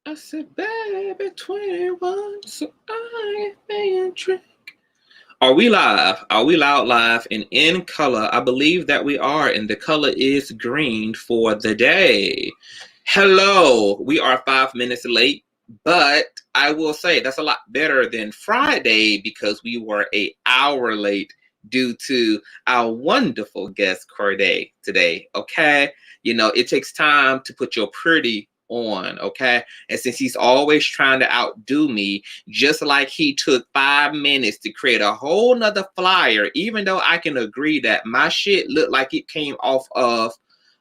I said, baby, 21, so I may drink. Are we live? Are we loud live and in color? I believe that we are, and the color is green for the day. Hello, we are 5 minutes late, but I will say that's a lot better than Friday because we were an hour late due to our wonderful guest Cordae today. Okay, you know, it takes time to put your pretty on, okay? And since he's always trying to outdo me, just like he took 5 minutes to create a whole nother flyer, even though I can agree that my shit looked like it came off of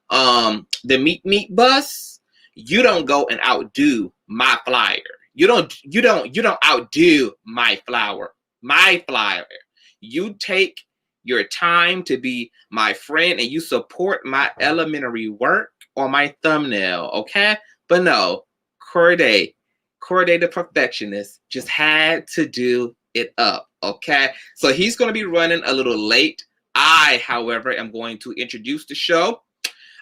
the Meet bus, you don't go and outdo my flyer. You don't outdo my flyer. You take your time to be my friend and you support my elementary work or my thumbnail, okay? But no, Cordae the perfectionist just had to do it up, okay? So he's going to be running a little late. I, however, am going to introduce the show.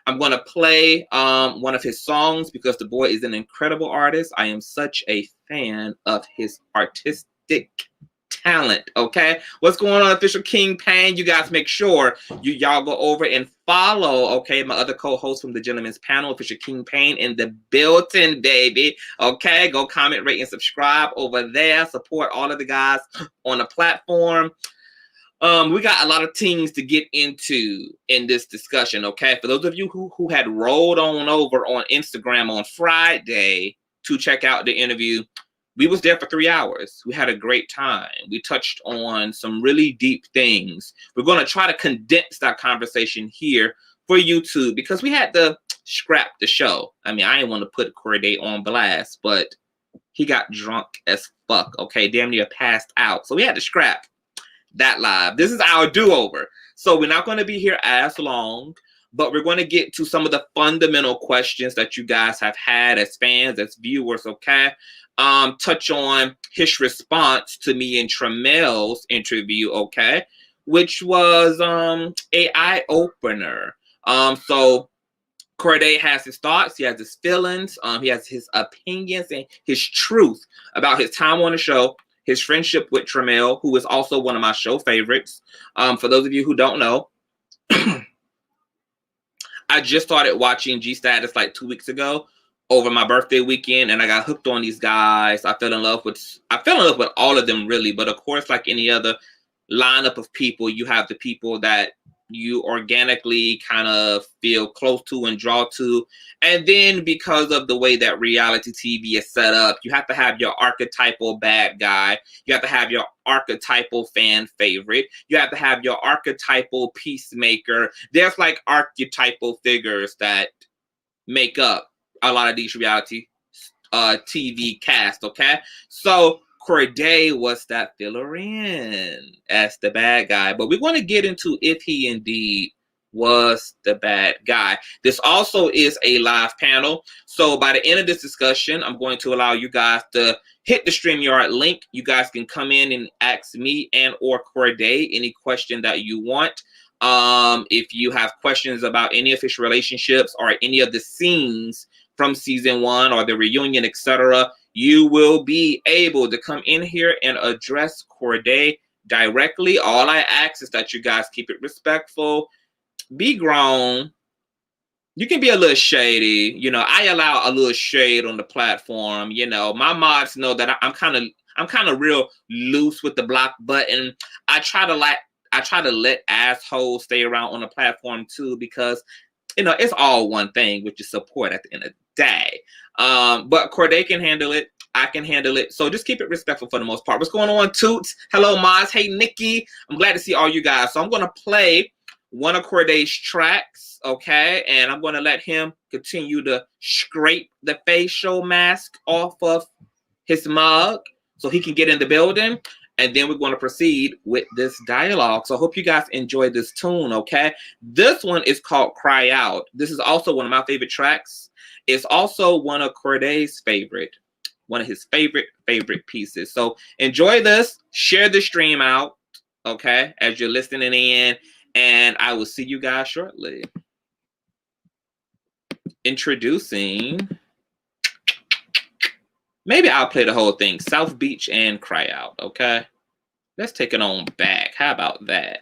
I'm going to play one of his songs because the boy is an incredible artist. I am such a fan of his artistic talent, okay? What's going on, Official King Pain? You guys make sure y'all go over and follow, okay, my other co-host from the Gentleman's Panel, Official King Pain, in the built-in, baby, okay? Go comment, rate, and subscribe over there. Support all of the guys on the platform. We got a lot of things to get into in this discussion, okay? For those of you who had rolled on over on Instagram on Friday to check out the interview, we was there for 3 hours. We had a great time. We touched on some really deep things. We're going to try to condense that conversation here for YouTube because we had to scrap the show. I mean, I didn't want to put Cordae on blast, but he got drunk as fuck, okay? Damn near passed out. So we had to scrap that live. This is our do-over. So we're not going to be here as long, but we're going to get to some of the fundamental questions that you guys have had as fans, as viewers, okay? Touch on his response to me and Tramel's interview, okay? Which was an eye-opener. So Cordae has his thoughts, he has his feelings, he has his opinions and his truth about his time on the show, his friendship with Tramel, who is also one of my show favorites. For those of you who don't know, I just started watching GSTATUS like 2 weeks ago over my birthday weekend, and I got hooked on these guys. I fell in love with all of them, really. But of course, like any other lineup of people, you have the people that you organically kind of feel close to and draw to. And then because of the way that reality TV is set up, you have to have your archetypal bad guy. You have to have your archetypal fan favorite. You have to have your archetypal peacemaker. There's like archetypal figures that make up a lot of these reality TV cast, okay? So Cordae was that filler in as the bad guy, but we want to get into if he indeed was the bad guy. This also is a live panel, so by the end of this discussion, I'm going to allow you guys to hit the StreamYard link. You guys can come in and ask me and or Cordae any question that you want. If you have questions about any official relationships or any of the scenes from season 1 or the reunion, etc., you will be able to come in here and address Cordae directly. All I ask is that you guys keep it respectful, be grown. You can be a little shady. You know, I allow a little shade on the platform. You know, my mods know that I'm kind of real loose with the block button. I try to let assholes stay around on the platform too, because you know it's all one thing, which is support at the end of the day. But Cordae can handle it. I can handle it. So just keep it respectful for the most part. What's going on, Toots? Hello, Maz. Hey, Nikki. I'm glad to see all you guys. So I'm going to play one of Cordae's tracks, okay? And I'm going to let him continue to scrape the facial mask off of his mug so he can get in the building. And then we're going to proceed with this dialogue. So I hope you guys enjoy this tune, okay? This one is called Cry Out. This is also one of my favorite tracks. It's also one of Cordae's favorite, one of his favorite pieces. So enjoy this. Share the stream out, okay, as you're listening in. And I will see you guys shortly. Introducing Maybe I'll play the whole thing. South Beach and Cry Out, okay? Let's take it on back. How about that?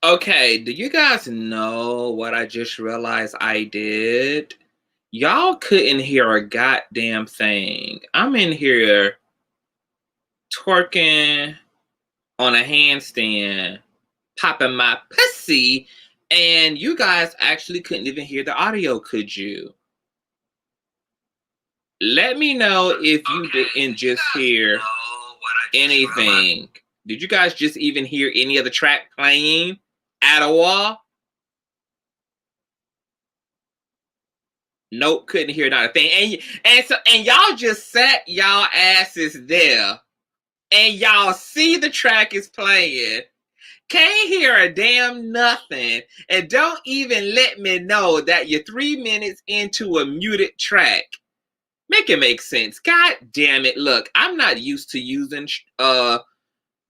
Okay, do you guys know what I just realized I did? Y'all couldn't hear a goddamn thing. I'm in here twerking on a handstand, popping my pussy, and you guys actually couldn't even hear the audio, could you? Let me know if you didn't just hear anything. Did you guys just even hear any of the track playing at all? Nope, couldn't hear not a thing. And y'all just sat y'all asses there, and y'all see the track is playing. Can't hear a damn nothing, and don't even let me know that you're 3 minutes into a muted track. Make it make sense. God damn it! Look, I'm not used to using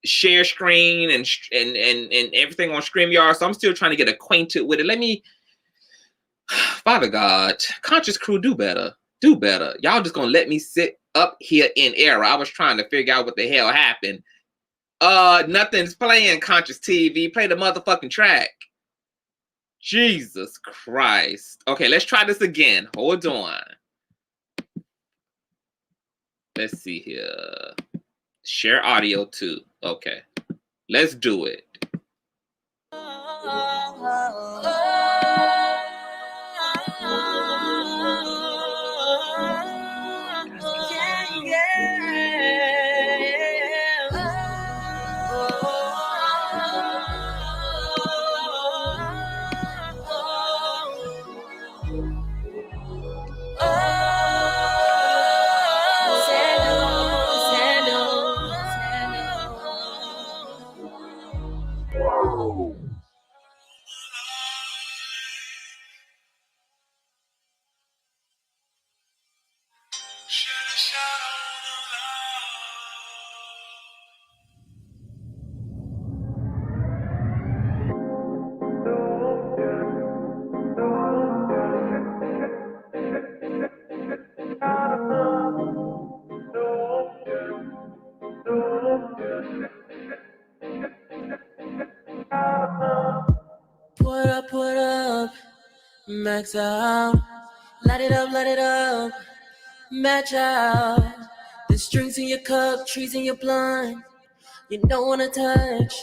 share screen and everything on StreamYard, so I'm still trying to get acquainted with it. Let me. Father God, Conscious Crew, do better. Do better. Y'all just gonna let me sit up here in error. I was trying to figure out what the hell happened. Nothing's playing, Conscious TV. Play the motherfucking track. Jesus Christ. Okay, let's try this again. Hold on. Let's see here. Share audio too. Okay. Let's do it. Max out, light it up, match out. The strings in your cup, trees in your blunt. You don't wanna touch,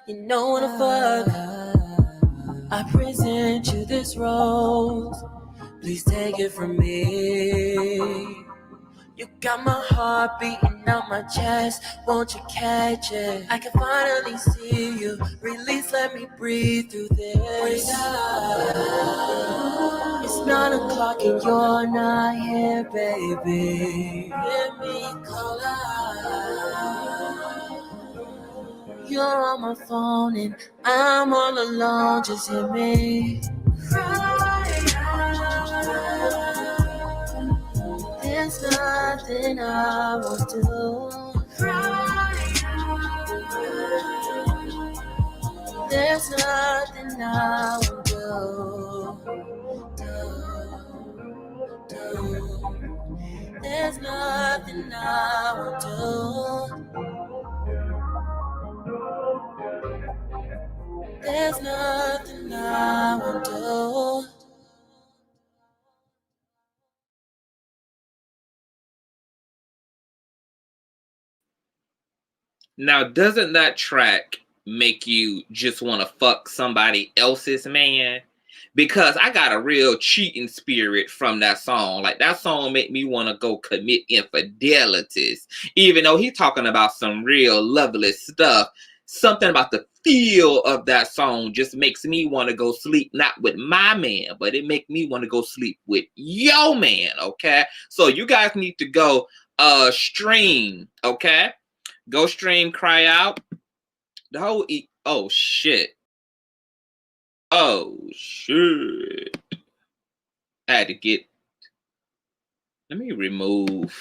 you don't wanna fuck. I present you this rose, please take it from me. You got my heart beating out my chest, won't you catch it? I can finally see you, release, let me breathe through this. It's 9 o'clock and you're not here, baby. Hear me call out. You're on my phone and I'm all alone, just hear me cry out. There's nothing I won't do. Cry out. There's nothing I won't do. There's nothing I won't do. There's nothing I won't do. Now, doesn't that track make you just want to fuck somebody else's man? Because I got a real cheating spirit from that song. Like, that song made me want to go commit infidelities. Even though he's talking about some real lovely stuff, something about the feel of that song just makes me want to go sleep, not with my man, but it makes me want to go sleep with your man, okay? So you guys need to go stream, okay? Go stream Cry Out. The whole oh shit. Oh shit. I had to get, let me remove.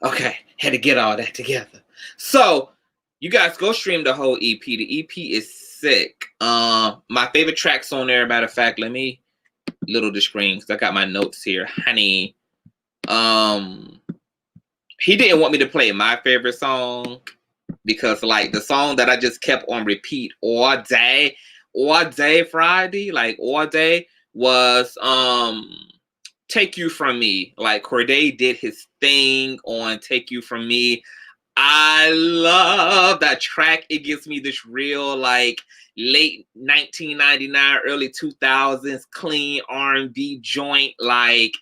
Okay, had to get all that together. So you guys go stream the whole EP. The EP is sick. My favorite tracks on there, matter of fact, let me little the screen because I got my notes here. Honey. He didn't want me to play my favorite song because like the song that I just kept on repeat all day Friday, like all day was Take You From Me. Like Cordae did his thing on Take You From Me. I love that track. It gives me this real like late 1999, early 2000s clean R&B joint. Like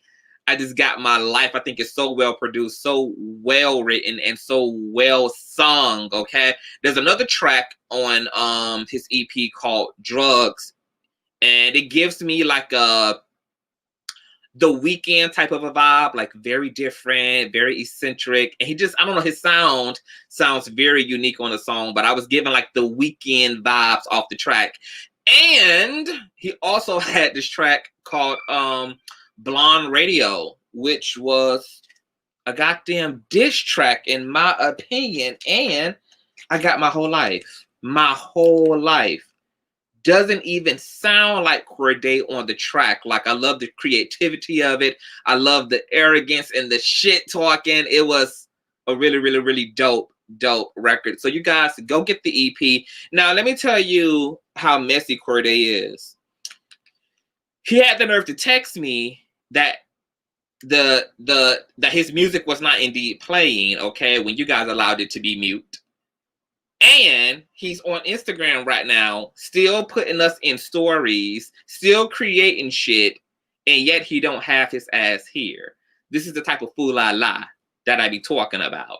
I just got my life. I think it's so well produced, so well written, and so well sung. Okay, there's another track on his EP called Drugs, and it gives me like a The Weeknd type of a vibe, like very different, very eccentric. And he just, I don't know, his sound sounds very unique on the song, but I was given like The Weeknd vibes off the track. And he also had this track called Blonde Radio, which was a goddamn diss track in my opinion. And I got my whole life. Doesn't even sound like Cordae on the track. Like I love the creativity of it. I love the arrogance and the shit talking. It was a really, really, really dope record. So you guys go get the EP. Now let me tell you how messy Cordae is. He had the nerve to text me that that his music was not indeed playing, okay, when you guys allowed it to be mute. And he's on Instagram right now, still putting us in stories, still creating shit, and yet he don't have his ass here. This is the type of fool I lie that I be talking about.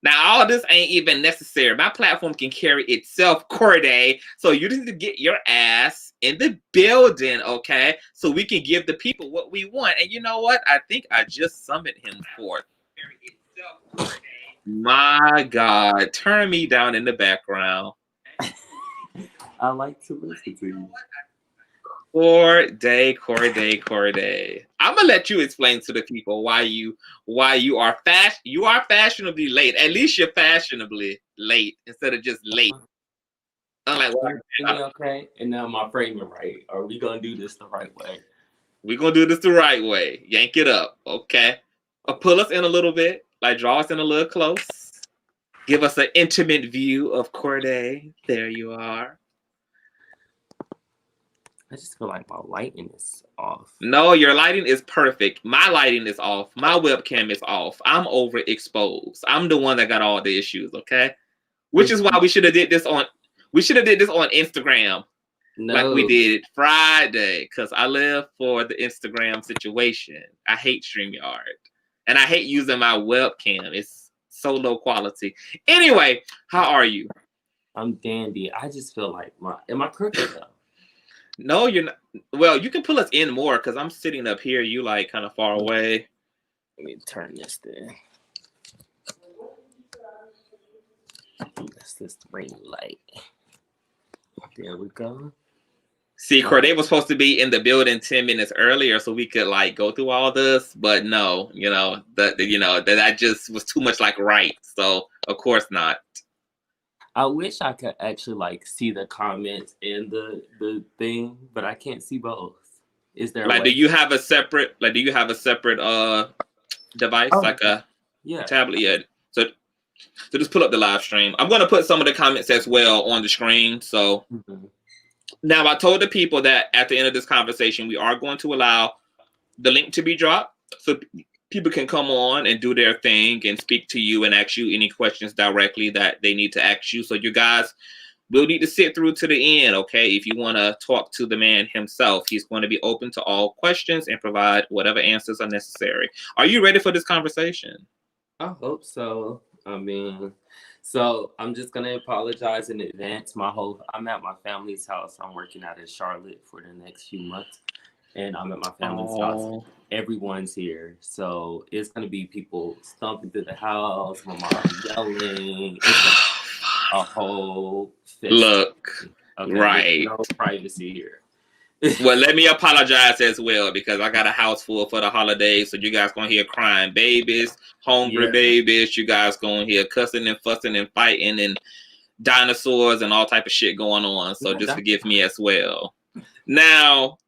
Now, all this ain't even necessary. My platform can carry itself, Cordae. So you need to get your ass in the building, okay? So we can give the people what we want. And you know what? I think I just summoned him forth. My God, turn me down in the background. I like to listen to you. Cordae. I'm gonna let you explain to the people why you are fashionably late. At least you're fashionably late instead of just late. I'm like, okay, and now my framing right. Are we gonna do this the right way? We're gonna do this the right way. Yank it up, okay? Pull us in a little bit, like draw us in a little close. Give us an intimate view of Cordae. There you are. I just feel like my lighting is off. No, your lighting is perfect. My lighting is off. My webcam is off. I'm overexposed. I'm the one that got all the issues, okay? Which is why we should have did this on Instagram. No. Like we did Friday, because I live for the Instagram situation. I hate StreamYard. And I hate using my webcam. It's so low quality. Anyway, how are you? I'm dandy. I just feel like am I crooked though? No, you're not. Well, you can pull us in more because I'm sitting up here. You like kind of far away. Let me turn this there. That's this ring light. There we go. See, Cordae was supposed to be in the building 10 minutes earlier so we could like go through all this, but no, that just was too much like right. So of course not. I wish I could actually like see the comments in the thing, but I can't see both. Is there like do you have a separate device, like a tablet? Yeah. So just pull up the live stream. I'm gonna put some of the comments as well on the screen. So now I told the people that at the end of this conversation, we are going to allow the link to be dropped so people can come on and do their thing and speak to you and ask you any questions directly that they need to ask you. So you guys will need to sit through to the end, okay? If you want to talk to the man himself, he's going to be open to all questions and provide whatever answers are necessary. Are you ready for this conversation? I hope so. I mean, so I'm just going to apologize in advance. I'm at my family's house. I'm working out in Charlotte for the next few months. And I'm at my family's house. Everyone's here. So it's going to be people stomping through the house, my mom yelling. It's a whole fest. Look, okay, right. No privacy here. Well, let me apologize as well because I got a house full for the holidays. So you guys going to hear crying babies, hungry babies. You guys going to hear cussing and fussing and fighting and dinosaurs and all type of shit going on. So just forgive me as well. Now,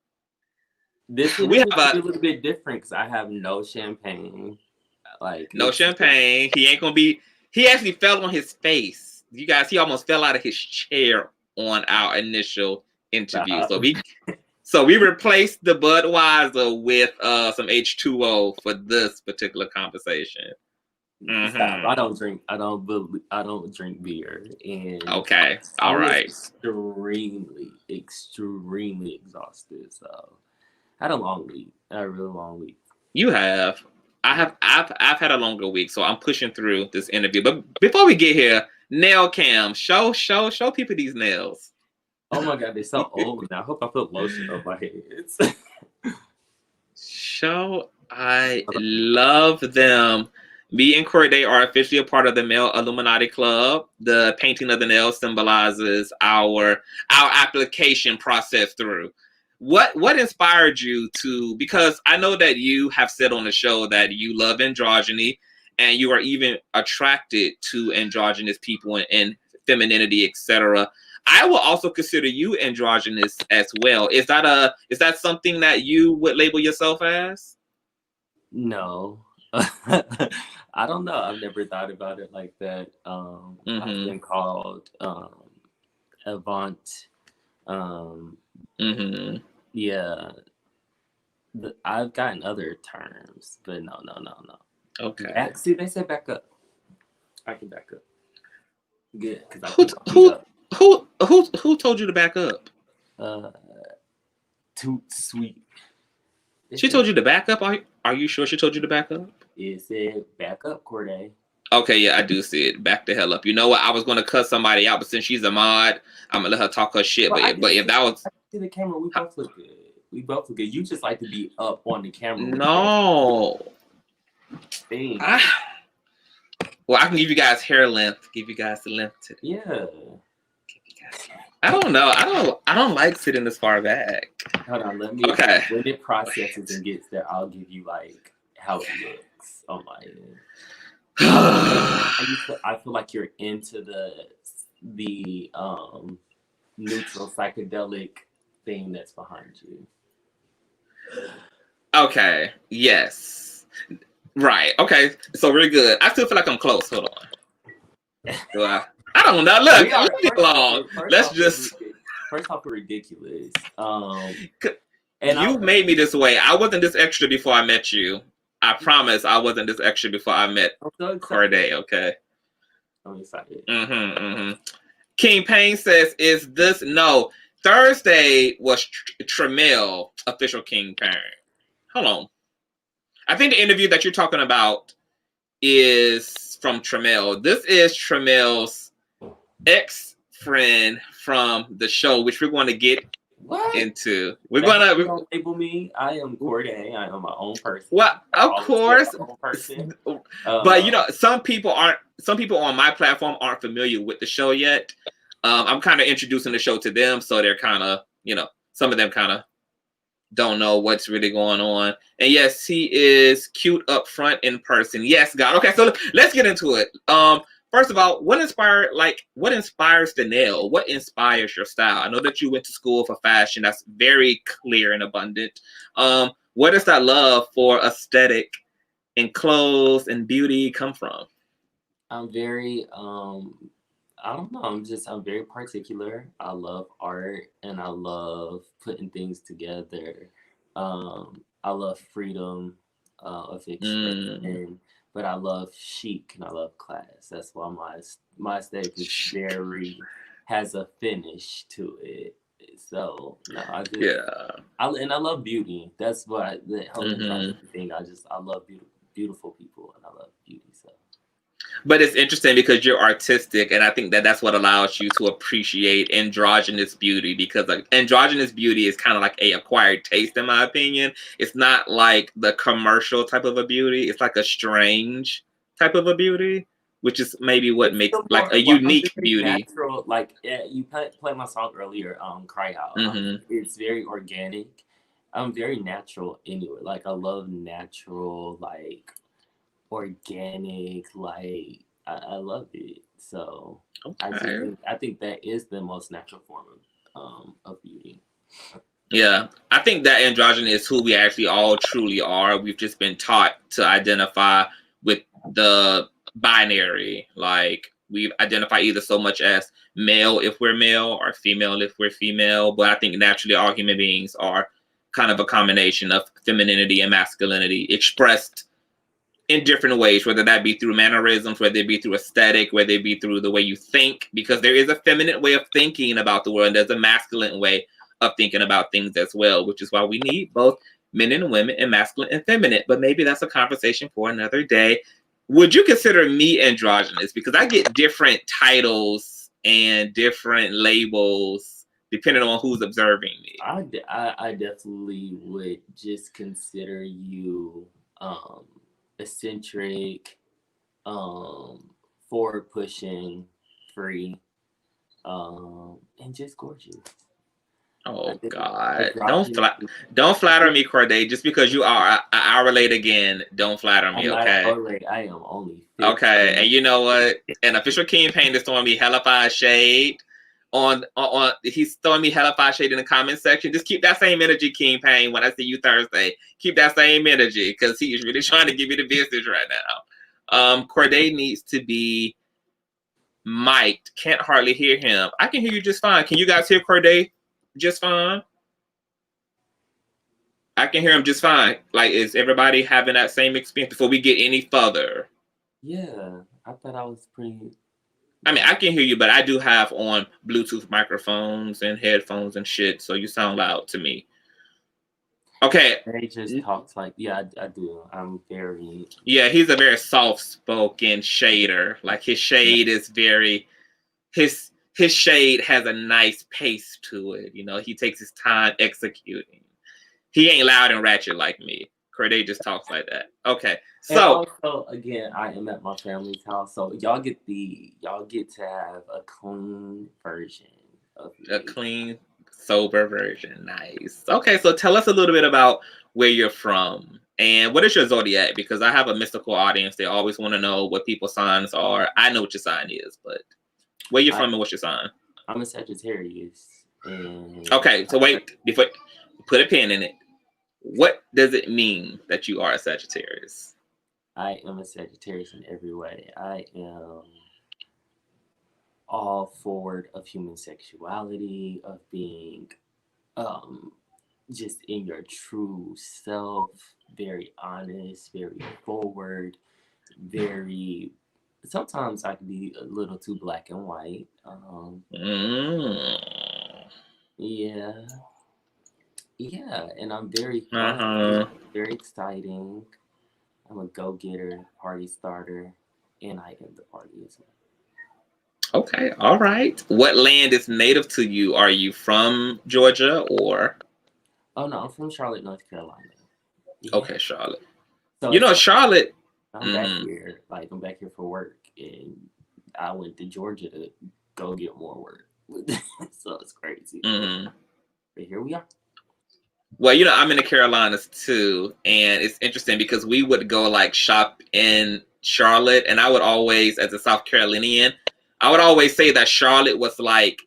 this is a little bit different because I have no champagne. Like no champagne. He ain't gonna be. He actually fell on his face. You guys, he almost fell out of his chair on our initial interview. So we replaced the Budweiser with some H2O for this particular conversation. Stop. I don't drink beer. And okay, all right. Extremely exhausted. So. I had a long week. I had a really long week. You have. I've had a longer week, so I'm pushing through this interview. But before we get here, nail cam, show people these nails. Oh my god, they're so old now. I hope I put lotion on my hands. I love them. Me and Cordae are officially a part of the Male Illuminati Club. The painting of the nails symbolizes our application process through. What inspired you to, because I know that you have said on the show that you love androgyny and you are even attracted to androgynous people and femininity, etc. I will also consider you androgynous as well. Is that something that you would label yourself as? No. I don't know. I've never thought about it like that. I've been called avant. Yeah, I've gotten other terms, but no. Okay. See, they said back up. I can back up. Good. Who told you to back up? Too sweet. She told you to back up. Are you sure she told you to back up? It said back up, Cordae. Okay, yeah, I do see it. Back the hell up. You know what? I was gonna cut somebody out, but since she's a mod, I'm gonna let her talk her shit. But if that was the camera, we both look good. You just like to be up on the camera. No. Well, I can give you guys hair length. Give you guys the length to yeah. I don't know. I don't like sitting this far back. Hold on, let me. Okay. When it processes and gets there, I'll give you like how it looks on my end. I feel like you're into the neutral psychedelic thing that's behind you. Okay. Yes. Right. Okay. So we're good. I still feel like I'm close. Hold on. I don't know. Look, We are, leave it alone. Let's just. First off, we're ridiculous. And You made me this way. I wasn't this extra before I met you. I promise I wasn't this extra before I met Cordae, okay? I'm excited. King Payne says, is this... No. Thursday was Tremel, official King Payne. Hold on. I think the interview that you're talking about is from Tremel. This is Tremel's ex-friend from the show, which we're going to get into. We're don't label me. I am Cordae. I am my own person. Well, of course. But you know, some people on my platform aren't familiar with the show yet. I'm kind of introducing the show to them, so they're kind of, you know, some of them kind of don't know what's really going on. And yes, he is cute up front in person. Yes, God. Okay, so let's get into it. First of all, what inspires Danelle? What inspires your style? I know that you went to school for fashion. That's very clear and abundant. Where does that love for aesthetic and clothes and beauty come from? I'm very, I don't know. I'm very particular. I love art and I love putting things together. I love freedom of expression, but I love chic and I love class. That's why my aesthetic is has a finish to it. So no, I love beauty. That's why the whole thing. I love beautiful people and I love beauty. So. But it's interesting because you're artistic, and I think that that's what allows you to appreciate androgynous beauty, because like androgynous beauty is kind of like a acquired taste, in my opinion. It's not like the commercial type of a beauty. It's like a strange type of a beauty, which is maybe what makes like a unique beauty. Natural, like you played my song earlier, Cry Out. It's very organic. I'm very natural anyway. Like I love natural, like organic, like I love it. So I think that is the most natural form of beauty. Yeah, I think that androgyny is who we actually all truly are. We've just been taught to identify with the binary. Like we identify either so much as male if we're male or female if we're female. But I think naturally all human beings are kind of a combination of femininity and masculinity expressed in different ways, whether that be through mannerisms, whether it be through aesthetic, whether it be through the way you think, because there is a feminine way of thinking about the world, and there's a masculine way of thinking about things as well, which is why we need both men and women and masculine and feminine. But maybe that's a conversation for another day. Would you consider me androgynous? Because I get different titles and different labels depending on who's observing me. I definitely would just consider you eccentric, forward pushing, free, and just gorgeous. Oh God! Don't flatter me, Cordae. Just because you are an hour late again, don't flatter me, okay? I am only 15. Okay, and you know what? An official King Payne is throwing me hellified shade. He's throwing me hellified shade in the comment section. Just keep that same energy, King Payne. When I see you Thursday, keep that same energy, because he is really trying to give me the business right now. Cordae needs to be mic'd. Can't hardly hear him. I can hear you just fine. Can you guys hear Cordae just fine? I can hear him just fine. Like, is everybody having that same experience before we get any further? Yeah, I thought I was pretty. I mean, I can hear you, but I do have on Bluetooth microphones and headphones and shit, so you sound loud to me. Okay. They just talks like, yeah, I do. I'm very. Yeah, he's a very soft-spoken shader. Like, his shade is very. His shade has a nice pace to it. You know, he takes his time executing. He ain't loud and ratchet like me. Cordae just talks like that. Okay. So and also, again, I am at my family's house, so y'all get to have a clean version of me. A clean, sober version. Nice. Okay, so tell us a little bit about where you're from and what is your zodiac, because I have a mystical audience. They always want to know what people's signs are. I know what your sign is, but where you're from and what's your sign? I'm a Sagittarius. And okay, so wait, before put a pin in it. What does it mean that you are a Sagittarius? I am a Sagittarius in every way. I all forward of human sexuality, of being just in your true self, very honest, very forward, very. Sometimes I can be a little too black and white. Yeah, yeah, and I'm very fun, very exciting. I'm a go-getter, party starter, and I am the party as well. Okay, all right. What land is native to you? Are you from Georgia or? Oh no, I'm from Charlotte, North Carolina. Yeah. Okay, Charlotte. So You know, Charlotte. I'm back here. Like I'm back here for work, and I went to Georgia to go get more work. So it's crazy. But here we are. Well, you know, I'm in the Carolinas too, and it's interesting because we would go like shop in Charlotte, and I would always, as a South Carolinian, I would always say that Charlotte was like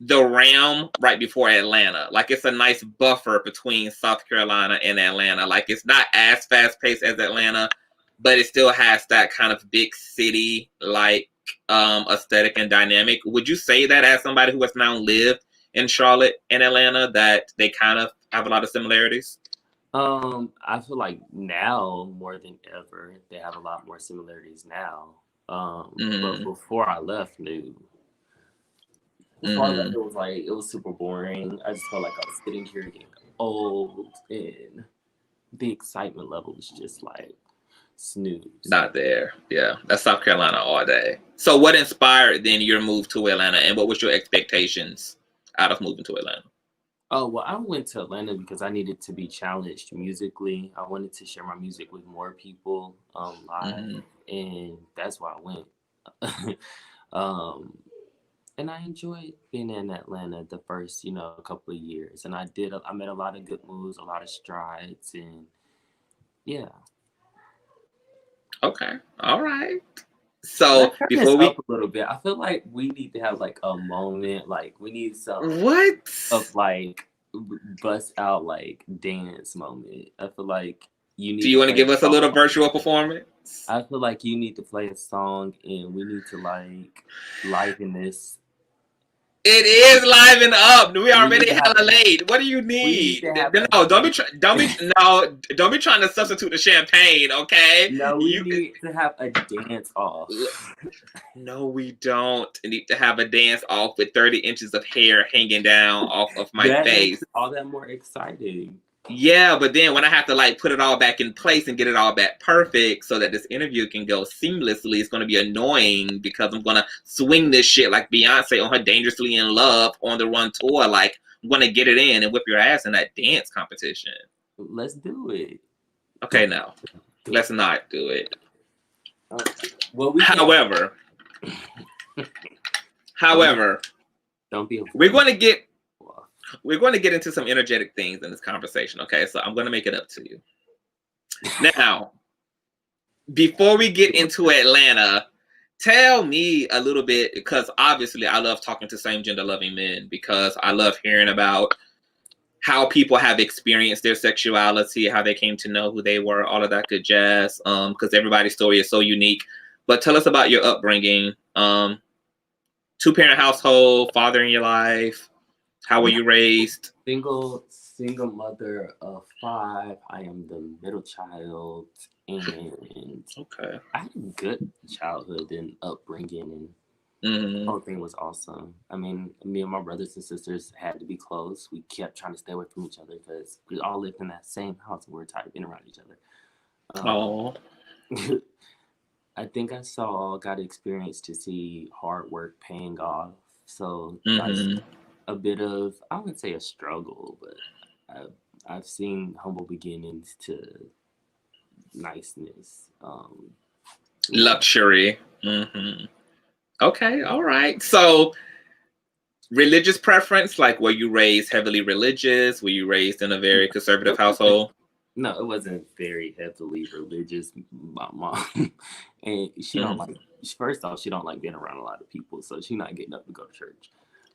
the realm right before Atlanta. Like it's a nice buffer between South Carolina and Atlanta. Like it's not as fast paced as Atlanta, but it still has that kind of big city like aesthetic and dynamic. Would you say that as somebody who has now lived in Charlotte and Atlanta that they kind of have a lot of similarities? I feel like now more than ever they have a lot more similarities now. But before I left, before I left, it was super boring. I just felt like I was sitting here getting old, and the excitement level was just like snooze. Not there. Yeah, that's South Carolina all day. So what inspired then your move to Atlanta, and what was your expectations out of moving to Atlanta? Oh, well, I went to Atlanta because I needed to be challenged musically. I wanted to share my music with more people live, and that's why I went. And I enjoyed being in Atlanta the first, couple of years. And I made a lot of good moves, a lot of strides, and yeah. Okay. All right. So before we up a little bit, I feel like we need to have like a moment, like we need some what of like bust out like dance moment. I feel like you need. Do you want to give us a little virtual performance? I feel like you need to play a song, and we need to like liven this. It is live and up. We already hella late. What do you need? No, don't be trying to substitute the champagne, okay? No, we need to have a dance off. No, we don't need to have a dance off with 30 inches of hair hanging down off of my face. Makes all that more exciting. Yeah, but then when I have to like put it all back in place and get it all back perfect so that this interview can go seamlessly, it's going to be annoying because I'm going to swing this shit like Beyonce on her Dangerously in Love on the Run tour. Like, I'm going to get it in and whip your ass in that dance competition. Let's do it. Okay, no. Let's not do it. Okay. Well, however, don't be. We're going to get into some energetic things in this conversation, okay? So I'm going to make it up to you. Now, before we get into Atlanta, tell me a little bit, because obviously I love talking to same-gender loving men because I love hearing about how people have experienced their sexuality, how they came to know who they were, all of that good jazz, because everybody's story is so unique. But tell us about your upbringing. Two-parent household, father in your life. How were you raised? Single mother of 5. I am the middle child, and okay, I had a good childhood and upbringing, and the whole thing was awesome. I mean, me and my brothers and sisters had to be close. We kept trying to stay away from each other because we all lived in that same house and we were tired of being around each other. I think got experience to see hard work paying off. So a bit of, I wouldn't say a struggle, but I've seen humble beginnings to niceness. Luxury. Okay, all right. So religious preference, like were you raised heavily religious? Were you raised in a very conservative household? No, it wasn't very heavily religious. My mom, and she don't like. First off, she don't like being around a lot of people, so she's not getting up to go to church.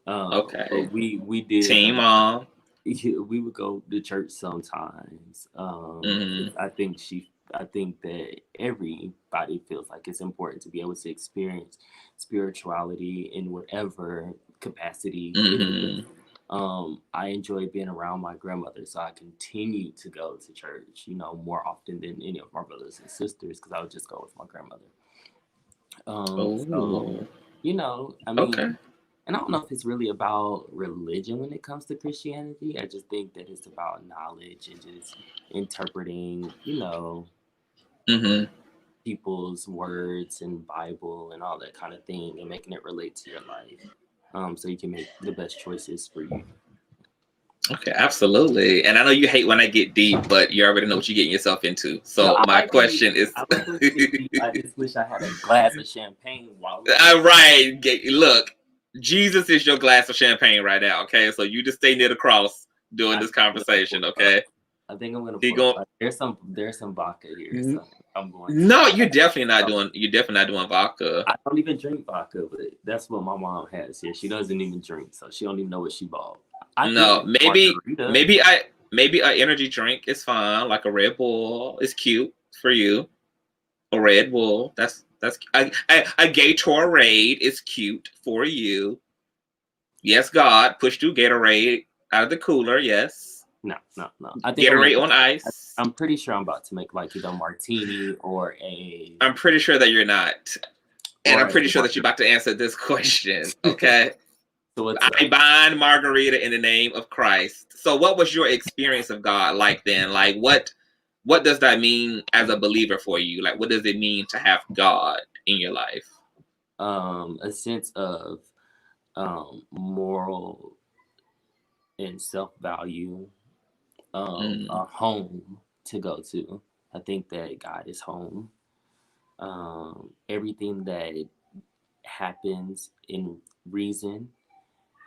Okay. But we did. Team mom. We would go to church sometimes. I think she I think that everybody feels like it's important to be able to experience spirituality in whatever capacity it is. I enjoy being around my grandmother, so I continue to go to church, you know, more often than any of my brothers and sisters, because I would just go with my grandmother. So, you know, I mean, Okay. and I don't know if it's really about religion when it comes to Christianity. I just think that it's about knowledge and just interpreting, you know, people's words and Bible and all that kind of thing, and making it relate to your life, so you can make the best choices for you. Okay, absolutely. And I know you hate when I get deep, but you already know what you're getting yourself into. So No, my question is, I just wish I had a glass of champagne while right. Look, Jesus is your glass of champagne right now. Okay, so you just stay near the cross during this conversation. Okay. I think I'm gonna. There's some vodka here. So I'm going. No, you're definitely not doing. You're definitely not doing vodka. I don't even drink vodka, but that's what my mom has here. She doesn't even drink, so she don't even know what she bought. No, maybe an energy drink is fine, like a Red Bull is cute for you. A Red Bull, that's a Gatorade is cute for you. Yes, God, push through Gatorade out of the cooler. Yes. No. I think Gatorade on ice. I'm pretty sure I'm about to make like either a martini or a. I'm pretty sure that you're not, and I'm pretty sure that you're about to answer this question. Okay. So I bind margarita in the name of Christ. So what was your experience of God like then? Like what does that mean as a believer for you? Like what does it mean to have God in your life? A sense of moral and self-value, a home to go to. I think that God is home. Everything that happens in reason,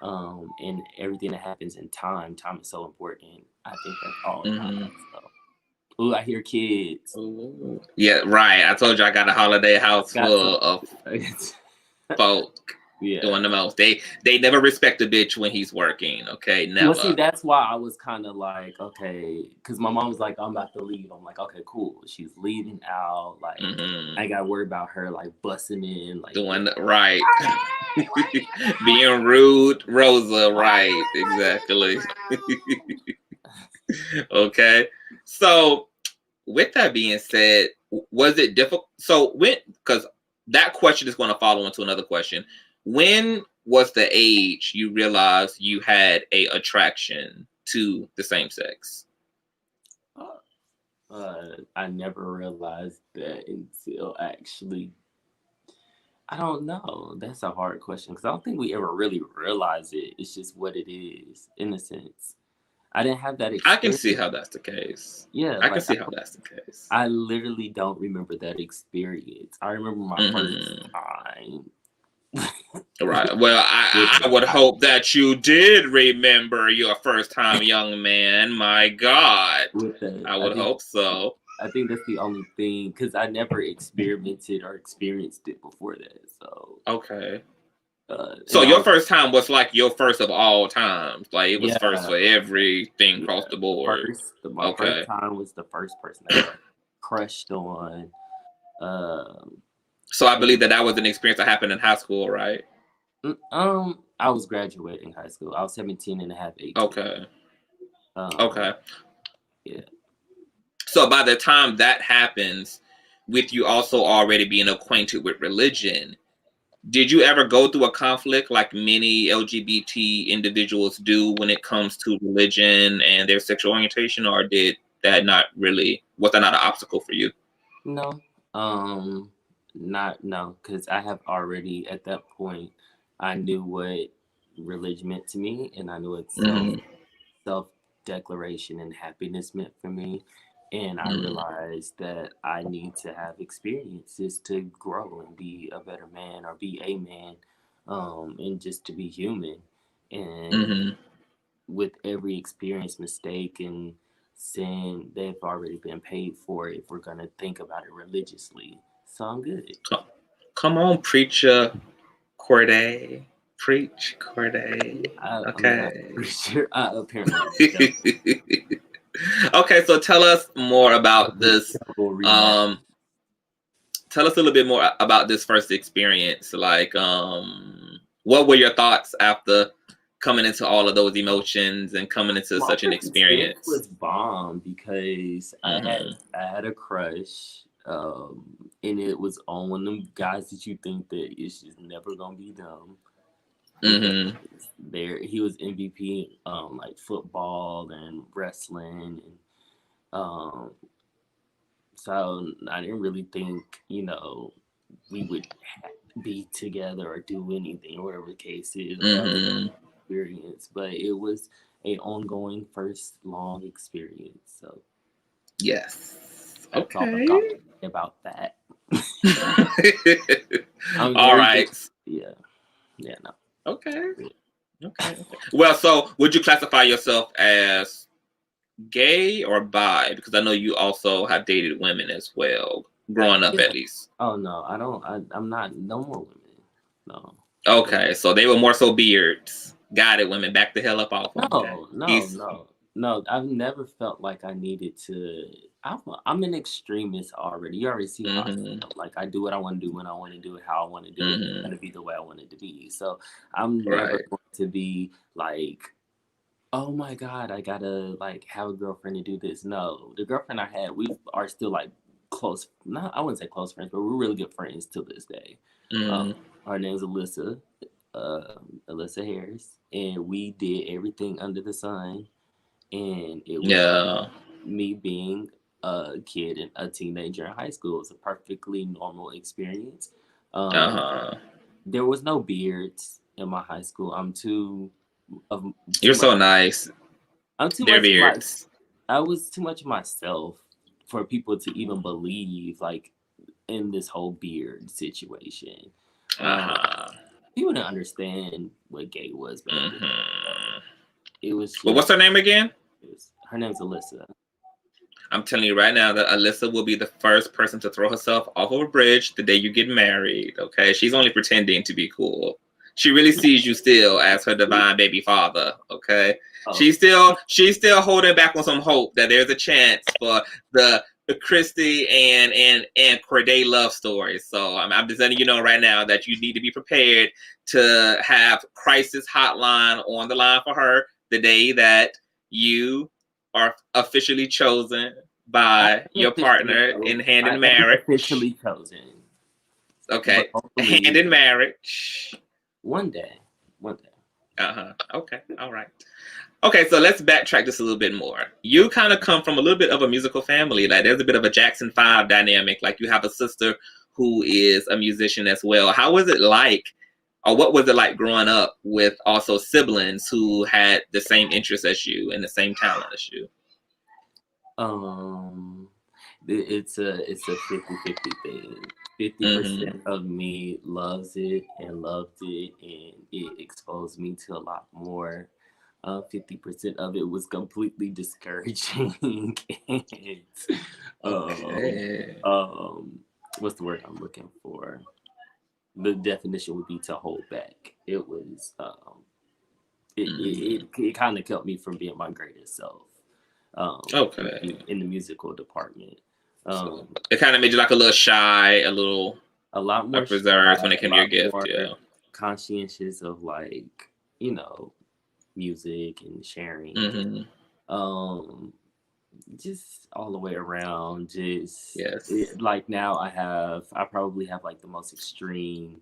and everything that happens in time is so important. I think that's all God. So. Ooh, I hear kids. Ooh. Yeah, right. I told you I got a holiday house full of folk doing the most. They never respect a bitch when he's working. Okay, never. Well, see, that's why I was kind of like, okay, because my mom was like, I'm about to leave. I'm like, okay, cool. She's leaving out. Like, I ain't got to worry about her like busting in, like doing right, being rude, Rosa. Right, exactly. Okay, so with that being said, was it difficult? So because that question is going to follow into another question. When was the age you realized you had a attraction to the same sex? I never realized that until actually. I don't know. That's a hard question because I don't think we ever really realize it. It's just what it is, in a sense. I didn't have that experience. I can see how that's the case. Yeah, I can see how that's the case. I literally don't remember that experience. I remember my first time. Right. Well, I would hope that you did remember your first time, young man. My God. I would hope so. I think that's the only thing, because I never experimented or experienced it before that. So okay. So your first time was like your first of all times. Like it was first for everything across the board. My first time was the first person I crushed on. So I believe that was an experience that happened in high school, right? I was graduating high school. I was 17 and a half, 18. Okay. Okay. Yeah. So by the time that happens, with you also already being acquainted with religion, did you ever go through a conflict like many LGBT individuals do when it comes to religion and their sexual orientation, or was that not an obstacle for you? No. No, because I have already, at that point, I knew what religion meant to me, and I knew what self-declaration and happiness meant for me. And I realized that I need to have experiences to grow and be a better man or be a man, and just to be human. And with every experience, mistake, and sin, they've already been paid for if we're going to think about it religiously. So I'm good. Come on, preacher Cordae. Preach, Cordae. Okay. I'm not pretty sure. Apparently. Okay, so tell us more about this. Tell us a little bit more about this first experience. Like, what were your thoughts after coming into all of those emotions and coming into such an experience? It was bomb because I had a crush, and it was on one of them guys that you think that it's just never gonna be them. There, he was MVP, like football and wrestling, and so I didn't really think, you know, we would be together or do anything, or whatever the case is. Experience, but it was a ongoing first long experience. So yes, that's all about that. All right. Yeah. No. Okay. Well, so would you classify yourself as gay or bi? Because I know you also have dated women as well, growing up at least. Oh no, I don't. I'm not. No more women. No. Okay, so they were more so beards. Got it, women. Back the hell up off them. No. I've never felt like I needed to. I'm an extremist already. You already see how I feel. Like, I do what I want to do when I want to do it, how I want to do it. It's going to be the way I want it to be. So I'm never going to be like, oh my God, I gotta like have a girlfriend to do this. No, the girlfriend I had, we are still like close. I wouldn't say close friends, but we're really good friends to this day. Her name's Alyssa Harris, and we did everything under the sun. And it was me being a kid and a teenager in high school. It was a perfectly normal experience. There was no beards in my high school. You're so nice. I'm too much beards. I was too much of myself for people to even believe, like, in this whole beard situation. People didn't understand what gay was back then. It was just, well, what's her name again? Her name's Alyssa. I'm telling you right now that Alyssa will be the first person to throw herself off of a bridge the day you get married. Okay, she's only pretending to be cool. She really sees you still as her divine baby father. Okay, she's still holding back on some hope that there's a chance for the Christy and Cordae love story. So I'm just letting you know right now that you need to be prepared to have crisis hotline on the line for her the day that you are officially chosen by your partner in hand in marriage. Officially chosen. Okay, hand in marriage. One day. Okay. All right. Okay, so let's backtrack this a little bit more. You kind of come from a little bit of a musical family. Like, there's a bit of a Jackson 5 dynamic. Like, you have a sister who is a musician as well. How was it like, or what was it like growing up with also siblings who had the same interests as you and the same talent as you? It's a 50-50 thing. 50% of me loves it and loved it, and it exposed me to a lot more. 50% of it was completely discouraging. What's the word I'm looking for? The definition would be to hold back. It was it kind of kept me from being my greatest self. In the musical department. It kind of made you like a little shy, a lot more reserved when it came to your gift. Conscientious of, like, you know, music and sharing. Just all the way around. Like, now I probably have like the most extreme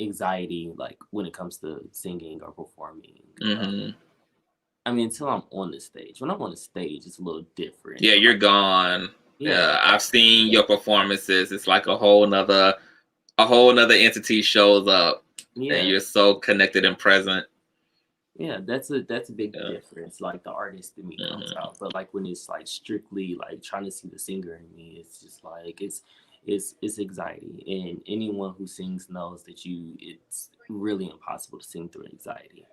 anxiety, like, when it comes to singing or performing. I mean, until I'm on the stage. When I'm on the stage, it's a little different. Yeah, you're gone. Yeah, I've seen your performances. It's like a whole nother entity shows up. Yeah, and you're so connected and present. Yeah, that's a big difference. Like, the artist in me comes out, but like when it's like strictly like trying to see the singer in me, it's just like it's anxiety. And anyone who sings knows that it's really impossible to sing through anxiety.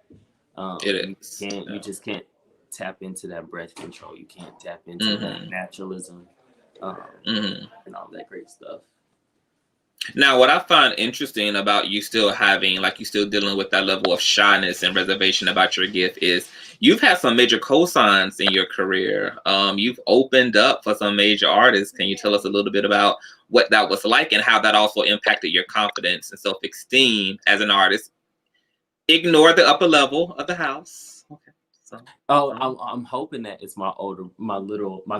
It is. You just can't tap into that breath control. You can't tap into that naturalism, and all that great stuff. Now, what I find interesting about you still having, like, you still dealing with that level of shyness and reservation about your gift is you've had some major cosigns in your career. You've opened up for some major artists. Can you tell us a little bit about what that was like and how that also impacted your confidence and self-esteem as an artist? Ignore the upper level of the house. Okay. So, I'm hoping that it's my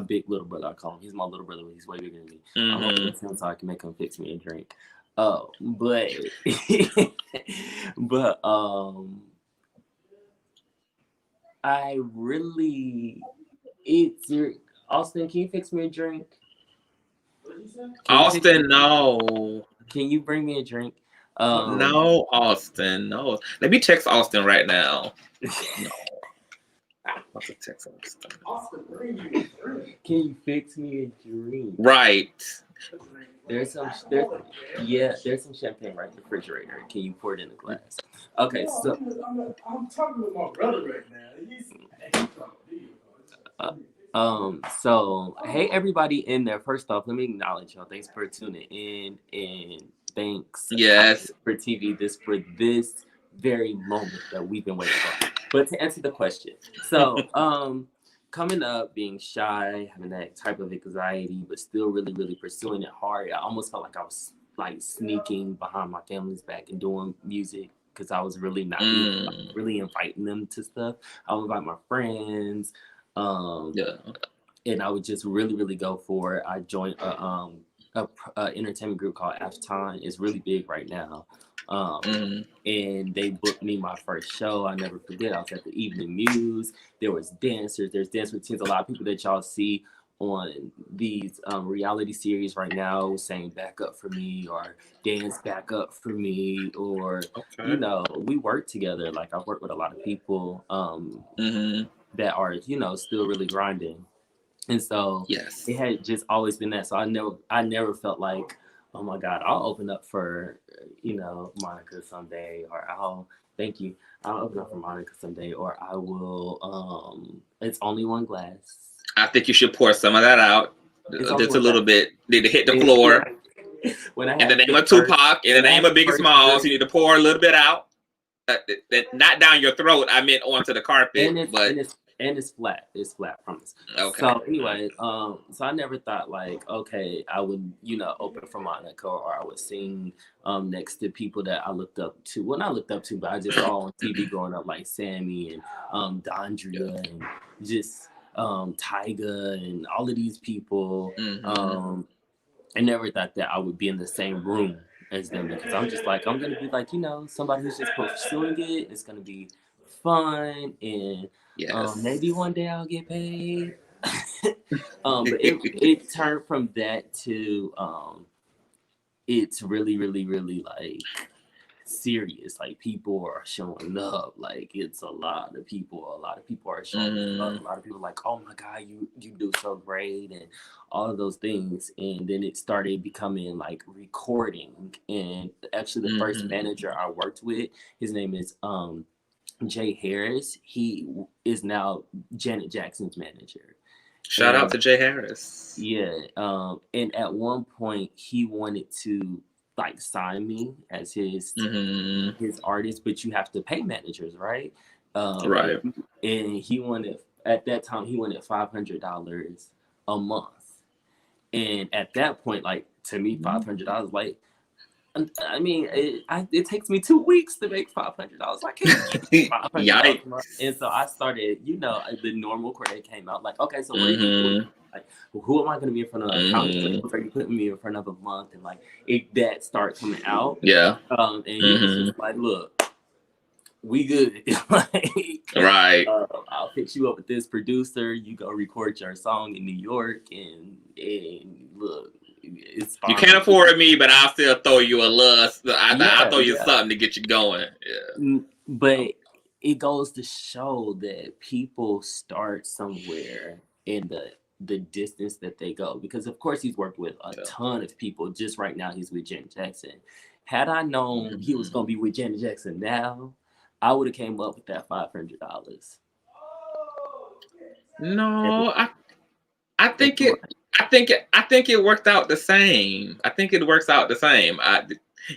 big little brother. I call him. He's my little brother. He's way bigger than me. I'm hoping it's him so I can make him fix me a drink. But but I really, Austin. Can you fix me a drink? Austin, no. Can you bring me a drink? No, Austin, no. Let me text Austin right now. No. What's a text Austin? Can you fix me a drink? Right. There's some champagne right in the refrigerator. Can you pour it in a glass? Okay, so I'm talking with my brother right now. So hey everybody in there. First off, let me acknowledge y'all. Thanks for tuning in, and thanks for TV for this very moment that we've been waiting for. But to answer the question, so coming up, being shy, having that type of anxiety, but still really, really pursuing it hard. I almost felt like I was like sneaking behind my family's back and doing music because I was really not really inviting them to stuff. I would invite my friends, and I would just really, really go for it. I joined a entertainment group called Aftertime. It's really big right now. And they booked me my first show. I never forget. I was at the Evening Muse. There was dancers. There's dance routines. A lot of people that y'all see on these reality series right now saying "back up for me" or "dance back up for me," or you know, we work together. Like I work with a lot of people that are still really grinding, and so it had just always been that. So I never felt like, oh my God, I'll open up for, Monica someday, or I'll open up for Monica someday, or I will, it's only one glass. I think you should pour some of that out. Just a little bit. Need to hit the floor. In the name of Tupac, in the name of Biggie Smalls, you need to pour a little bit out. Not down your throat. I meant onto the carpet. And it's flat. It's flat, promise. Okay. So anyway, so I never thought like, okay, I would, open for Monica, or I would sing next to people that I looked up to. Well, not looked up to, but I just saw on TV growing up, like Sammy and Dondria and just Tyga and all of these people. I never thought that I would be in the same room as them, because I'm just like, I'm gonna be like, somebody who's just pursuing it. It's gonna be fun, and maybe one day I'll get paid. But it turned from that to it's really, really, really like serious. Like people are showing up. Like it's a lot of people. A lot of people are showing up. A lot of people are like, oh my God, you do so great, and all of those things. And then it started becoming like recording. And actually, the first manager I worked with, his name is Jay Harris. He is now Janet Jackson's manager. Shout out to Jay Harris. Yeah. And at one point he wanted to like sign me as his artist, but you have to pay managers, right? Right. And he wanted, at that time, he wanted $500 a month. And at that point, like to me, $500, like, I mean, it takes me 2 weeks to make $500. I can't get $500 a month. And so I started, the normal Cordae came out like, okay, so what are you doing? Like, who am I going to be in front of? How many people are you putting me in front of a month? And like, that started coming out. Yeah. And he was just like, look, we good. Like, right. I'll fix you up with this producer. You go record your song in New York, and look. It's fine. You can't afford me, but I'll still throw you a lust. I'll throw you something to get you going. Yeah. But it goes to show that people start somewhere in the distance that they go. Because of course he's worked with a ton of people. Just right now he's with Janet Jackson. Had I known he was gonna be with Janet Jackson now, I would have came up with that $500. No, I think I think it worked out the same. I think it works out the same.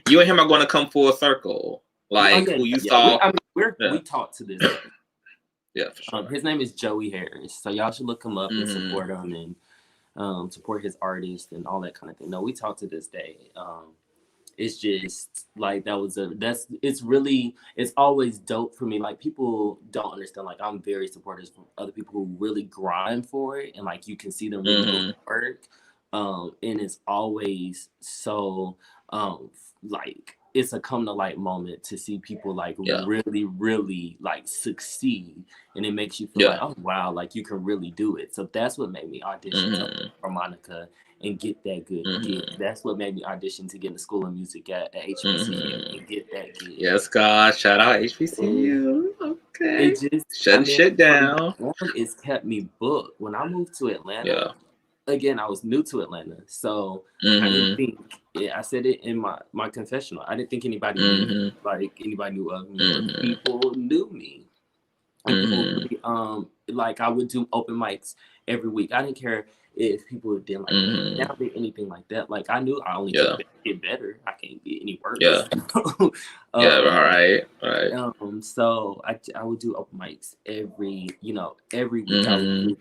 You and him are going to come full circle. Like who you saw. We talked to this. Yeah, for sure. His name is Joey Harris, so y'all should look him up and support him and support his artist and all that kind of thing. No, we talked to this day. It's just like it's always dope for me. Like people don't understand. Like I'm very supportive of other people who really grind for it, and like you can see them really work. And it's always so like it's a come to light moment to see people like really like succeed, and it makes you feel like, oh wow, like you can really do it. So that's what made me audition for Monica and get that good gig. That's what made me audition to get into School of Music at HBCU and get that gig. Yes, God, shout out HBCU. Okay, it just shutting shit down. It's kept me booked. When I moved to Atlanta, again, I was new to Atlanta, so I didn't think. I said it in my confessional. I didn't think anybody knew, like anybody knew of me. People knew me. Like I would do open mics every week. I didn't care if people didn't like me, not anything like that. Like I knew I only get better. I can't get any worse. Right. So I would do open mics every week. I would do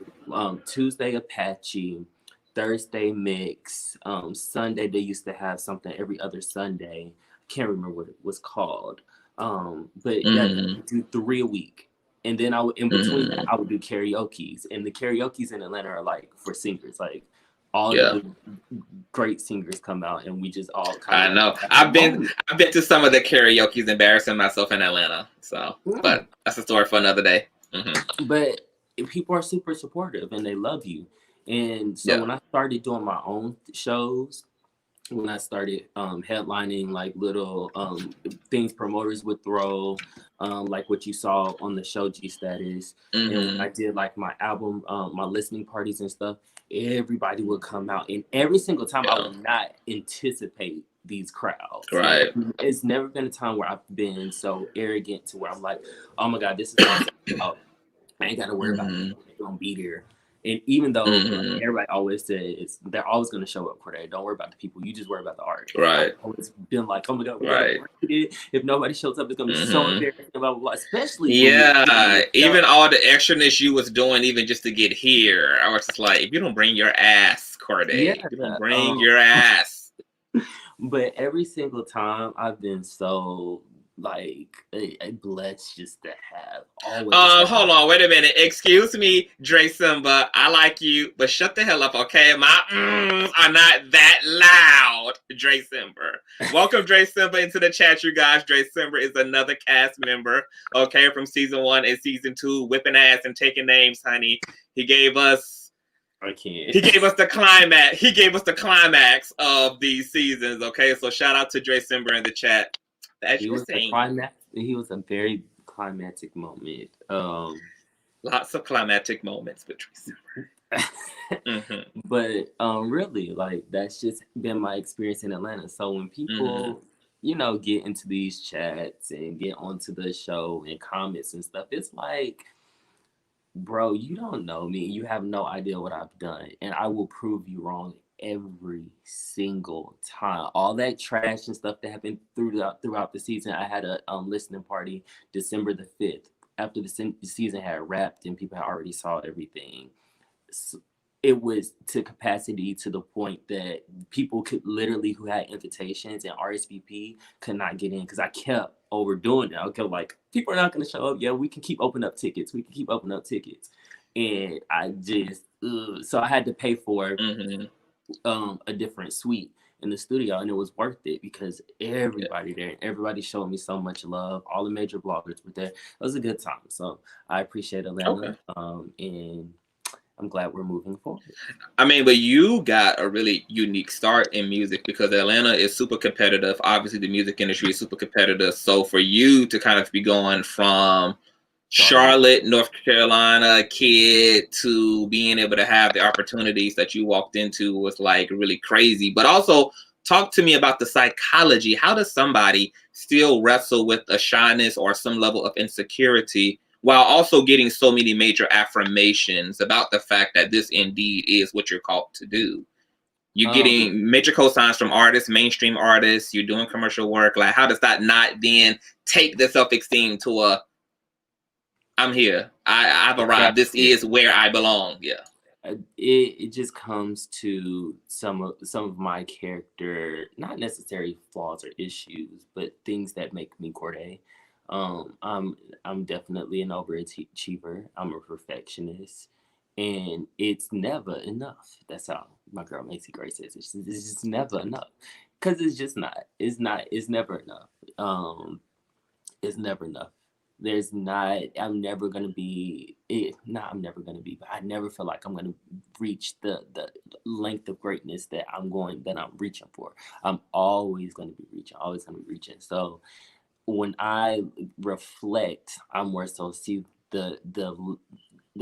Tuesday Apache, Thursday Mix, Sunday they used to have something every other Sunday. I can't remember what it was called. But I would do 3 a week. And then I would, in between that, I would do karaoke's. And the karaoke's in Atlanta are like for singers. Like all the great singers come out and we just all kind of. I know. I've been to some of the karaoke's, embarrassing myself in Atlanta. So but that's a story for another day. But people are super supportive and they love you. And so when I started doing my own shows, when I started headlining like little things promoters would throw, like what you saw on the show GSTATUS, and when I did like my album, my listening parties and stuff, everybody would come out, and every single time I would not anticipate these crowds. Right. It's never been a time where I've been so arrogant to where I'm like, oh my God, this is I ain't got to worry about it. They're gonna be there. And even though everybody always says they're always going to show up, Cordae, don't worry about the people. You just worry about the art. Right. I've always been like, oh my God, if nobody shows up, it's going to be so embarrassing. Blah, blah, blah. Especially even all the extraness you was doing, even just to get here. I was just like, if you don't bring your ass, Cordae, if you don't bring your ass. But every single time I've been so like blessed just to have always. Hold on, wait a minute. Excuse me, Dre Simba. I like you, but shut the hell up, okay? My are not that loud, Dre Simba. Welcome, Dre Simba, into the chat, you guys. Dre Simba is another cast member, okay, from season 1 and season 2, whipping ass and taking names, honey. He gave us. I can't. He gave us the climax. He gave us the climax of these seasons. Okay, so shout out to Dre Simba in the chat. He was a very climactic moment. Lots of climactic moments with Dre Simba. But really, like that's just been my experience in Atlanta. So when people, get into these chats and get onto the show and comments and stuff, it's like, bro, you don't know me. You have no idea what I've done, and I will prove you wrong every single time. All that trash and stuff that happened throughout the season. I had a listening party December the 5th after the season had wrapped and people had already saw everything. So it was to capacity to the point that people could literally, who had invitations and RSVP, could not get in because I kept overdoing it. I kept like, people are not going to show up. Yeah, we can keep opening up tickets. And I just so I had to pay for a different suite in the studio, and it was worth it because everybody there, everybody showed me so much love. All the major bloggers were there. It was a good time. So I appreciate Atlanta, and I'm glad we're moving forward. I mean, but you got a really unique start in music because Atlanta is super competitive. Obviously, the music industry is super competitive. So for you to kind of be going from Charlotte, North Carolina kid to being able to have the opportunities that you walked into was like really crazy. But also talk to me about the psychology. How does somebody still wrestle with a shyness or some level of insecurity while also getting so many major affirmations about the fact that this indeed is what you're called to do. You're getting major cosigns from artists, mainstream artists, you're doing commercial work. Like, how does that not then take the self-esteem to a, I'm here, I've arrived, this is where I belong? Yeah. It just comes to some of my character, not necessarily flaws or issues, but things that make me Cordae. I'm definitely an overachiever. I'm a perfectionist, and it's never enough. That's how my girl Macy Gray says it. It's just never enough, because it's just not. It's never enough. It's never enough. There's not. I'm never gonna be. I'm never gonna be. But I never feel like I'm gonna reach the length of greatness that I'm reaching for. I'm always gonna be reaching. Always gonna be reaching. So when I reflect, I more so see the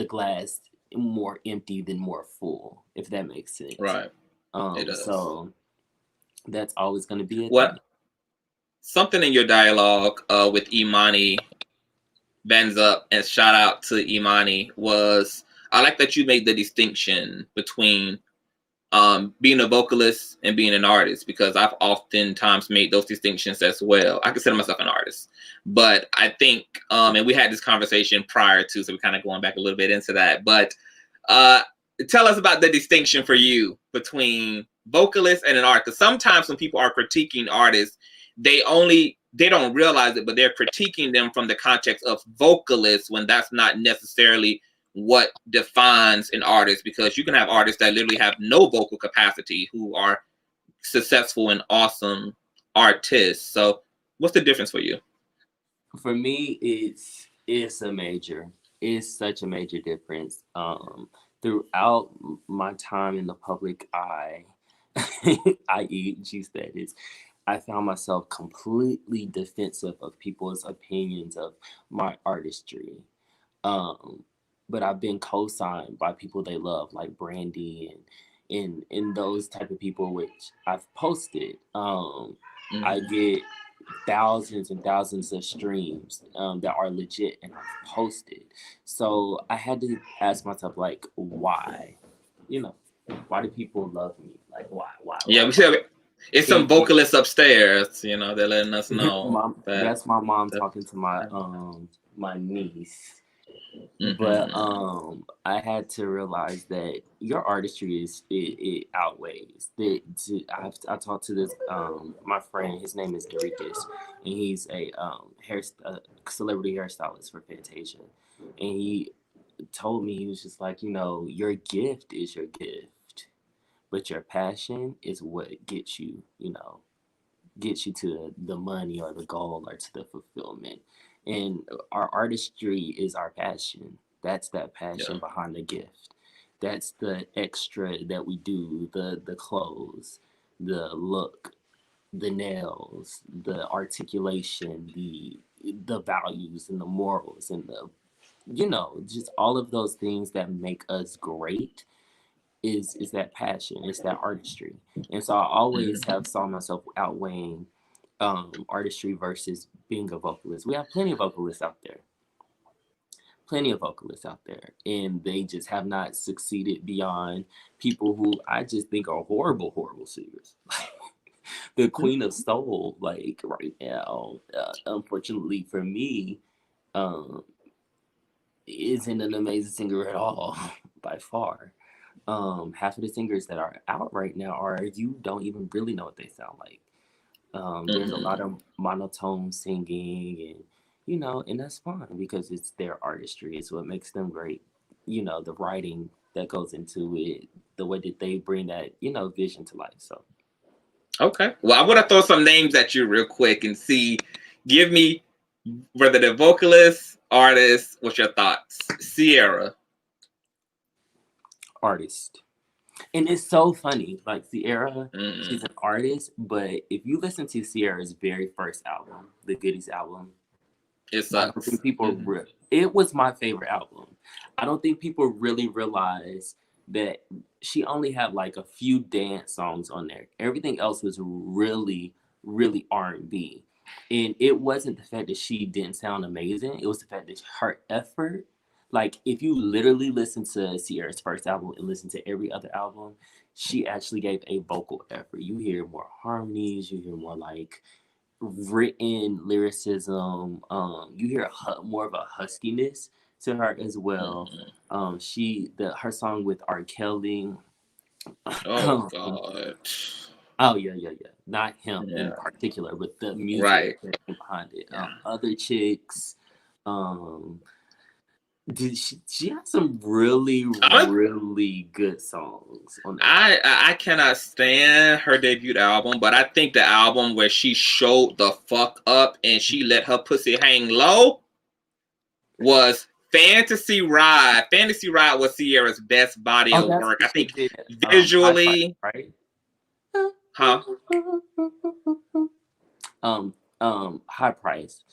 glass more empty than more full, if that makes sense. Right. It does. So that's always going to be it. What? Something in your dialogue with Imani Bands Up, and shout out to Imani, was, I like that you made the distinction between being a vocalist and being an artist, because I've oftentimes made those distinctions as well. I consider myself an artist, but I think, and we had this conversation prior to, so we're kind of going back a little bit into that, but tell us about the distinction for you between vocalist and an artist. Sometimes when people are critiquing artists, they don't realize it, but they're critiquing them from the context of vocalists, when that's not necessarily what defines an artist, because you can have artists that literally have no vocal capacity who are successful and awesome artists. So what's the difference for you? For me, it's such a major difference. Throughout my time in the public eye, i.e. GSTATUS, I found myself completely defensive of people's opinions of my artistry. But I've been co-signed by people they love, like Brandy and those type of people, which I've posted. I get thousands and thousands of streams that are legit, and I've posted. So I had to ask myself, like, why? Why do people love me? Like, why? Yeah, we see it's some vocalists upstairs, they're letting us know. That's my mom talking to my my niece. But I had to realize that your artistry it outweighs. I talked to this my friend. His name is Dorikus, and he's a celebrity hairstylist for Fantasia. And he told me, he was just like, your gift is your gift, but your passion is what gets you to the money or the goal or to the fulfillment. And our artistry is our passion. That's that passion behind the gift. That's the extra that we do, the clothes, the look, the nails, the articulation, the values and the morals and the, just all of those things that make us great is that passion. It's that artistry. And so I always have saw myself outweighing artistry versus being a vocalist. We have plenty of vocalists out there, and they just have not succeeded beyond people who I just think are horrible singers. The Queen of Soul, like right now, unfortunately for me, isn't an amazing singer at all, by far. Half of the singers that are out right now you don't even really know what they sound like. There's a lot of monotone singing, and that's fine because it's their artistry. It's what makes them great. The writing that goes into it, the way that they bring that, vision to life. So. Okay. Well, I want to throw some names at you real quick and give me whether they're vocalists, artists, what's your thoughts? Sierra. Artist. And it's so funny, like Sierra, she's an artist, but if you listen to Sierra's very first album, the Goodies album, it was my favorite album. I don't think people really realize that she only had like a few dance songs on there. Everything else was really, really R&B. And it wasn't the fact that she didn't sound amazing. It was the fact that her effort, like if you literally listen to Sierra's first album and listen to every other album, she actually gave a vocal effort. You hear more harmonies, you hear more like written lyricism. You hear more of a huskiness to her as well. Her song with R. Kelly. Oh God. Oh yeah. Not him in particular, but the music behind it. Other chicks. She had some really good songs on that. I cannot stand her debut album, but I think the album where she showed the fuck up and she let her pussy hang low was Fantasy Ride. Fantasy Ride was Sierra's best body of work. I think visually, right? Huh? High Price.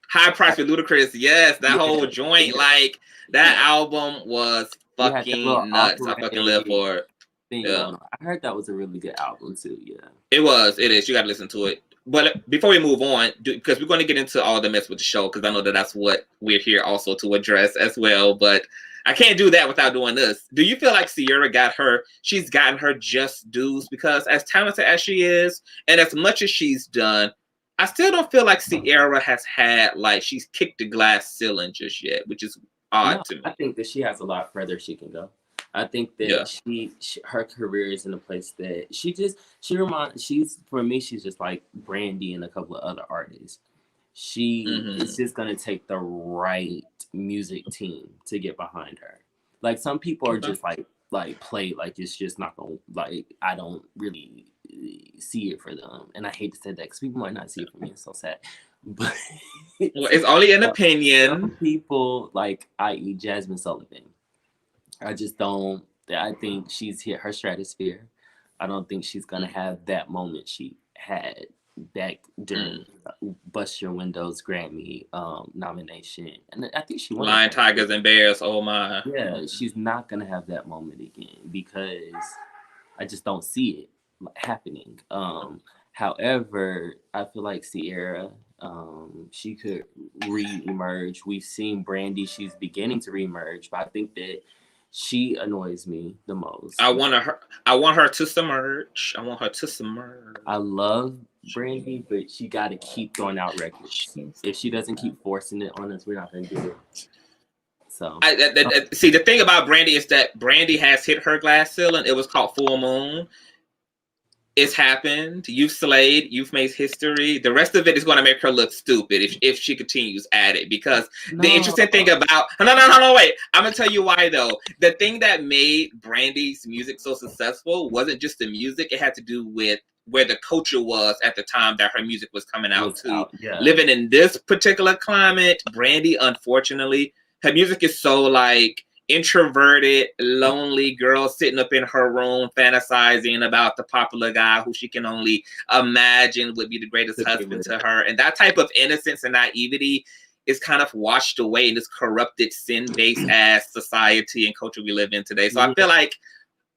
High Price with Ludacris. Yes, that whole joint, like that album was fucking nuts. I fucking live for it. I heard that was a really good album too. Yeah, it was. It is. You gotta listen to it. But before we move on, because we're going to get into all the mess with the show, because I know that that's what we're here also to address as well. But I can't do that without doing this. Do you feel like Sierra she's gotten her just dues? Because as talented as she is, and as much as she's done, I still don't feel like Sierra has had, like, she's kicked the glass ceiling just yet, which is odd to me. I think that she has a lot further she can go. I think that her career is in a place that she's for me, she's just like Brandy and a couple of other artists. She is just going to take the right music team to get behind her. Like some people are just like play, like it's just not going to, like, I don't really see it for them. And I hate to say that because people might not see it for me. It's so sad. But well, it's only an opinion. Some people, like, i.e. Jasmine Sullivan, I think she's hit her stratosphere. I don't think she's going to have that moment she had back during Bust Your Windows Grammy nomination. And I think she won. Lion, Tigers, and Bears, oh my. Yeah, she's not going to have that moment again because I just don't see it happening. However, I feel like Sierra, she could re-emerge. We've seen Brandy, she's beginning to re-emerge, but I think that she annoys me the most. I want her to submerge. I love Brandy, but she got to keep throwing out records. If she doesn't keep forcing it on us, we're not going to do it. So see, the thing about Brandy is that Brandy has hit her glass ceiling. It was called Full Moon. It's happened. You've slayed. You've made history. The rest of it is going to make her look stupid if she continues at it. Because the interesting thing about no, wait. I'm gonna tell you why though. The thing that made Brandy's music so successful wasn't just the music. It had to do with where the culture was at the time that her music was coming out too. Yeah. Living in this particular climate, Brandy, unfortunately, her music is so like introverted, lonely girl sitting up in her room fantasizing about the popular guy who she can only imagine would be the greatest husband to her. And that type of innocence and naivety is kind of washed away in this corrupted, sin-based ass society and culture we live in today. So I feel like,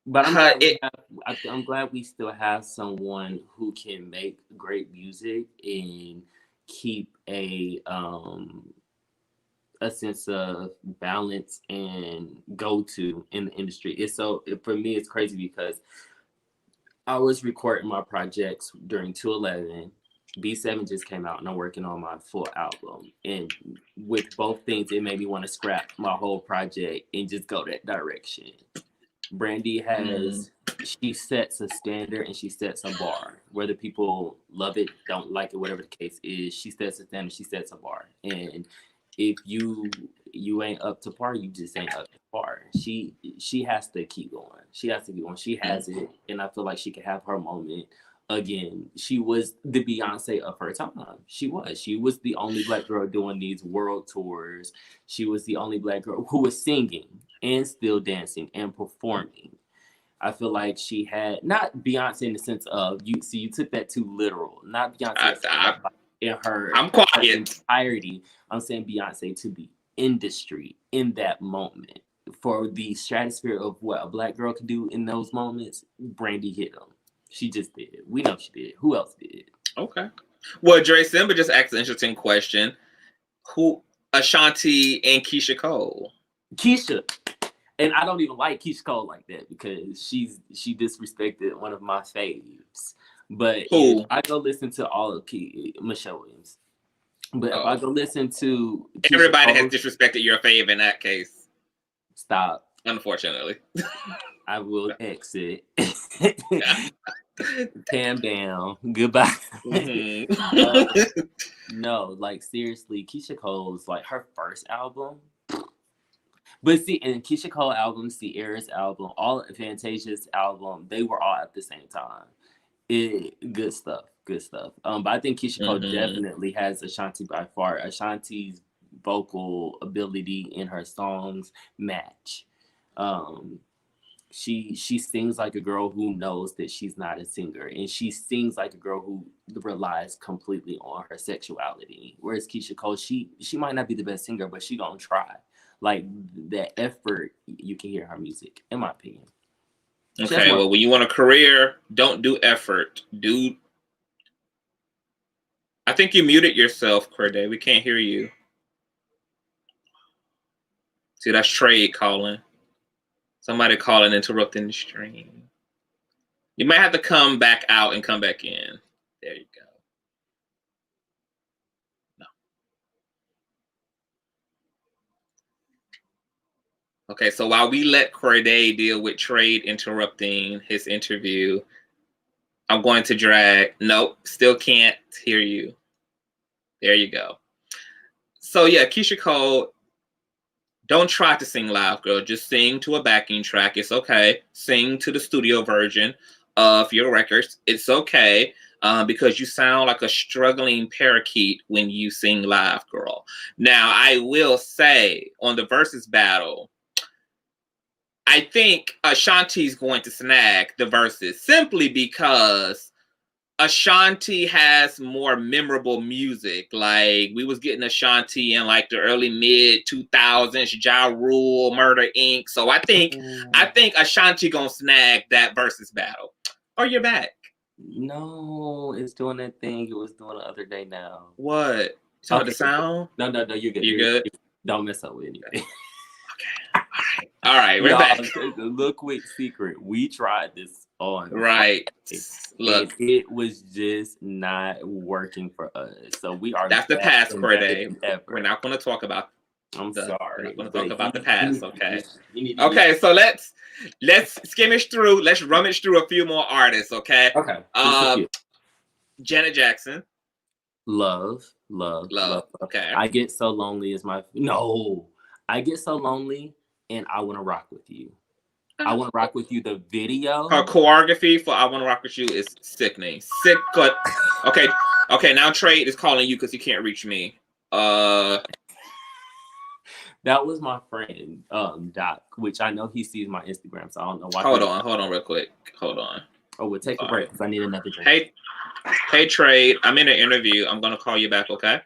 but I'm glad we still have someone who can make great music and keep a sense of balance and go-to in the industry. For me, it's crazy because I was recording my projects during 211. B7 just came out and I'm working on my full album. And with both things, it made me want to scrap my whole project and just go that direction. Brandy she sets a standard and she sets a bar. Whether people love it, don't like it, whatever the case is, she sets a standard, she sets a bar. And if you ain't up to par, you just ain't up to par. She has to keep going. She has it, and I feel like she can have her moment again. She was the Beyonce of her time. She was the only Black girl doing these world tours. She was the only Black girl who was singing and still dancing and performing. I feel like she had, not Beyonce in the sense of, you took that too literal. Not Beyonce in her entirety. I'm saying Beyonce to the industry in that moment. For the stratosphere of what a Black girl can do in those moments, Brandy hit them. She just did. We know she did. Who else did? Okay. Well, Dre Simba just asked an interesting question. Who, Ashanti and Keisha Cole? Keisha. And I don't even like Keisha Cole like that because she disrespected one of my faves. But Who? if I go listen to all of Michelle Williams. But if I go listen to Keisha everybody Cole, has disrespected your fave in that case. Stop. Unfortunately. I will exit. Calm down. Goodbye. Mm-hmm. No, like seriously, Keisha Cole's like her first album. But see, and Keisha Cole album, Sierra's album, all Fantasia's album, they were all at the same time. Good stuff. But I think Keisha Cole definitely has Ashanti by far. Ashanti's vocal ability in her songs match. She sings like a girl who knows that she's not a singer, and she sings like a girl who relies completely on her sexuality. Whereas Keisha Cole, she might not be the best singer, but she gonna try. Like that effort, you can hear her music, in my opinion. Okay, well, when you want a career, don't do effort. I think you muted yourself, Cordae. We can't hear you. See, that's Trade calling. Somebody calling, interrupting the stream. You might have to come back out and come back in. There you go. No. Okay, so while we let Cordae deal with Trade interrupting his interview, I'm going to drag. Nope, still can't hear you. There you go. So yeah, Keisha Cole, don't try to sing live, girl. Just sing to a backing track. It's okay. Sing to the studio version of your records. It's okay because you sound like a struggling parakeet when you sing live, girl. Now, I will say on the versus battle, I think Ashanti's going to snag the verses simply because Ashanti has more memorable music. Like we was getting Ashanti in like the early mid 2000s, Ja Rule, Murder Inc. So I think Ashanti gonna snag that versus battle. Oh, you're back. No, it's doing that thing it was doing the other day now. What? Talking about the sound? No, you're good. You good? Don't mess up with anything. Okay. All right, we're back. A little quick secret. We tried this on right. Look, it was just not working for us. So we are. That's the past, Cordae. We're not going to talk about. I'm sorry. We're not going to talk about the past. Okay. Okay. So let's skimmish through. Let's rummage through a few more artists. Okay. Okay. Janet Jackson. Love. Okay. I Get So Lonely is my I Get So Lonely, and I Want to Rock With You. I Want to Rock With You, the video. Her choreography for I Want to Rock With You is sickening. Sick, but okay. Now Trade is calling you because he can't reach me. That was my friend, Doc, which I know he sees my Instagram, so I don't know why. Hold on, real quick. Hold on. Oh, we'll take a break because I need another drink. Hey, Trade. I'm in an interview. I'm gonna call you back. Okay.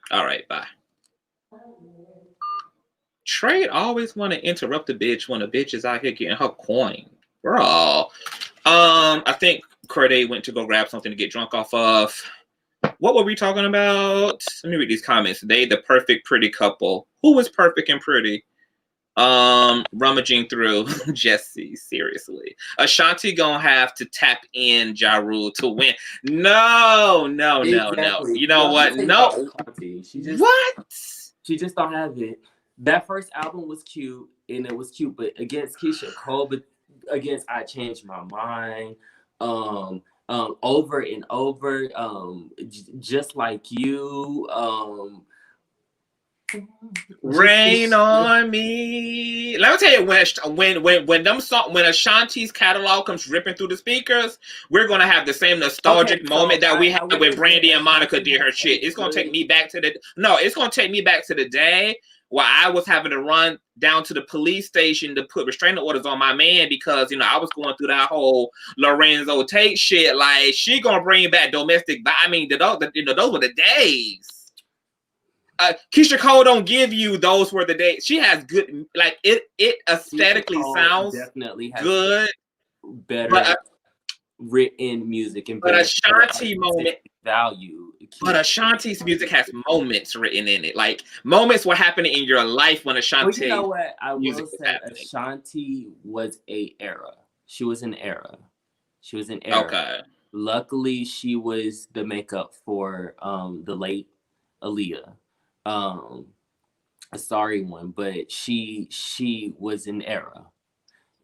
All right. Bye. Trade always want to interrupt the bitch when a bitch is out here getting her coin. Girl. I think Cordae went to go grab something to get drunk off of. What were we talking about? Let me read these comments. They the perfect pretty couple. Who was perfect and pretty? Rummaging through Jesse, seriously. Ashanti gonna have to tap in Ja Rule to win. No. You know what? No. She just don't have it. That first album was cute, and it was cute, but against Keisha Cole, but against I Changed My Mind, Over and Over, Just Like You, Rain on Me. Let me tell you, when Ashanti's catalog comes ripping through the speakers, we're gonna have the same nostalgic moment that we had when Brandy and Monica did her shit. It's gonna take me back to the day where I was having to run down to the police station to put restraining orders on my man because I was going through that whole Lorenzo Tate shit. Like she gonna bring back domestic. I mean, those were the days. Keisha Cole don't give you those were the days. She has good, like it aesthetically sounds definitely has good, better. But written music and But very Ashanti moment. value. But Ashanti's music has moments written in it, like moments were happening in your life when Ashanti. Well, you know what? I will say happening. Ashanti was a era. She was an era. She was an era. Okay. Luckily, she was the makeup for the late Aaliyah. A sorry one, but she was an era.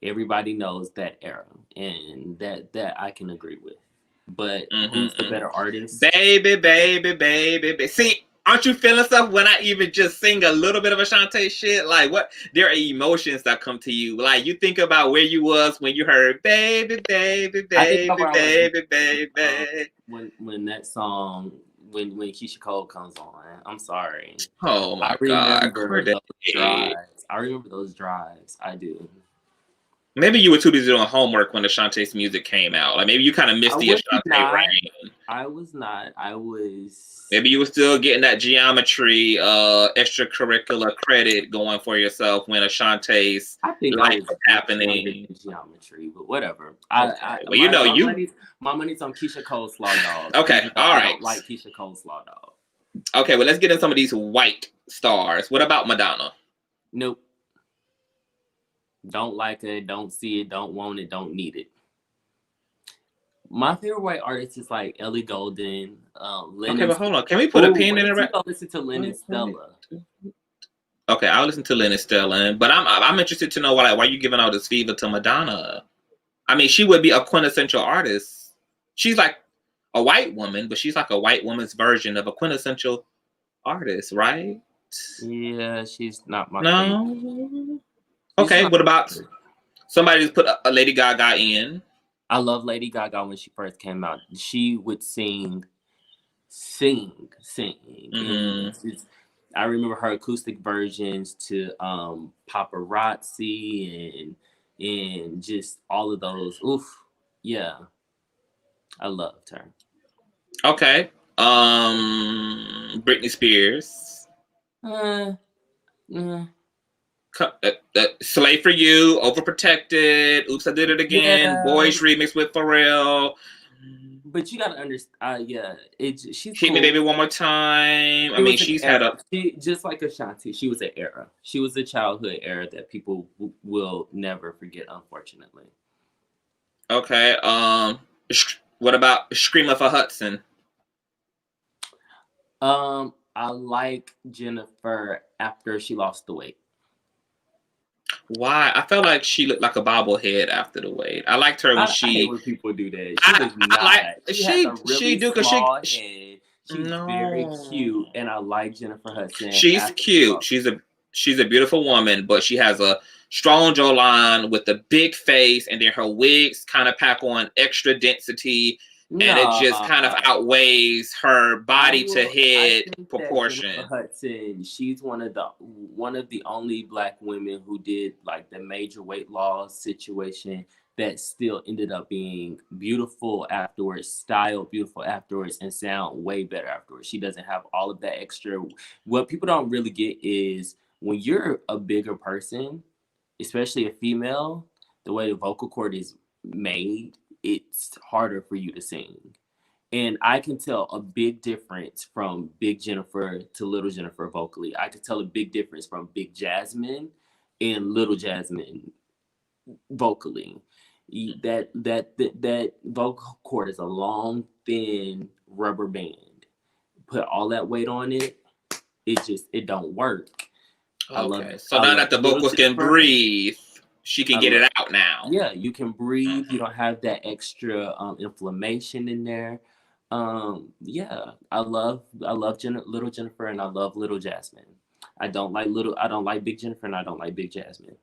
Everybody knows that era, and that I can agree with. But who's the better artist? Baby. See, aren't you feeling stuff when I even just sing a little bit of Ashanti shit? Like, what? There are emotions that come to you. Like, you think about where you was when you heard baby. When that song, when Keisha Cole comes on, I'm sorry. Oh my God, those drives. I remember those drives. I do. Maybe you were too busy doing homework when Ashanti's music came out. Like, maybe you kind of missed the Ashanti reign. I was not. I was. Maybe you were still getting that geometry extracurricular credit going for yourself when Ashanti's life was happening. Geometry, but whatever. Well, you know, my money's on Keisha Cole's Slaw Dog. Okay, all right. I don't like Keisha Cole's Slaw Dog. Okay, well, let's get in some of these white stars. What about Madonna? Nope. Don't like it, don't see it, don't want it, don't need it. My favorite white artist is like Ellie Goulding, Lynn. Okay, but hold on. Can we put a pin in it? Go listen to Lynn and Stella. Okay, I'll listen to Lynn and Stella, but I'm interested to know why you giving all this fever to Madonna. I mean, she would be a quintessential artist. She's like a white woman, but she's like a white woman's version of a quintessential artist, right? Yeah, she's not my favorite. Okay, what about somebody who's put a Lady Gaga in? I love Lady Gaga when she first came out. She would sing. Mm-hmm. I remember her acoustic versions to Paparazzi and just all of those. Oof, yeah, I loved her. Okay, Britney Spears. Slay for You, Overprotected, Oops, I Did It Again, yeah. Boys remix with Pharrell. But you gotta understand, she's Hit Me Baby One More Time. I mean, she's had just like Ashanti. She was an era. She was a childhood era that people will never forget, unfortunately. Okay. What about Screamer for Hudson? I like Jennifer after she lost the weight. Why? I felt like she looked like a bobblehead after the weight. I liked her when I hate when people do that. She's very cute, and I like Jennifer Hudson. She's cute. She's a beautiful woman, but she has a strong jawline with a big face, and then her wigs kind of pack on extra density. And it just kind of outweighs her body to head proportion. Hudson, she's one of the only Black women who did like the major weight loss situation that still ended up being beautiful afterwards, styled beautiful afterwards, and sound way better afterwards. She doesn't have all of that extra. What people don't really get is when you're a bigger person, especially a female, the way the vocal cord is made, it's harder for you to sing. And I can tell a big difference from Big Jennifer to Little Jennifer vocally. I could tell a big difference from Big Jasmine and Little Jasmine vocally. That vocal cord is a long, thin rubber band. Put all that weight on it, it don't work. Okay. I love it. So now that the vocals can breathe, she can get it out now. Yeah, you can breathe. Mm-hmm. You don't have that extra inflammation in there. Yeah, I love Little Jennifer, and I love Little Jasmine. I don't like Big Jennifer, and I don't like Big Jasmine.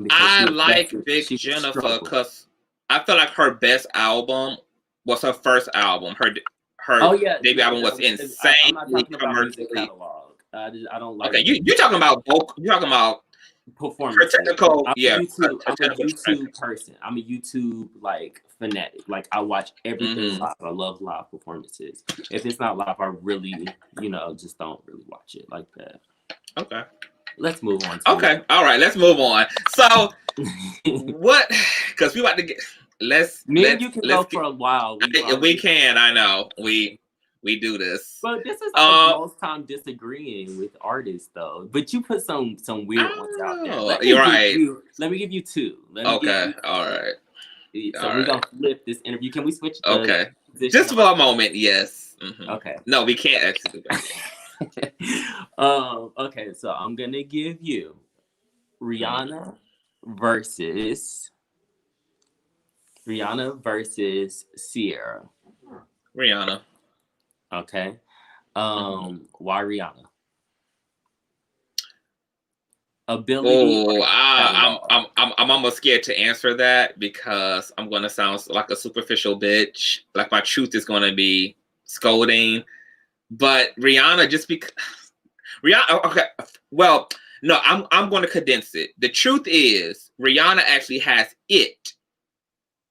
I like Big Jennifer because I feel like her best album was her first album. Her debut album was insane. I'm not talking about music catalog. I don't like. Okay, you talking about vocal? You talking about performance? Technical, I'm a YouTube person. I'm a YouTube fanatic. Like I watch everything live. I love live performances. If it's not live, I really, just don't really watch it like that. Okay. Let's move on. Okay. All right. Let's move on. So what? Because we about to get. Me and you can go for a while. We can. I know. We do this. But this is the most time disagreeing with artists, though. But you put some weird ones out there. You're right. Let me give you two. Okay. All right. So we're gonna flip this interview. Can we switch? Okay. Just for a moment. Yes. Mm-hmm. Okay. No, we can't actually do that. Okay. So I'm gonna give you Rihanna versus Ciara. Rihanna. Okay. Why Rihanna? Ability. Oh, I'm almost scared to answer that because I'm gonna sound like a superficial bitch. Like my truth is gonna be scolding. But Rihanna, just because Rihanna. Okay. Well, no, I'm going to condense it. The truth is, Rihanna actually has it.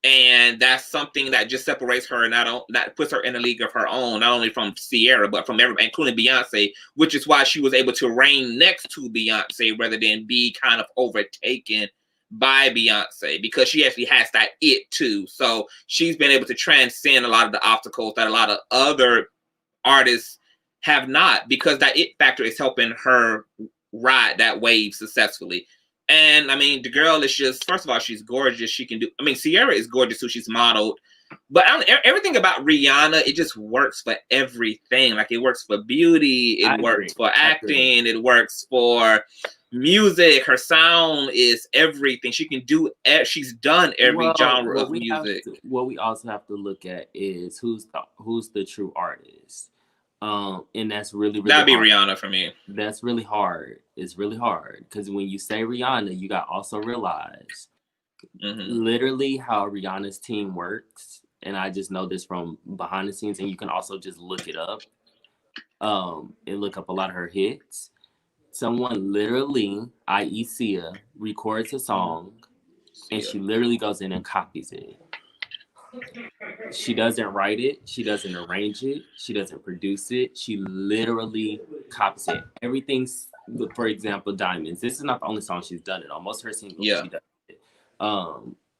And that's something that just separates her and that puts her in a league of her own, not only from Ciara, but from everybody, including Beyonce, which is why she was able to reign next to Beyonce rather than be kind of overtaken by Beyonce, because she actually has that it too. So she's been able to transcend a lot of the obstacles that a lot of other artists have not, because that it factor is helping her ride that wave successfully. And I mean, the girl is just, first of all, she's gorgeous. She can do, I mean, Ciara is gorgeous too. She's modeled. But everything about Rihanna, it just works for everything. Like, it works for beauty. It works for acting. It works for music. Her sound is everything. She can do, she's done every genre of music. What we also have to look at is who's the true artist. And that's really that'd be hard. Rihanna for me. That's really hard. It's really hard because when you say Rihanna, you got to also realize literally how Rihanna's team works. And I just know this from behind the scenes, and you can also just look it up and look up a lot of her hits. Someone literally, i.e. Sia, records a song and she literally goes in and copies it. She doesn't write it. She doesn't arrange it. She doesn't produce it. She literally copies it. Everything's, for example, Diamonds. This is not the only song she's done it on. Most of her singles, she does it.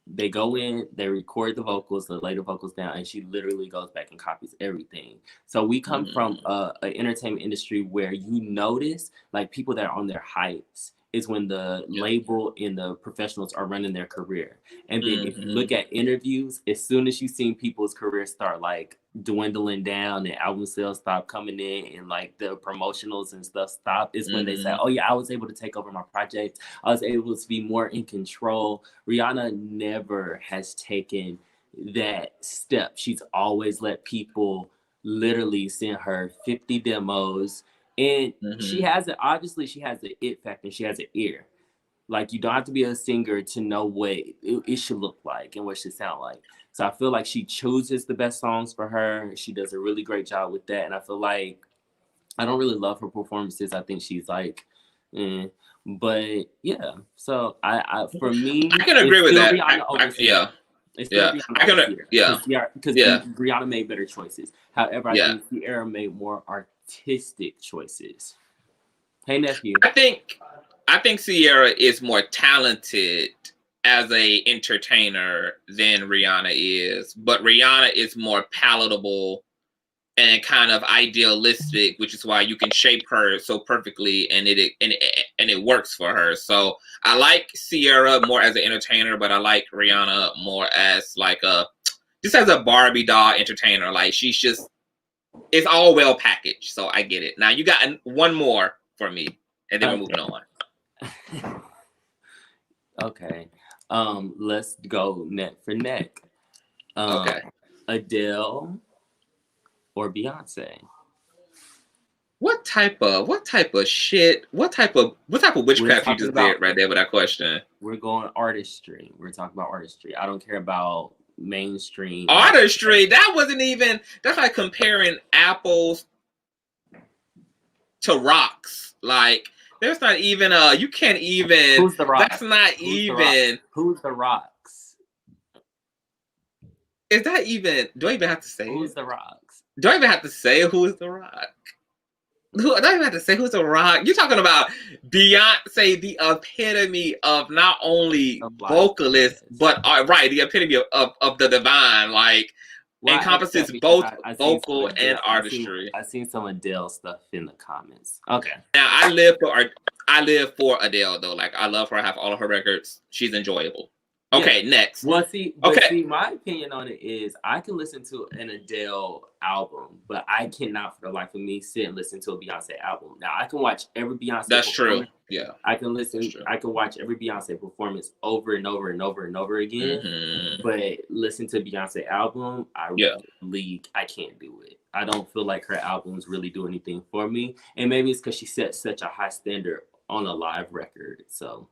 They go in, they record the vocals, they lay the vocals down, and she literally goes back and copies everything. So we come from an entertainment industry where you notice, like, people that are on their heights is when the label and the professionals are running their career. And then if you look at interviews, as soon as you've seen people's careers start like dwindling down and album sales stop coming in and like the promotionals and stuff stop, is when they say, oh yeah, I was able to take over my project. I was able to be more in control. Rihanna never has taken that step. She's always let people literally send her 50 demos. And she has it. Obviously, she has the it factor. She has an ear. Like, you don't have to be a singer to know what it should look like and what it should sound like. So I feel like she chooses the best songs for her. She does a really great job with that. And I feel like I don't really love her performances. I think she's like, but yeah. So I for me, I can agree with that. Because Rihanna made better choices. However, I think Ciara made more artistic choices. Hey, nephew. I think Ciara is more talented as a entertainer than Rihanna is, but Rihanna is more palatable and kind of idealistic, which is why you can shape her so perfectly, and it works for her. So I like Ciara more as an entertainer, but I like Rihanna more as like just as a Barbie doll entertainer. Like, she's just, it's all well packaged. So I get it. Now you got one more for me, and then we're moving on. Okay. Let's go neck for neck. Okay. Adele or Beyonce? What type of shit? What type of witchcraft you just did right there with that question? We're going artistry. We're talking about artistry. I don't care about mainstream artistry. That wasn't even. That's like comparing apples to rocks. Like, there's not even you can't even. Who's the rock? That's not even. Who's the rocks? Is that even? Do I even have to say? Who's the rocks? Do I even have to say who is the rock? who I don't even have to say who's a rock. You're talking about Beyonce, the epitome of not only vocalist, but right, the epitome of the divine, like encompasses both vocal and artistry. I seen some Adele stuff in the comments. Okay. Now I live for Adele though. Like I love her. I have all of her records. She's enjoyable. Okay, next. Well, see, my opinion on it is I can listen to an Adele album, but I cannot for the life of me sit and listen to a Beyonce album. Now, I can watch every Beyonce That's true. Yeah. I can watch every Beyonce performance over and over and over and over again. Mm-hmm. But listen to Beyonce album, I can't do it. I don't feel like her albums really do anything for me. And maybe it's because she set such a high standard on a live record. So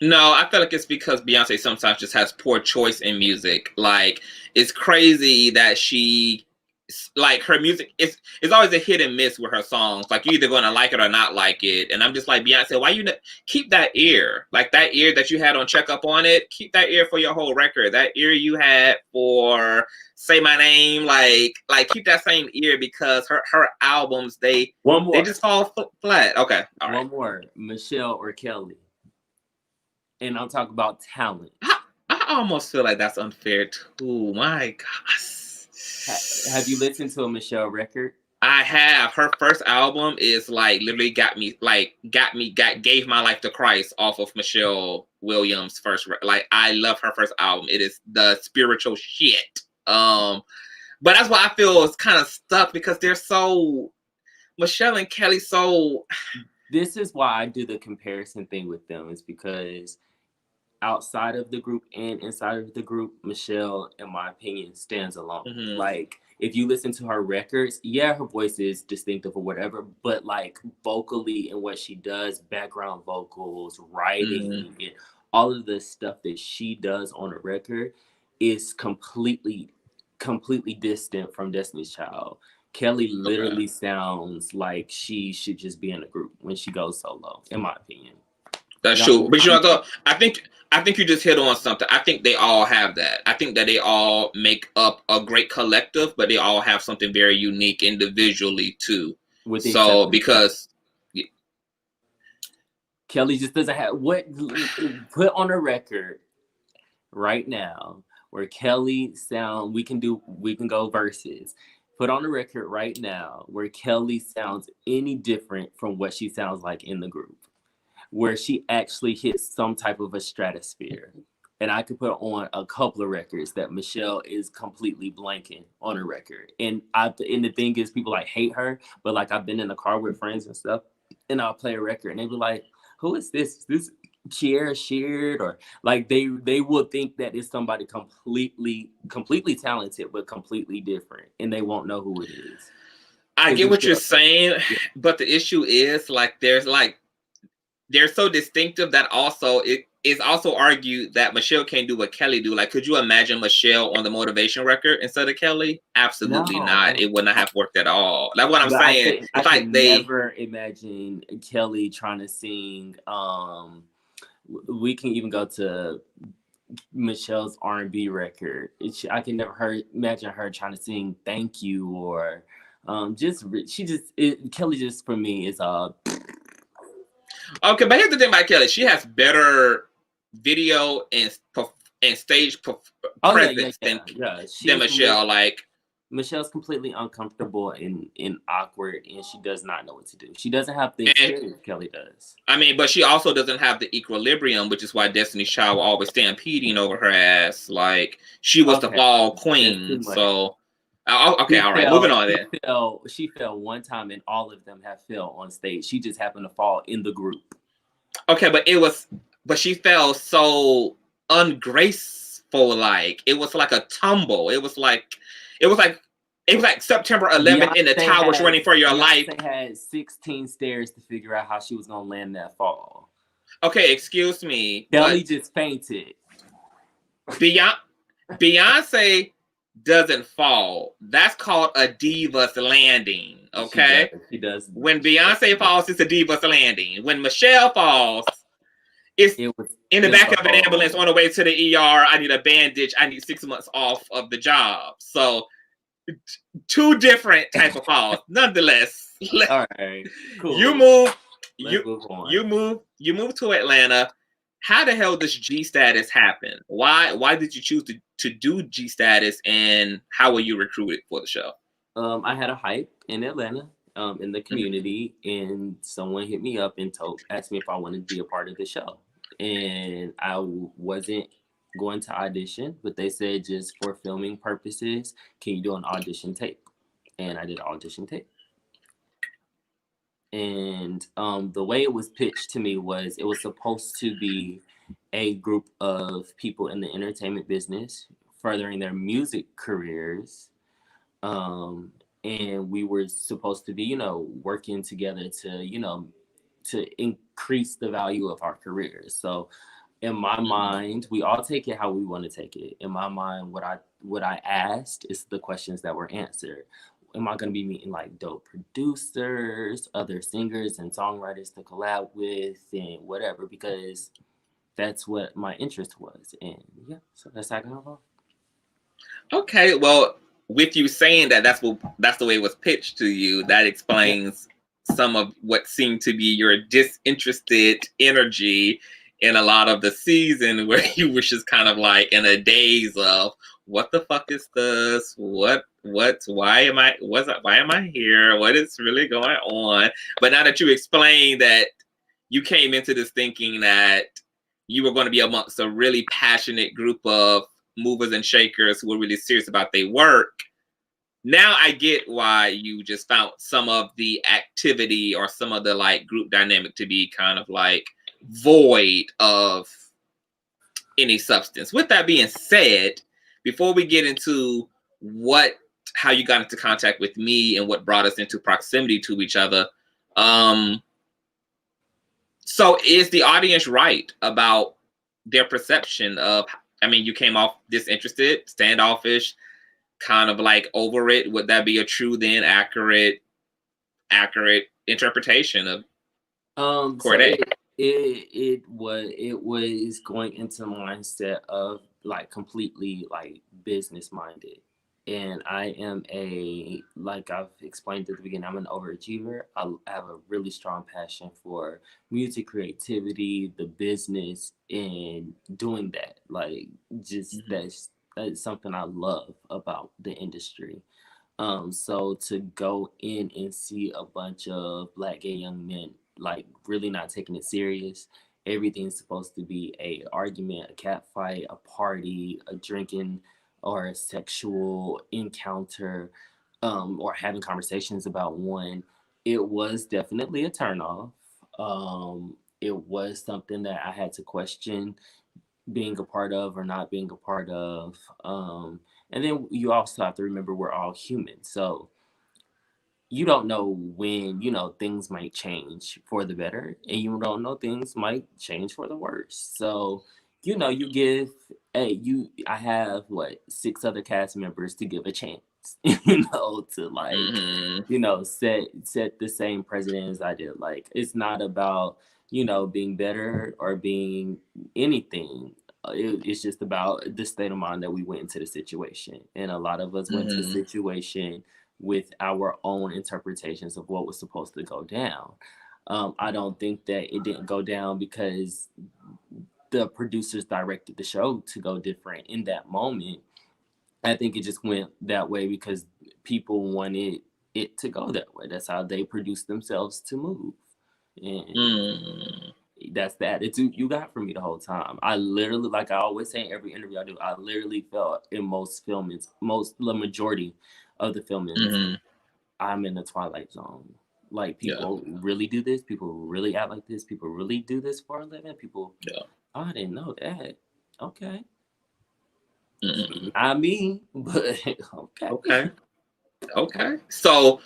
no, I feel like it's because Beyonce sometimes just has poor choice in music. Like, it's crazy that she, like, her music, it's always a hit and miss with her songs. Like, you're either going to like it or not like it. And I'm just like, Beyonce, why you keep that ear? Like, that ear that you had on Check Up On It, keep that ear for your whole record. That ear you had for Say My Name, like keep that same ear, because her albums, they just fall flat. Okay, all right. One more, Michelle or Kelly. And I'm talking about talent. I almost feel like that's unfair too. My gosh. Have you listened to a Michelle record? I have. Her first album is like literally gave my life to Christ off of Michelle Williams' first. Like, I love her first album. It is the spiritual shit. But that's why I feel it's kind of stuck, because they're so, Michelle and Kelly so. This is why I do the comparison thing with them, is because outside of the group and inside of the group, Michelle, in my opinion, stands alone. Mm-hmm. Like, if you listen to her records, yeah, her voice is distinctive or whatever, but like vocally and what she does, background vocals, writing, and all of the stuff that she does on a record is completely distant from Destiny's Child. Kelly literally sounds like she should just be in a group when she goes solo, in my opinion. That's true. But you know, though, I think you just hit on something. I think they all have that. I think that they all make up a great collective, but they all have something very unique individually too. Because Kelly just doesn't have put on a record right now where Kelly sound. We can go verses. Put on a record right now where Kelly sounds any different from what she sounds like in the group, where she actually hits some type of a stratosphere. And I could put on a couple of records that Michelle is completely blanking on a record. And the thing is, people like hate her, but like I've been in the car with friends and stuff, and I'll play a record and they be like, who is this? Is this Kiera Sheard? Or like they will think that it's somebody completely talented, but completely different. And they won't know who it is. I get what you're saying, but the issue is they're so distinctive that also it is also argued that Michelle can't do what Kelly do. Like, could you imagine Michelle on the Motivation record instead of Kelly? Absolutely not. It would not have worked at all. That's what I'm saying. I can never imagine Kelly trying to sing. We can even go to Michelle's R&B record. I can never imagine her trying to sing "Thank You" or Kelly just for me is Okay, but here's the thing about Kelly. She has better video and stage presence than Michelle. Like, Michelle's completely uncomfortable and awkward, and she does not know what to do. She doesn't have the experience Kelly does. I mean, but she also doesn't have the equilibrium, which is why Destiny's Child will always stampeding over her ass. Like, she was the fall queen. So, okay, all right, moving on then. She fell one time, and all of them have fell on stage. She just happened to fall in the group. Okay, but she fell so ungraceful. Like, it was like a tumble. It was like September 11th in the towers running for your life. They had 16 stairs to figure out how she was gonna land that fall. Okay, excuse me. Kelly just fainted. Beyonce doesn't fall. That's called a diva's landing. Okay, she does. When Beyonce falls, it's a diva's landing. When Michelle falls, it's in the back of an ambulance on the way to the ER. I need a bandage. I need 6 months off of the job. So two different type of falls. Nonetheless, All right, cool. you move to Atlanta. How the hell does GSTATUS happen? Why did you choose to do GSTATUS, and how were you recruited for the show? I had a hype in Atlanta, in the community, and someone hit me up and asked me if I wanted to be a part of the show. And I wasn't going to audition, but they said, just for filming purposes, can you do an audition tape? And I did audition tape. And the way it was pitched to me was, it was supposed to be a group of people in the entertainment business furthering their music careers. And we were supposed to be, working together to increase the value of our careers. So in my mind, we all take it how we want to take it. In my mind, what I asked is the questions that were answered. Am I going to be meeting like dope producers, other singers and songwriters to collab with, and whatever, because that's what my interest was. And yeah, so that's how I got involved. Okay, well, with you saying that's the way it was pitched to you, that explains some of what seemed to be your disinterested energy in a lot of the season, where you were just kind of like in a daze of, what the fuck is this? Why am I here? What is really going on? But now that you explained that you came into this thinking that you were going to be amongst a really passionate group of movers and shakers who were really serious about their work, now I get why you just found some of the activity or some of the like group dynamic to be kind of like void of any substance. With that being said, before we get into how you got into contact with me and what brought us into proximity to each other, so is the audience right about their perception of, you came off disinterested, standoffish, kind of like over it? Would that be a true, then accurate interpretation of Cordae? So it was going into the mindset of like completely like business minded. And I am like I've explained at the beginning, I'm an overachiever. I have a really strong passion for music, creativity, the business, and doing that. Like, just that's something I love about the industry. So to go in and see a bunch of Black gay young men like really not taking it serious, everything's supposed to be a argument, a cat fight, a party, a drinking, or a sexual encounter, or having conversations about one, it was definitely a turnoff. It was something that I had to question being a part of or not being a part of. And then you also have to remember we're all human. So you don't know when, things might change for the better, and you don't know things might change for the worse. So, I have 6 other cast members to give a chance, to like, set the same precedent as I did. Like, it's not about, being better or being anything. It's just about the state of mind that we went into the situation. And a lot of us went to the situation with our own interpretations of what was supposed to go down. I don't think that it didn't go down because the producers directed the show to go different in that moment. I think it just went that way because people wanted it to go that way. That's how they produced themselves to move. And that's the attitude you got from me the whole time. I literally, like I always say in every interview I do, I literally felt in most filmings, the majority of the filmings, I'm in the twilight zone. Like, people really do this. People really act like this. People really do this for a living. People, oh, I didn't know that. Okay. I mean, but Okay. So,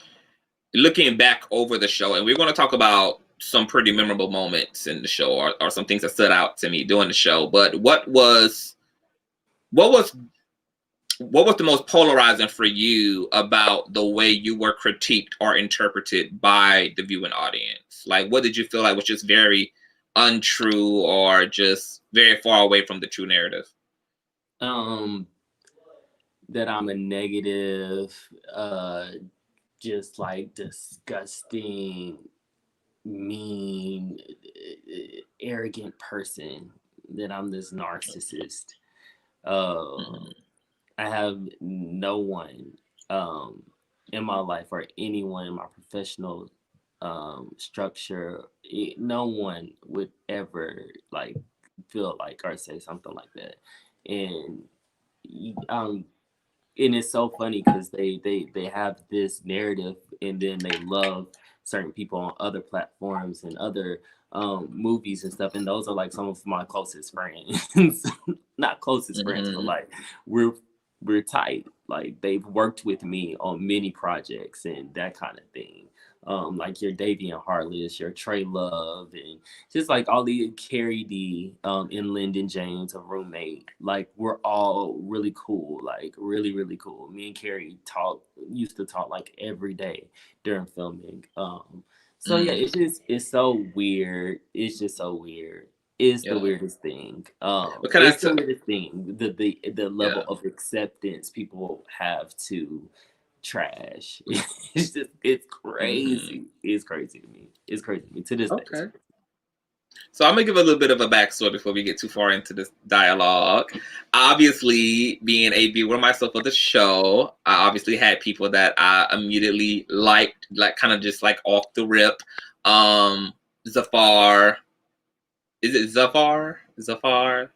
looking back over the show, and we're going to talk about some pretty memorable moments in the show, or some things that stood out to me during the show. But what was the most polarizing for you about the way you were critiqued or interpreted by the viewing audience? Like, what did you feel like was just very untrue or just very far away from the true narrative? that I'm a negative, just like disgusting, mean, arrogant person, that I'm this narcissist. I have no one in my life or anyone in my professional structure, no one would ever like feel like or say something like that. And and it's so funny because they have this narrative, and then they love certain people on other platforms and other movies and stuff, and those are like some of my closest friends. Not closest friends, but like we're tight. Like they've worked with me on many projects and that kind of thing. Like your Davian Harless, your Trey Love, and just like all the Carrie D and Lyndon James, a roommate. Like we're all really cool, like really, really cool. Me and Carrie used to talk like every day during filming. So yeah, it's so weird. It's just so weird. It's the weirdest thing. It's the weirdest thing. The level of acceptance people have to trash. It's crazy. It's crazy to me. It's crazy to me to this day. So I'm gonna give a little bit of a backstory before we get too far into this dialogue. Obviously, being a viewer myself of the show, I obviously had people that I immediately liked, like kind of just like off the rip. Zafar. Is it Zafar? Zafar?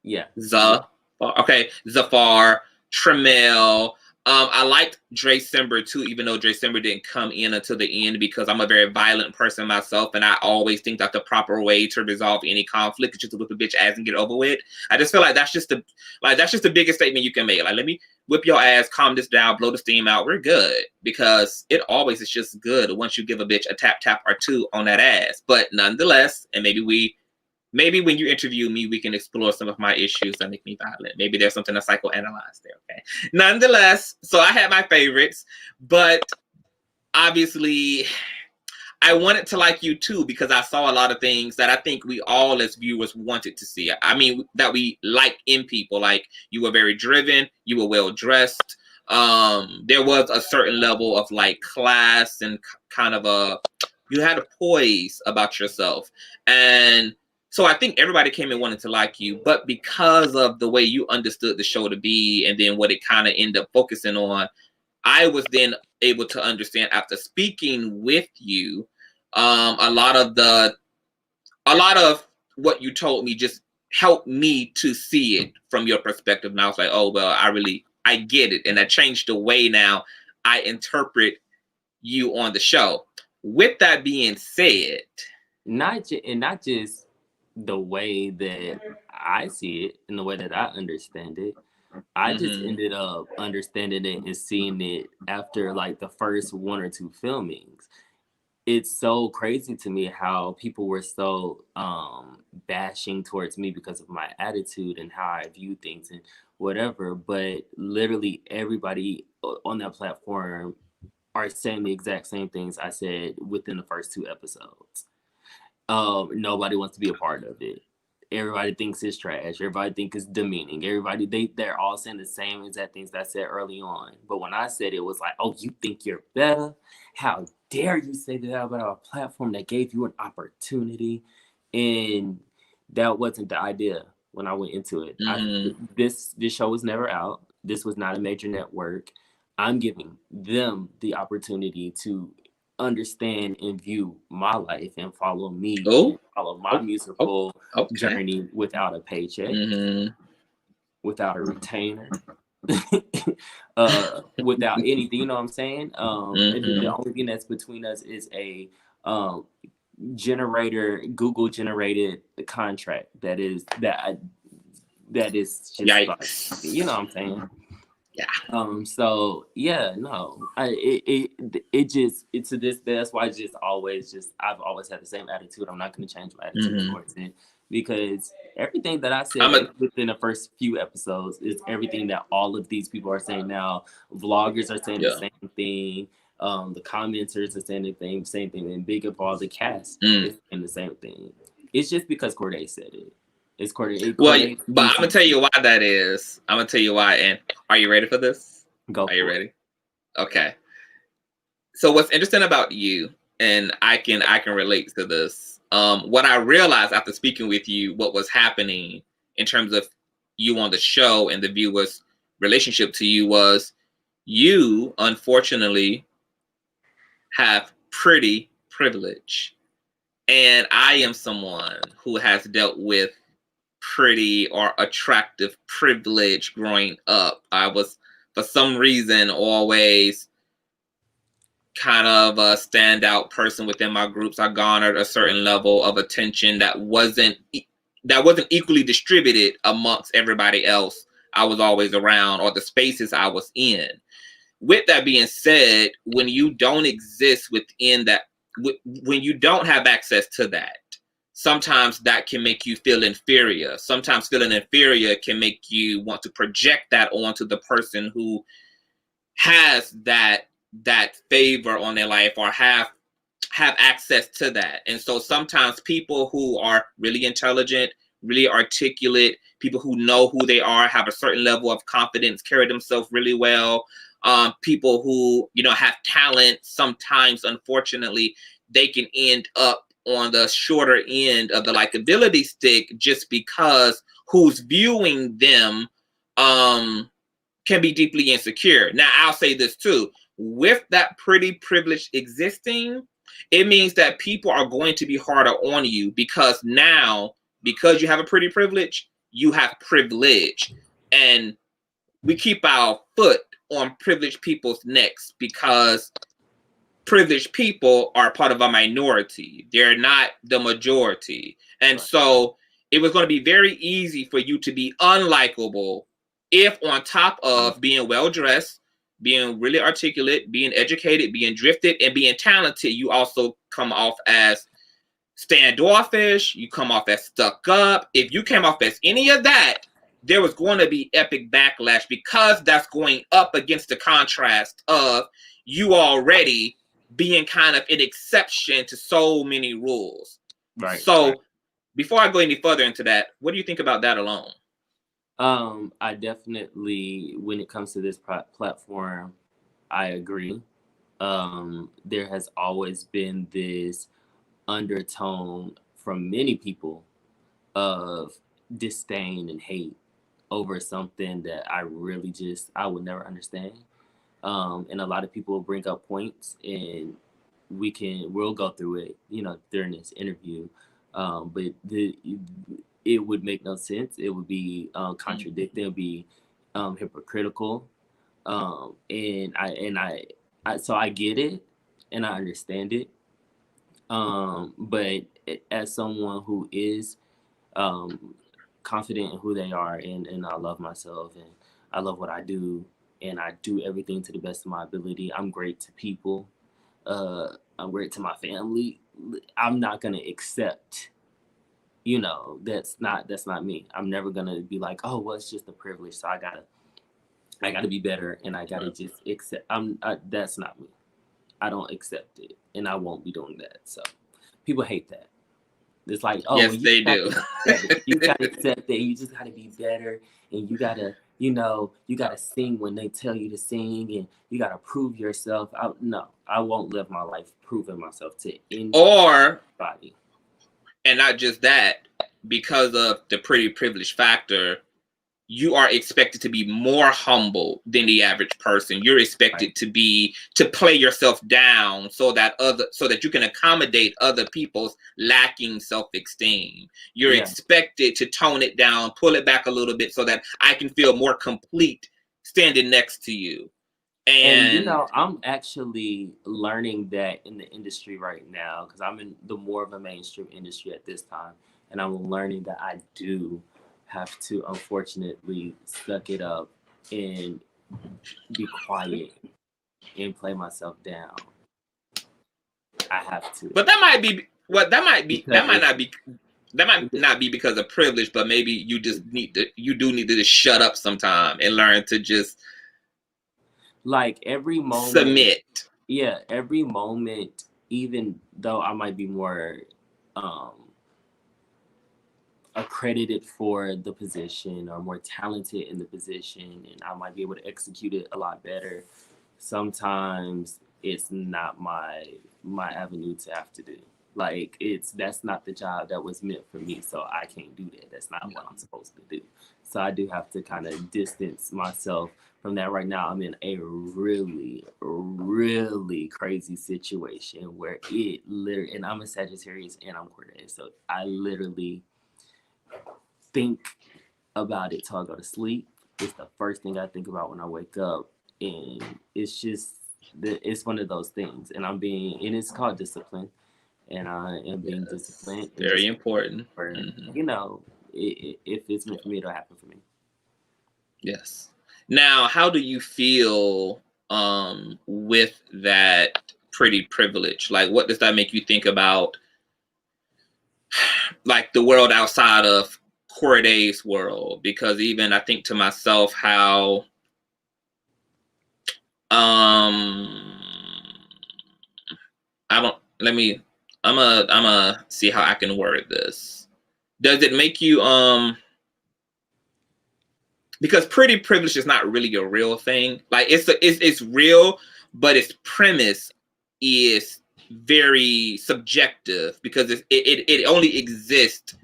Yeah. Zafar. Okay. Zafar. Tremel. I liked Dre Simber too, even though Dre Simber didn't come in until the end, because I'm a very violent person myself, and I always think that the proper way to resolve any conflict is just to whip a bitch ass and get it over with. I just feel like that's just the biggest statement you can make. Like, let me whip your ass, calm this down, blow the steam out, we're good. Because it always is just good once you give a bitch a tap or two on that ass. But nonetheless, and maybe when you interview me, we can explore some of my issues that make me violent. Maybe there's something to psychoanalyze there, okay? Nonetheless, so I had my favorites, but obviously I wanted to like you too, because I saw a lot of things that I think we all as viewers wanted to see. I mean, that we like in people. Like, you were very driven, you were well-dressed. There was a certain level of like class and kind of you had a poise about yourself. And so I think everybody came in wanting to like you, but because of the way you understood the show to be, and then what it kind of ended up focusing on, I was then able to understand, after speaking with you, a lot of what you told me just helped me to see it from your perspective. And I was like, oh, well, I get it. And that changed the way now I interpret you on the show. With that being said, not just the way that I see it and the way that I understand it. I just ended up understanding it and seeing it after like the first one or two filmings. It's so crazy to me how people were so bashing towards me because of my attitude and how I view things and whatever. But literally everybody on that platform are saying the exact same things I said within the first two episodes. Nobody wants to be a part of it. Everybody thinks it's trash. Everybody thinks it's demeaning. They're all saying the same exact things that I said early on. But when I said it was like, oh, you think you're better? How dare you say that about a platform that gave you an opportunity? And that wasn't the idea when I went into it. This show was never out. This was not a major network. I'm giving them the opportunity to understand and view my life and follow me, follow my musical journey without a paycheck, without a retainer, without anything. You know what I'm saying? The only thing that's between us is a Google generated contract that is just yikes. Like, you know what I'm saying? Yeah. So yeah, no, it's to this. That's why I've always had the same attitude. I'm not going to change my attitude towards it, because everything that I said within the first few episodes is everything that all of these people are saying now. Vloggers are saying the same thing. The commenters are saying the same thing, and big up all the cast is saying the same thing. It's just because Cordae said it. It's Cordae. Well, but I'm gonna tell you why that is. I'm gonna tell you why. And are you ready for this? Go. Are you ready? Okay. So what's interesting about you, and I can relate to this. What I realized after speaking with you, what was happening in terms of you on the show and the viewers' relationship to you was, you unfortunately have pretty privilege, and I am someone who has dealt with pretty or attractive privilege growing up. I was, for some reason, always kind of a standout person within my groups. I garnered a certain level of attention that wasn't equally distributed amongst everybody else I was always around, or the spaces I was in. With that being said, when you don't exist within that, when you don't have access to that, sometimes that can make you feel inferior. Sometimes feeling inferior can make you want to project that onto the person who has that favor on their life, or have access to that. And so sometimes people who are really intelligent, really articulate, people who know who they are, have a certain level of confidence, carry themselves really well, people who, you know, have talent, sometimes, unfortunately, they can end up on the shorter end of the likability stick, just because who's viewing them can be deeply insecure. Now, I'll say this too. With that pretty privilege existing, it means that people are going to be harder on you, because now, because you have a pretty privilege, you have privilege. And we keep our foot on privileged people's necks, because privileged people are part of a minority. They're not the majority. And so it was going to be very easy for you to be unlikable if, on top of being well-dressed, being really articulate, being educated, being drifted, and being talented, you also come off as standoffish, you come off as stuck up. If you came off as any of that, there was going to be epic backlash, because that's going up against the contrast of you already being kind of an exception to so many rules. Right. So before I go any further into that, what do you think about that alone? I definitely, when it comes to this platform, I agree. There has always been this undertone from many people of disdain and hate over something that I really I would never understand. And a lot of people bring up points, and we'll go through it, you know, during this interview. But it would make no sense. It would be contradicting. It would be hypocritical. And so I get it, and I understand it. But as someone who is confident in who they are, and I love myself, and I love what I do, and I do everything to the best of my ability. I'm great to people. I'm great to my family. I'm not gonna accept, you know, that's not me. I'm never gonna be like, oh, well, it's just a privilege, so I gotta be better, and I gotta just accept. That's not me. I don't accept it, and I won't be doing that. So people hate that. It's like, oh, yes, they do. You gotta accept that. You just gotta be better, and you gotta, you know, you gotta sing when they tell you to sing, and you gotta prove yourself. No, I won't live my life proving myself to anybody. And not just that, because of the pretty privilege factor, you are expected to be more humble than the average person. You're expected to play yourself down so that you can accommodate other people's lacking self-esteem. You're expected to tone it down, pull it back a little bit, so that I can feel more complete standing next to you. And you know, I'm actually learning that in the industry right now, because I'm in the more of a mainstream industry at this time, and I'm learning that I do have to, unfortunately, suck it up and be quiet and play myself down. I have to. But that might not be because of privilege, but maybe you do need to just shut up sometime and learn to just, like, every moment submit. Yeah, every moment, even though I might be more accredited for the position or more talented in the position, and I might be able to execute it a lot better. Sometimes it's not my avenue to have to do. Like that's not the job that was meant for me, so I can't do that. That's not what I'm supposed to do. So I do have to kind of distance myself from that. Right now, I'm in a really, really crazy situation where it literally, and I'm a Sagittarius and I'm Cordae, so I literally think about it till I go to sleep. It's the first thing I think about when I wake up, and it's just it's one of those things. And it's called discipline, and I am being disciplined. Very important. For, you know, if it's meant for me, it'll happen for me. Yes. Now, how do you feel with that pretty privilege? Like, what does that make you think about, like, the world outside of Cordae's world? Because even I think to myself how I'm gonna see how I can word this. Does it make you because pretty privilege is not really a real thing. Like it's real, but its premise is very subjective because it only exists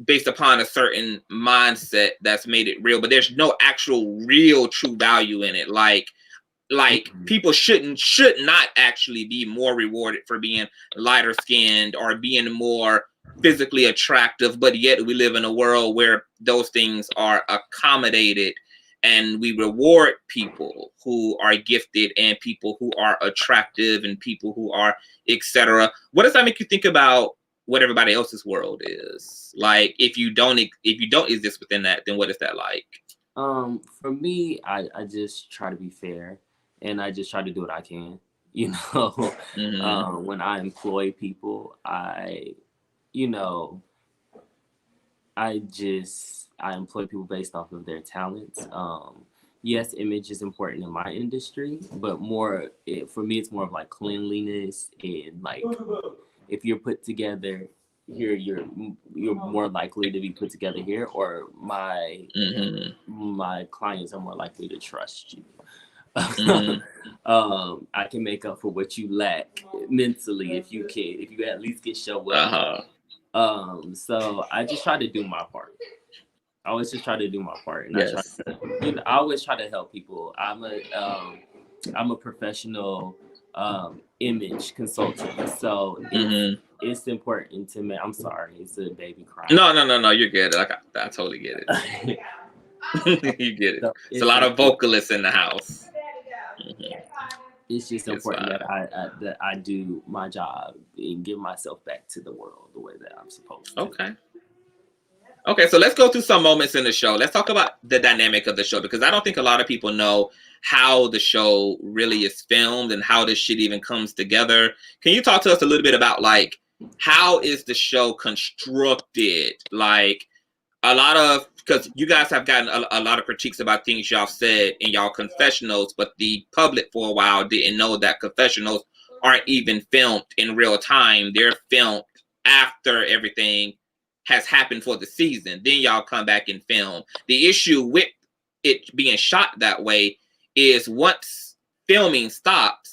based upon a certain mindset that's made it real, but there's no actual real true value in it. Like people should not actually be more rewarded for being lighter skinned or being more physically attractive, but yet we live in a world where those things are accommodated and we reward people who are gifted and people who are attractive and people who are etc. What does that make you think about what everybody else's world is? Like if you don't exist within that, then what is that like? For me, I just try to be fair and I just try to do what I can, you know. When I employ people, I employ people based off of their talents. Yes, image is important in my industry, but for me, it's more of like cleanliness and like if you're put together here, you're more likely to be put together here, or my clients are more likely to trust you. I can make up for what you lack mentally if you at least can show up. So I just try to do my part. I always just try to do my part, and I always try to help people. I'm a professional image consultant, so it's important to me. I'm sorry, it's a baby crying. No, you're good. I totally get it. You get it. It's a lot of vocalists in the house. It's just important that I do my job and give myself back to the world the way that I'm supposed to. Okay, so let's go through some moments in the show. Let's talk about the dynamic of the show, because I don't think a lot of people know how the show really is filmed and how this shit even comes together. Can you talk to us a little bit about, like, how is the show constructed? Like, because you guys have gotten a lot of critiques about things y'all said in y'all confessionals, but the public for a while didn't know that confessionals aren't even filmed in real time. They're filmed after everything has happened for the season. Then y'all come back and film. The issue with it being shot that way is once filming stops,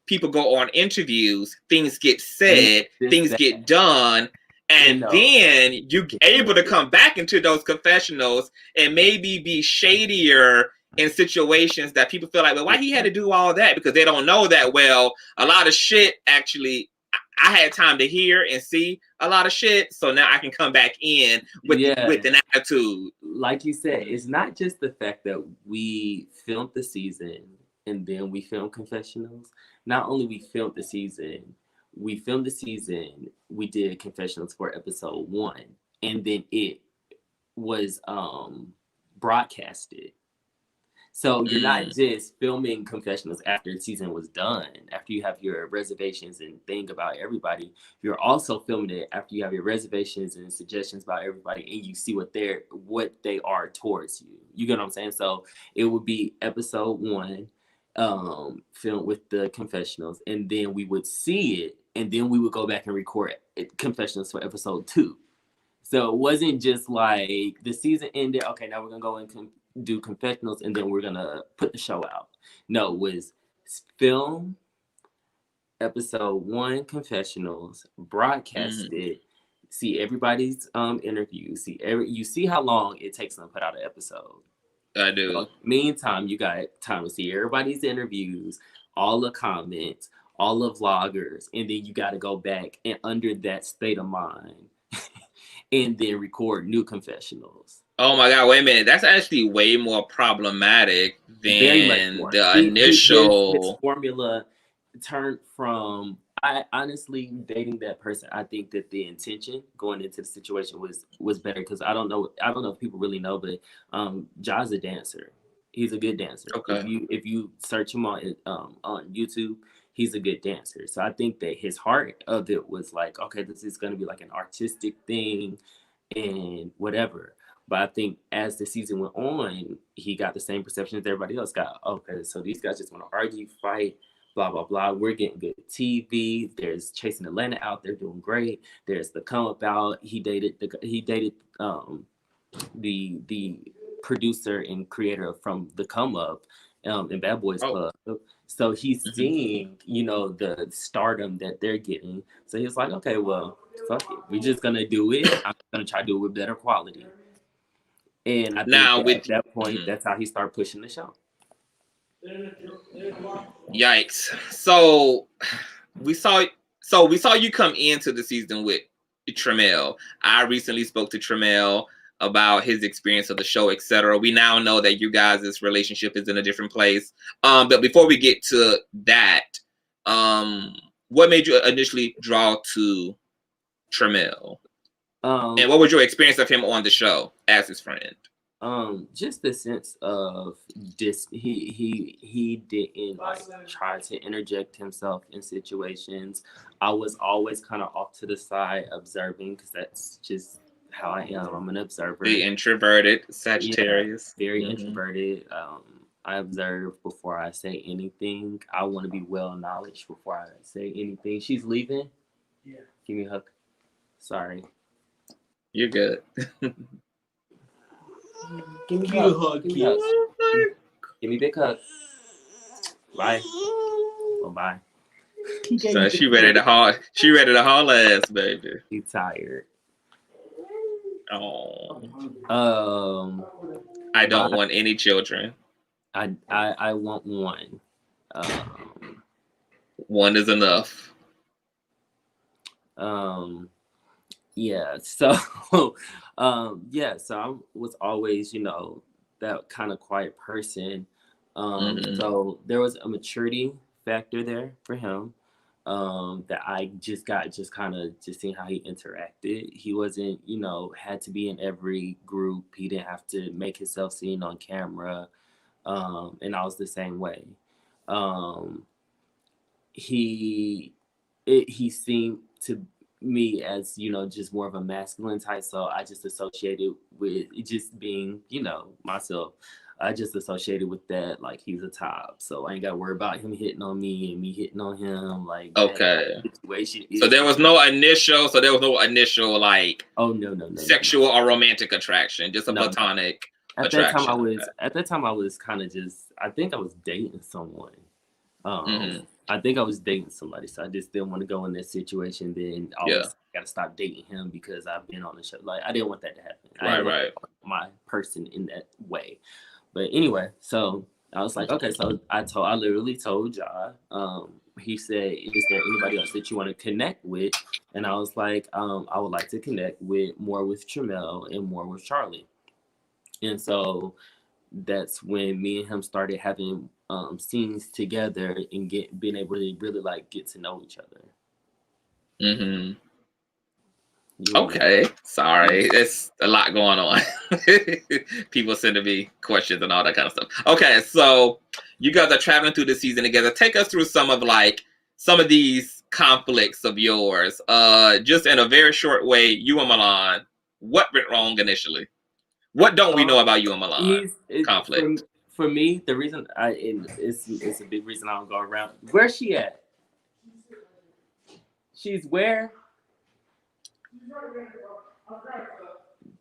people go on interviews, things get said, things get done, and then you're able to come back into those confessionals and maybe be shadier in situations that people feel like, well, why he had to do all that? Because they don't know that well. A lot of shit, actually, I had time to hear and see a lot of shit, so now I can come back in with an attitude. Like you said, it's not just the fact that we filmed the season and then we filmed confessionals. Not only we filmed the season, we did confessionals for episode 1, and then it was broadcasted. So you're not just filming confessionals after the season was done, after you have your reservations and think about everybody. You're also filming it after you have your reservations and suggestions about everybody, and you see what they are towards you. You get what I'm saying? So it would be episode 1, filmed with the confessionals, and then we would see it, and then we would go back and record confessionals for episode 2. So it wasn't just like the season ended. Okay, now we're gonna go and do confessionals, and then we're gonna put the show out. No, it was film episode 1 confessionals, broadcasted. See everybody's interviews. You see how long it takes them to put out an episode. I do. So, meantime, you got time to see everybody's interviews, all the comments, all the vloggers, and then you got to go back and under that state of mind and then record new confessionals. Oh my God, wait a minute. That's actually way more problematic than the initial his formula turned from, I honestly, dating that person, I think that the intention going into the situation was better, because I don't know if people really know, but Ja's a dancer. He's a good dancer. Okay. If you search him on YouTube, he's a good dancer. So I think that his heart of it was like, okay, this is going to be like an artistic thing and whatever. But I think as the season went on, he got the same perception as everybody else got. Okay, so these guys just want to argue, fight, blah, blah, blah. We're getting good TV. There's Chasing Atlanta out there doing great. There's The Come Up out. He dated the producer and creator from The Come Up in Bad Boys Club. So he's seeing, the stardom that they're getting. So he's like, okay, well, fuck it. We're just going to do it. I'm going to try to do it with better quality. And I think at that point, that's how he started pushing the show. Yikes. So we saw you come into the season with Tremel. I recently spoke to Tremel about his experience of the show, etc. We now know that you guys' relationship is in a different place. But before we get to that, what made you initially draw to Tremel? And what was your experience of him on the show as his friend? Just the sense of he didn't like try to interject himself in situations. I was always kind of off to the side observing, because that's just how I am. I'm an observer. The introverted Sagittarius. Yeah, very introverted. I observe before I say anything. I want to be well knowledge before I say anything. She's leaving? Yeah. Give me a hug. Sorry. You're good. Give me a hug, kids. Give me a big hug. Bye. Oh, bye. So she ready to haul ass, baby. She's tired. Oh. I don't want any children. I want one. One is enough. Yeah, so so I was always, that kind of quiet person. So there was a maturity factor there for him, that I just kind of seeing how he interacted. He wasn't, had to be in every group. He didn't have to make himself seen on camera. And I was the same way. He seemed to me as, just more of a masculine type. So I just associated with just being, myself. I just associated with that, like he's a top. So I ain't got to worry about him hitting on me and me hitting on him. Like, okay. So there was no initial, like, oh no, sexual or romantic attraction, just a platonic attraction. At that time I was kind of just, I think I was dating someone. I think I was dating somebody, so I just didn't want to go in that situation. Then I got to stop dating him because I've been on the show. Like, I didn't want that to happen. Right. My person in that way. But anyway, so I was like, okay. So I literally told Ja. He said, "Is there anybody else that you want to connect with?" And I was like, I would like to connect more with Tremel and more with Charlie. And so that's when me and him started having scenes together and being able to really like get to know each other. Yeah. Okay, sorry, it's a lot going on. People send to me questions and all that kind of stuff. Okay, so you guys are traveling through the season together. Take us through some of these conflicts of yours. Just in a very short way, you and Milan, what went wrong initially? What don't we know about you and Milan? Conflict. For me, the reason it's a big reason I don't go around. Where's she at? She's where?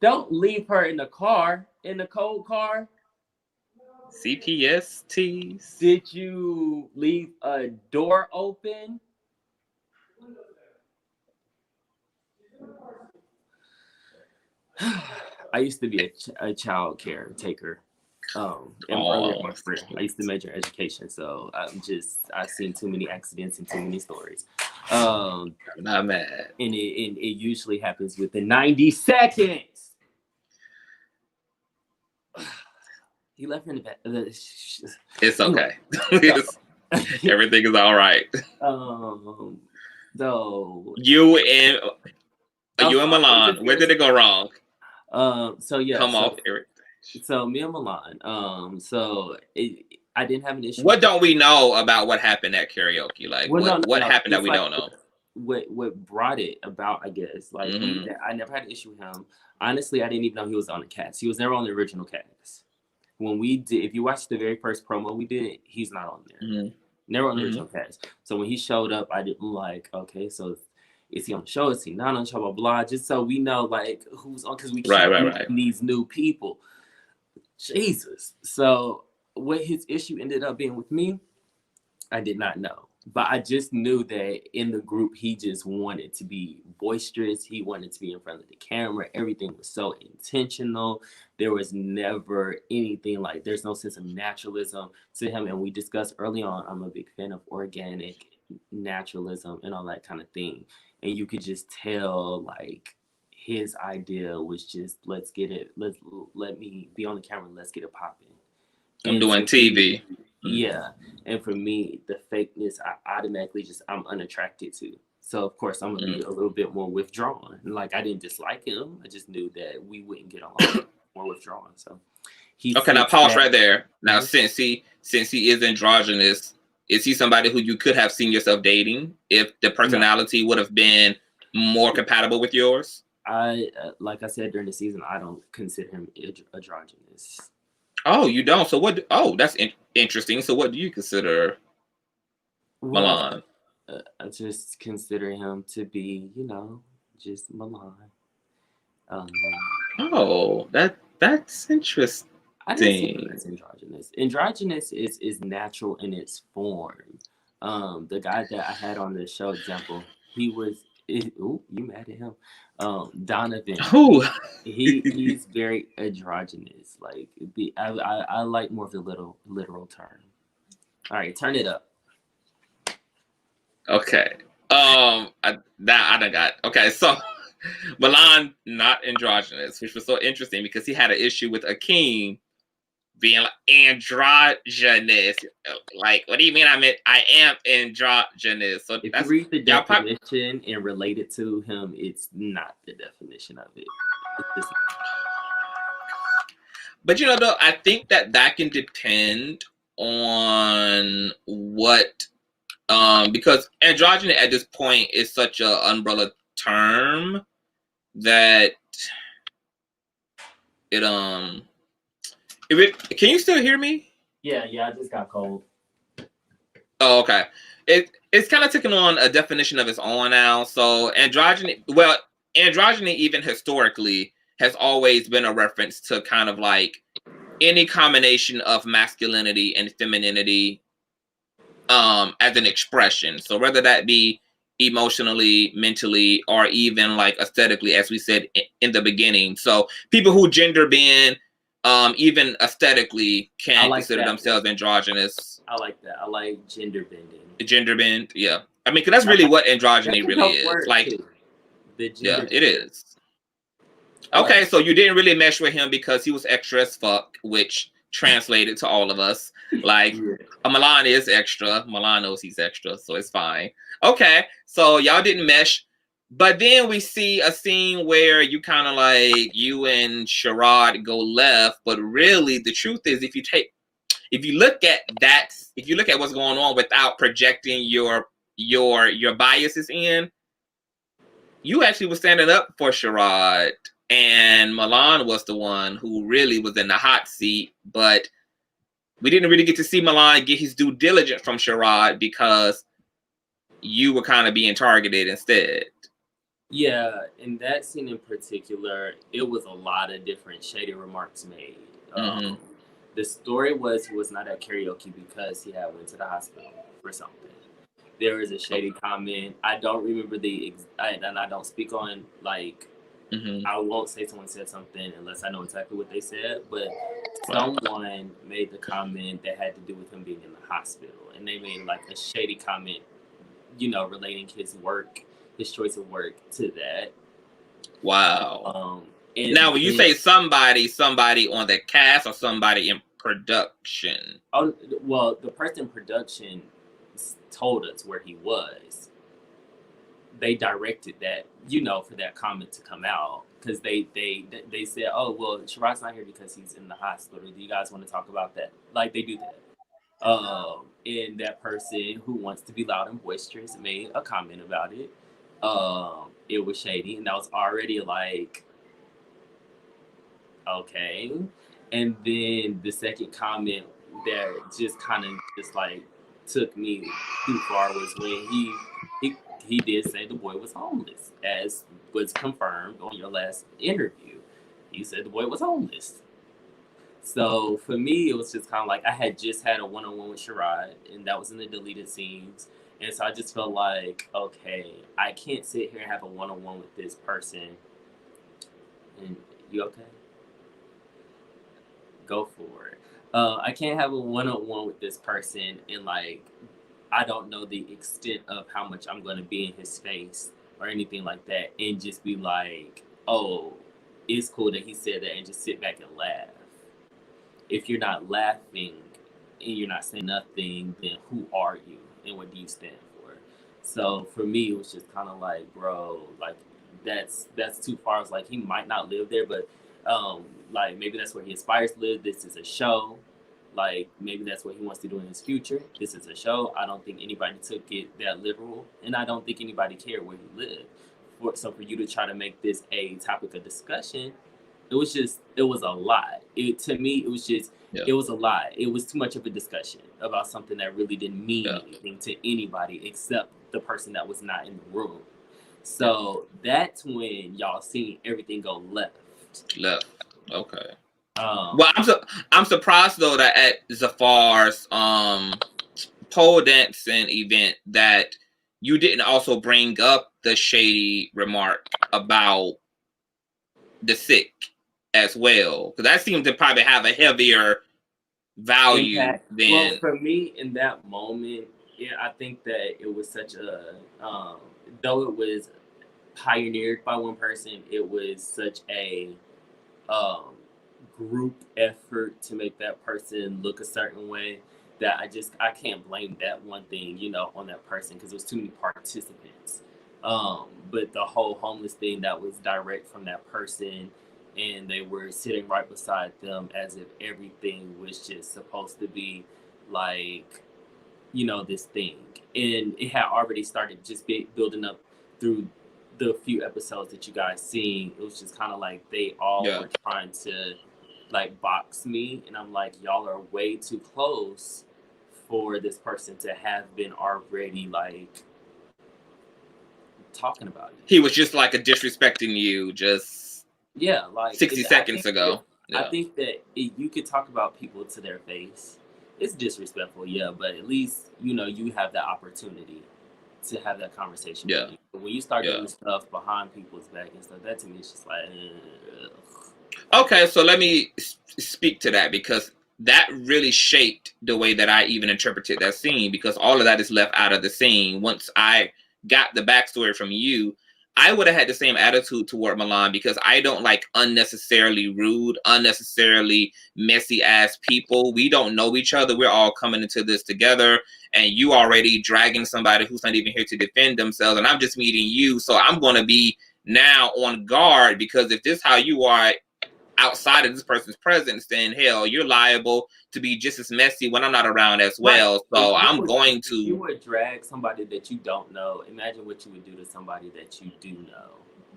Don't leave her in the car, in the cold car. CPSTs. Did you leave a door open? I used to be a child caretaker. Earlier in my career, I used to major in education, so I've seen too many accidents and too many stories. I'm not mad. And it usually happens within 90 seconds. He left her in the back. It's okay. Everything is all right. So you and Milan, where did it go wrong? So yeah. Come off, Eric. So me and Milan. I didn't have an issue. What don't we know about what happened at karaoke? Like, what happened that we don't know? What brought it about? I guess like I never had an issue with him. Honestly, I didn't even know he was on the cast. He was never on the original cast. When we did, if you watch the very first promo we did, he's not on there. Never on the original cast. So when he showed up, I didn't like, okay, so is he on the show? Is he not on the show? Blah, blah, just so we know like who's on, because we keep these new people. Jesus. So what his issue ended up being with me, I did not know. But I just knew that in the group, he just wanted to be boisterous. He wanted to be in front of the camera. Everything was so intentional. There was never anything like, there's no sense of naturalism to him. And we discussed early on, I'm a big fan of organic naturalism and all that kind of thing. And you could just tell like his idea was just, let me be on the camera. Let's get it popping. I'm doing TV. Yeah. And for me, the fakeness, I automatically I'm unattracted to. So, of course, I'm going to be a little bit more withdrawn. Like, I didn't dislike him. I just knew that we wouldn't get along, more withdrawn. So, okay, now pause right there. Now, since he is androgynous, is he somebody who you could have seen yourself dating if the personality would have been more compatible with yours? Like I said during the season, I don't consider him androgynous. Oh, you don't? So what? That's interesting. So what do you consider Milan? I just consider him to be, just Milan. That's interesting. I didn't say that's androgynous. Androgynous is natural in its form. The guy that I had on the show, example, he was. You mad at him? Donovan. Who? He's very androgynous. Like I like more of the literal term. All right, turn it up. Okay. I done got. Okay, so Milan not androgynous, which was so interesting because he had an issue with Akeem being like androgynous. Like, what do you mean? I am androgynous. So if you read the definition and relate it to him, it's not the definition of it. It's just... But though, I think that can depend on what, because androgynous at this point is such an umbrella term that can you still hear me? Yeah, I just got cold. Oh, okay. It's kind of taking on a definition of its own now. So androgyny even historically has always been a reference to kind of like any combination of masculinity and femininity as an expression. So whether that be emotionally, mentally, or even like aesthetically, as we said in the beginning. So people who gender bend, even aesthetically, can consider themselves androgynous. I like that. I like gender bending. Gender bend, yeah. I mean, because that's really what androgyny really is. Like, yeah, it is. Okay, so you didn't really mesh with him because he was extra as fuck, which translated to all of us. Like, Milan is extra. Milan knows he's extra, so it's fine. Okay, so y'all didn't mesh. But then we see a scene where you kind of like, you and Sherrod go left, but really the truth is if you look at what's going on without projecting your biases in, you actually was standing up for Sherrod, and Milan was the one who really was in the hot seat, but we didn't really get to see Milan get his due diligence from Sherrod because you were kind of being targeted instead. Yeah, in that scene in particular, it was a lot of different shady remarks made. Mm-hmm. The story was he was not at karaoke because he had went to the hospital for something. There was a shady comment. I don't remember and I don't speak on like Mm-hmm. I won't say someone said something unless I know exactly what they said. But Right. someone made the comment that had to do with him being in the hospital, and they made like a shady comment, relating his work, his choice of work to that. Wow. And Now, when you then, say somebody on the cast or somebody in production? oh well, the person in production told us where he was. They directed that, for that comment to come out because they said, oh well, Sharrad's not here because he's in the hospital. Do you guys want to talk about that? Like they do that. And that person who wants to be loud and boisterous made a comment about it. It was shady, and that was already like, okay. And then the second comment that just kind of just like took me too far was when he did say the boy was homeless, as was confirmed on your last interview. He said the boy was homeless. So for me, it was just kind of like I had just had a one-on-one with Sharrad, and that was in the deleted scenes. And so I just felt like, okay, I can't sit here and have a one-on-one with this person. And you okay? Go for it. I can't have a one-on-one with this person and like I don't know the extent of how much I'm going to be in his face or anything like that, and just be like, oh, it's cool that he said that, and just sit back and laugh. If you're not laughing and you're not saying nothing, then who are you and what do you stand for? So for me, it was just kind of like, bro, like that's too far. It's like he might not live there, but like maybe that's where he aspires to live. This is a show. Like maybe that's what he wants to do in his future. This is a show. I don't think anybody took it that literal, and I don't think anybody cared where he lived. So for you to try to make this a topic of discussion, it was a lot. To me, it was just, it was a lot. It was too much of a discussion about something that really didn't mean anything to anybody except the person that was not in the room. So that's when y'all seen everything go left. Okay. Well, I'm surprised though that at Zafar's pole dancing event that you didn't also bring up the shady remark about the sick as well, because that seemed to probably have a heavier value impact. than. Well, for me in that moment, yeah, I think that it was such a though it was pioneered by one person, it was such a group effort to make that person look a certain way that I can't blame that one thing, on that person because there was too many participants. But the whole homeless thing, that was direct from that person, and they were sitting right beside them as if everything was just supposed to be like, this thing. And it had already started just building up through the few episodes that you guys seen. It was just kind of like they all were trying to like box me, and I'm like, y'all are way too close for this person to have been already like talking about it. He was just like a disrespecting you just like 60 seconds ago. I think that you could talk about people to their face. It's disrespectful, but at least you have that opportunity to have that conversation. With you. But when you start doing stuff behind people's back and stuff, that to me is just like. Okay, so let me speak to that, because that really shaped the way that I even interpreted that scene, because all of that is left out of the scene. Once I got the backstory from you, I would have had the same attitude toward Milan, because I don't like unnecessarily rude, unnecessarily messy ass people. We don't know each other. We're all coming into this together, and you already dragging somebody who's not even here to defend themselves, and I'm just meeting you. So I'm going to be now on guard, because if this is how you are outside of this person's presence, then hell, you're liable to be just as messy when I'm not around as well. Right. So I'm going to. If you would drag somebody that you don't know, imagine what you would do to somebody that you do know.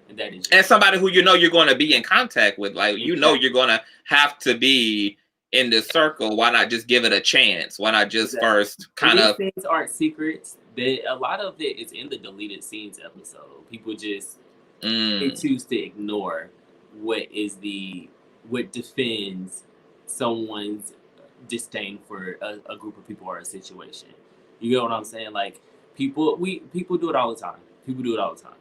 And that is. And somebody who you're going to be in contact with. Like, you're going to have to be in this circle. Why not just give it a chance? Why not just first kind of. These things aren't secrets. A lot of it is in the deleted scenes episode. People just They choose to ignore what defends someone's disdain for a group of people or a situation. You get what I'm saying? Like people do it all the time. People do it all the time.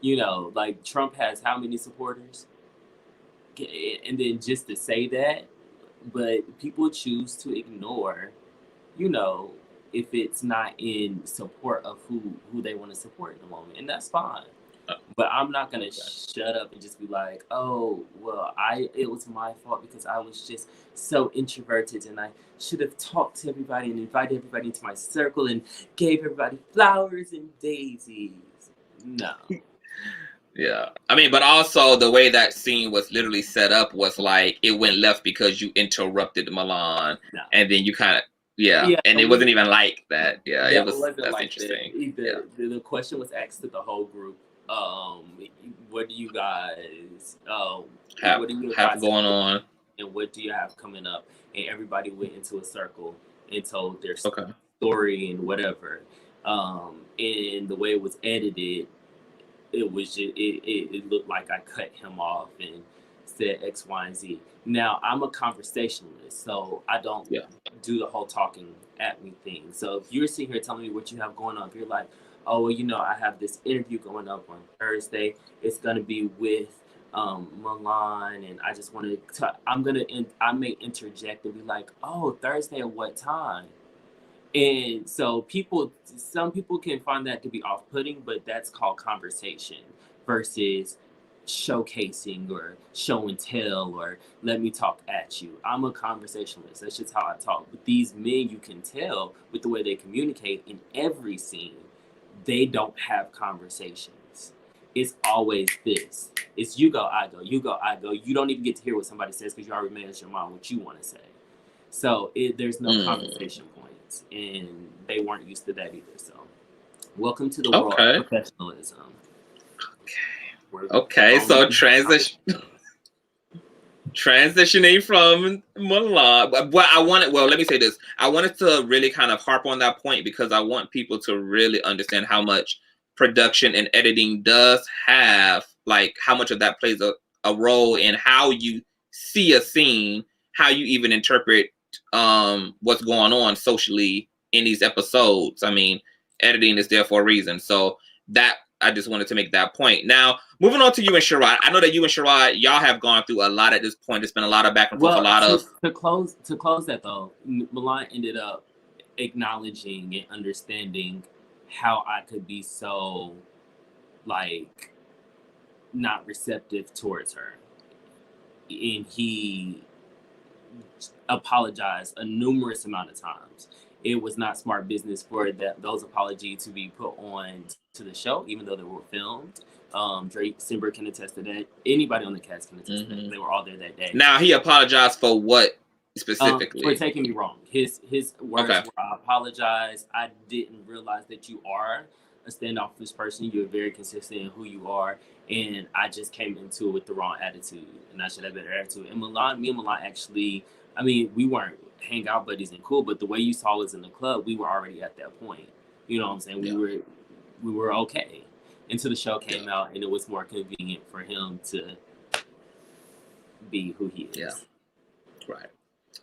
You know, like Trump has how many supporters? And then just to say that, but people choose to ignore, you know, if it's not in support of who they want to support in the moment, and that's fine. But I'm not gonna shut up and just be like, oh, well, it was my fault because I was just so introverted and I should have talked to everybody and invited everybody into my circle and gave everybody flowers and daisies. No. Yeah. I mean, but also the way that scene was literally set up was like it went left because you interrupted Milan. No. And then you kind of, and it wasn't even like that. Yeah, it was, that's like interesting. The question was asked to the whole group. What do you guys have going on, and what do you have coming up? And everybody went into a circle and told their story and whatever. And the way it was edited, it was just it looked like I cut him off and said X, Y, and Z. Now I'm a conversationalist, so I don't do the whole talking at me thing. So if you're sitting here telling me what you have going on, if you're like, oh, well, you know, I have this interview going up on Thursday. It's going to be with Milan, and I just want to, I may interject and be like, oh, Thursday at what time? And so some people can find that to be off-putting, but that's called conversation versus showcasing or show and tell or let me talk at you. I'm a conversationalist. That's just how I talk. But these men, you can tell with the way they communicate in every scene, they don't have conversations. It's always this. It's you go, I go, you go, I go. You don't even get to hear what somebody says because you already made up your mind what you want to say. So there's no conversation points, and they weren't used to that either. So welcome to the world of professionalism. Okay, so transitioning from Milan. Let me say this. I wanted to really kind of harp on that point because I want people to really understand how much production and editing does have, like how much of that plays a role in how you see a scene, how you even interpret what's going on socially in these episodes. I mean, editing is there for a reason. So that I just wanted to make that point. Now, moving on to you and Sherrod. I know that you and Sherrod, y'all have gone through a lot at this point. There's been a lot of back and forth, to close that though, Milan ended up acknowledging and understanding how I could be so like not receptive towards her. And he apologized a numerous amount of times. It was not smart business for those apologies to be put on to the show, even though they were filmed. Drake Simber can attest to that. Anybody on the cast can attest to that. They were all there that day. Now, he apologized for what specifically? For taking me wrong. His words were, I apologize. I didn't realize that you are a standoffish person. You're very consistent in who you are. And I just came into it with the wrong attitude. And I should have better attitude. And me and Milan actually, I mean, we weren't hangout buddies and cool, but the way you saw us in the club, we were already at that point. You know what I'm saying? We were okay until the show came out, and it was more convenient for him to be who he is. Yeah. Right.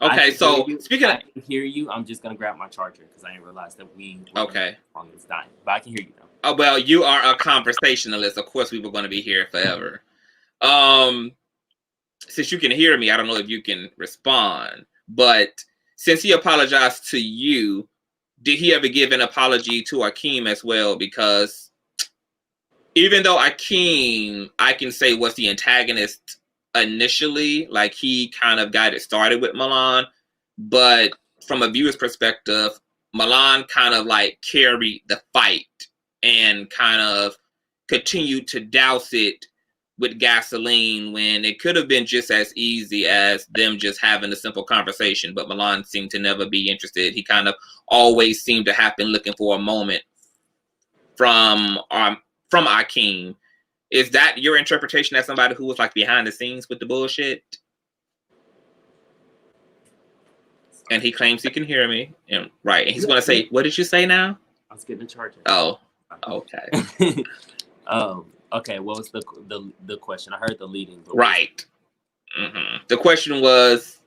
Okay, so speaking of, I can hear you. I'm just gonna grab my charger because I didn't realize that we were on this dying. But I can hear you now. Oh well, you are a conversationalist. Of course, we were going to be here forever. Since you can hear me, I don't know if you can respond. But since he apologized to you, did he ever give an apology to Akeem as well? Because even though Akeem, I can say, was the antagonist initially, like he kind of got it started with Milan, but from a viewer's perspective, Milan kind of like carried the fight and kind of continued to douse it with gasoline when it could have been just as easy as them just having a simple conversation. But Milan seemed to never be interested. He kind of always seemed to have been looking for a moment from Akeem. Is that your interpretation as somebody who was like behind the scenes with the bullshit? And he claims he can hear me. And right. And he's going to say, what did you say now? I was getting a charger. Oh, okay. Okay, what was the question? I heard the leading. Right. The question was,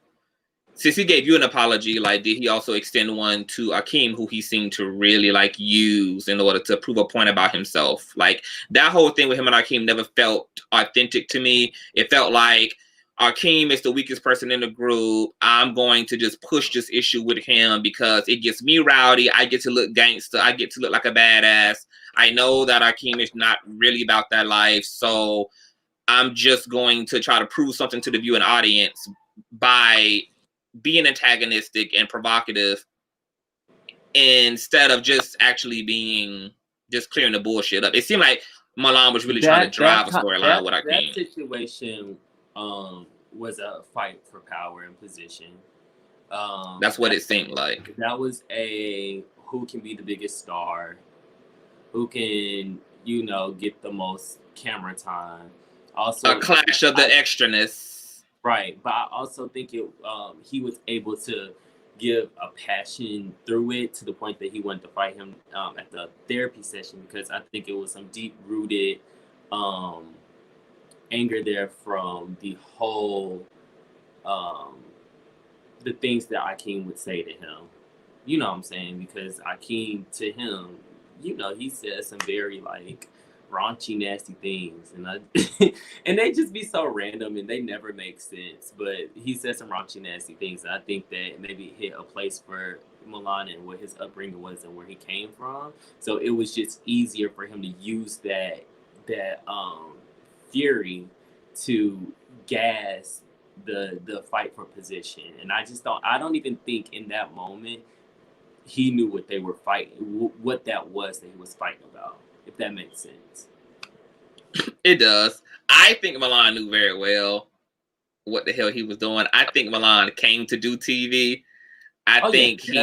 since he gave you an apology, like, did he also extend one to Akeem, who he seemed to really like use in order to prove a point about himself? Like, that whole thing with him and Akeem never felt authentic to me. It felt like Akeem is the weakest person in the group. I'm going to just push this issue with him because it gets me rowdy. I get to look gangster. I get to look like a badass. I know that Akeem is not really about that life, so I'm just going to try to prove something to the viewing audience by being antagonistic and provocative instead of just actually being just clearing the bullshit up. It seemed like Milan was really trying to drive a storyline with Akeem. That situation was a fight for power and position. That's what it seemed like. That was a who can be the biggest star, who can, you know, get the most camera time. Also, a clash of the extraness. Right, but I also think he was able to give a passion through it to the point that he wanted to fight him at the therapy session, because I think it was some deep-rooted anger there from the whole, the things that Akeem would say to him. You know what I'm saying? Because Akeem, to him, you know, he said some very, like, raunchy, nasty things, and and they just be so random and they never make sense. But he said some raunchy, nasty things, and I think that maybe hit a place for Milan and what his upbringing was and where he came from. So it was just easier for him to use that fury to gas the fight for position. And I don't even think in that moment he knew what they were fighting, what that was that he was fighting about. If that makes sense. It does. I think Milan knew very well what the hell he was doing. I think Milan came to do TV. I don't think he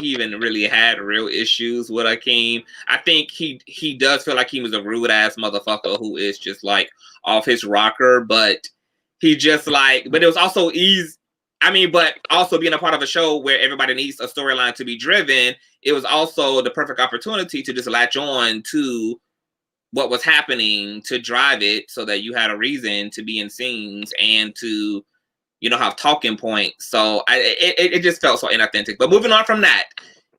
even really had real issues with Akeem. I think he does feel like he was a rude ass motherfucker who is just like off his rocker, but he just like, but it was also easy. I mean, but also being a part of a show where everybody needs a storyline to be driven, it was also the perfect opportunity to just latch on to what was happening to drive it so that you had a reason to be in scenes and to, you know, have talking points. So it just felt so inauthentic. But moving on from that,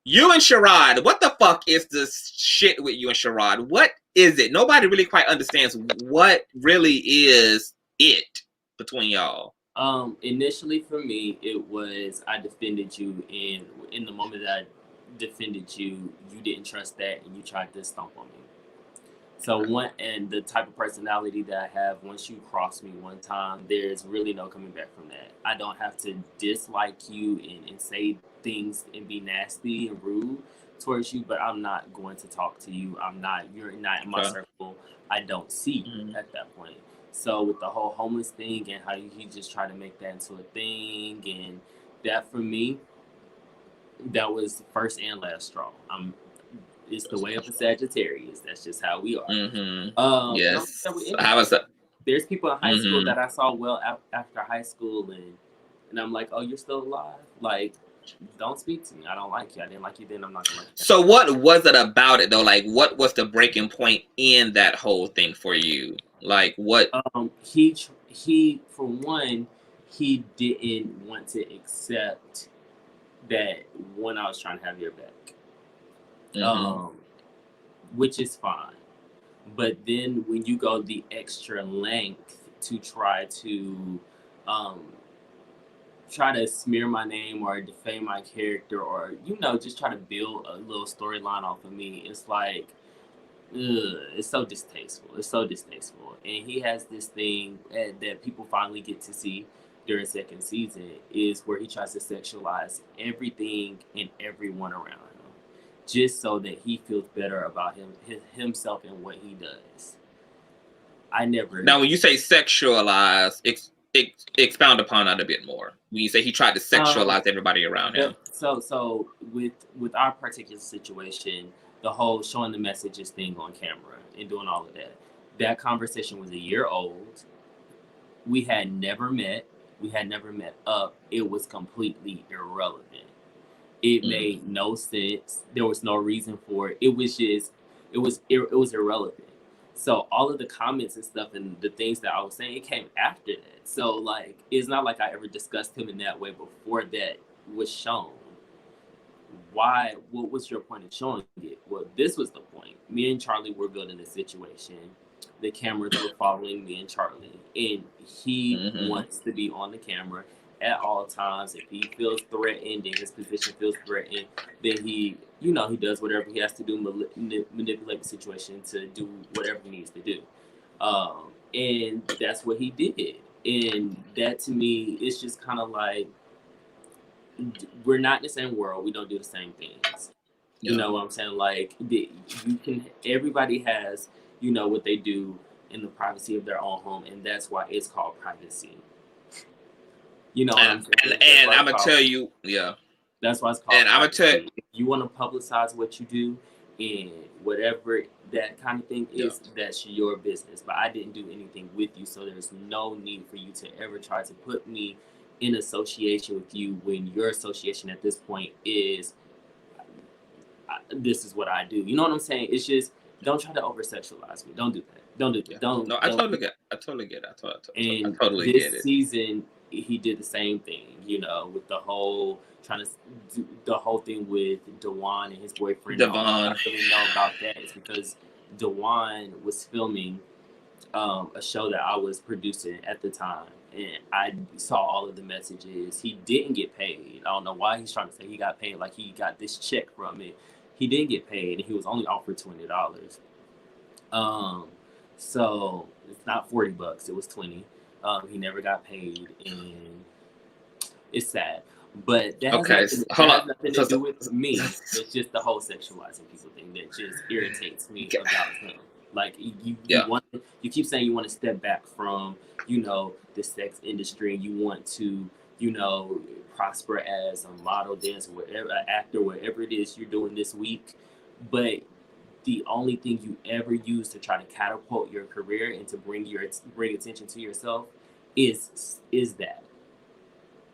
you and Sherrod, what the fuck is this shit with you and Sherrod? What is it? Nobody really quite understands what really is it between y'all. Initially for me, it was I defended you, and in the moment that I defended you, you didn't trust that, and you tried to stomp on me. So and the type of personality that I have, once you cross me one time, there's really no coming back from that. I don't have to dislike you and say things and be nasty and rude towards you, but I'm not going to talk to you. You're not in my circle. I don't see you at that point. So with the whole homeless thing and how he just tried to make that into a thing, and that for me, that was the first and last straw. It's the way of a Sagittarius. That's just how we are. Yes. There's people in high school that I saw well after high school, and I'm like, oh, you're still alive? Like, don't speak to me. I don't like you. I didn't like you then. I'm not gonna like you. So what was it about it though? Like, what was the breaking point in that whole thing for you? Like, what? He for one, he didn't want to accept that when I was trying to have your back, which is fine. But then when you go the extra length to try to smear my name or defame my character, or, you know, just try to build a little storyline off of me, it's like, it's so distasteful. It's so distasteful. And he has this thing that people finally get to see during second season, is where he tries to sexualize everything and everyone around him, just so that he feels better about himself and what he does. Now, when you say sexualize, expound upon that a bit more. When you say he tried to sexualize everybody around him. So with our particular situation, the whole showing the messages thing on camera and doing all of that conversation was a year old. We had never met up. It was completely irrelevant. It made no sense. There was no reason for it. It was just it was irrelevant. So all of the comments and stuff and the things that I was saying, it came after that. So like, it's not like I ever discussed him in that way before that was shown. Why? What was your point of showing it? Well, this was the point. Me and Charlie were building a situation. The cameras were following me and Charlie, and he wants to be on the camera at all times. If he feels threatened and his position feels threatened, then he does whatever he has to do, manipulate the situation to do whatever he needs to do. And that's what he did. And that to me, it's just kind of like, we're not in the same world. We don't do the same things. You know what I'm saying? Like, everybody has, what they do in the privacy of their own home. And that's why it's called privacy. You know what I'm saying? And I'm going to tell you, that's why it's called and I'm going to tell you, if you want to publicize what you do and whatever that kind of thing is, that's your business. But I didn't do anything with you. So there's no need for you to ever try to put me in association with you when your association at this point is, this is what I do. You know what I'm saying? It's just, don't try to over sexualize me. Don't do that. Don't do that. Yeah. Don't. No, I totally get it. I totally get it. This season, he did the same thing, with the whole thing with Dewan and his boyfriend. Devon. I really know about that is because Dewan was filming a show that I was producing at the time. And I saw all of the messages. He didn't get paid. I don't know why he's trying to say he got paid, like he got this check from it. He didn't get paid, and he was only offered $20. So it's not $40, it was 20. He never got paid, and it's sad. But that has nothing to do with me. It's just the whole sexualizing people thing that just irritates me about him. Like, you keep saying you want to step back from, the sex industry. You want to, prosper as a model, dancer, whatever, actor, whatever it is you're doing this week. But the only thing you ever use to try to catapult your career and to bring attention to yourself is that.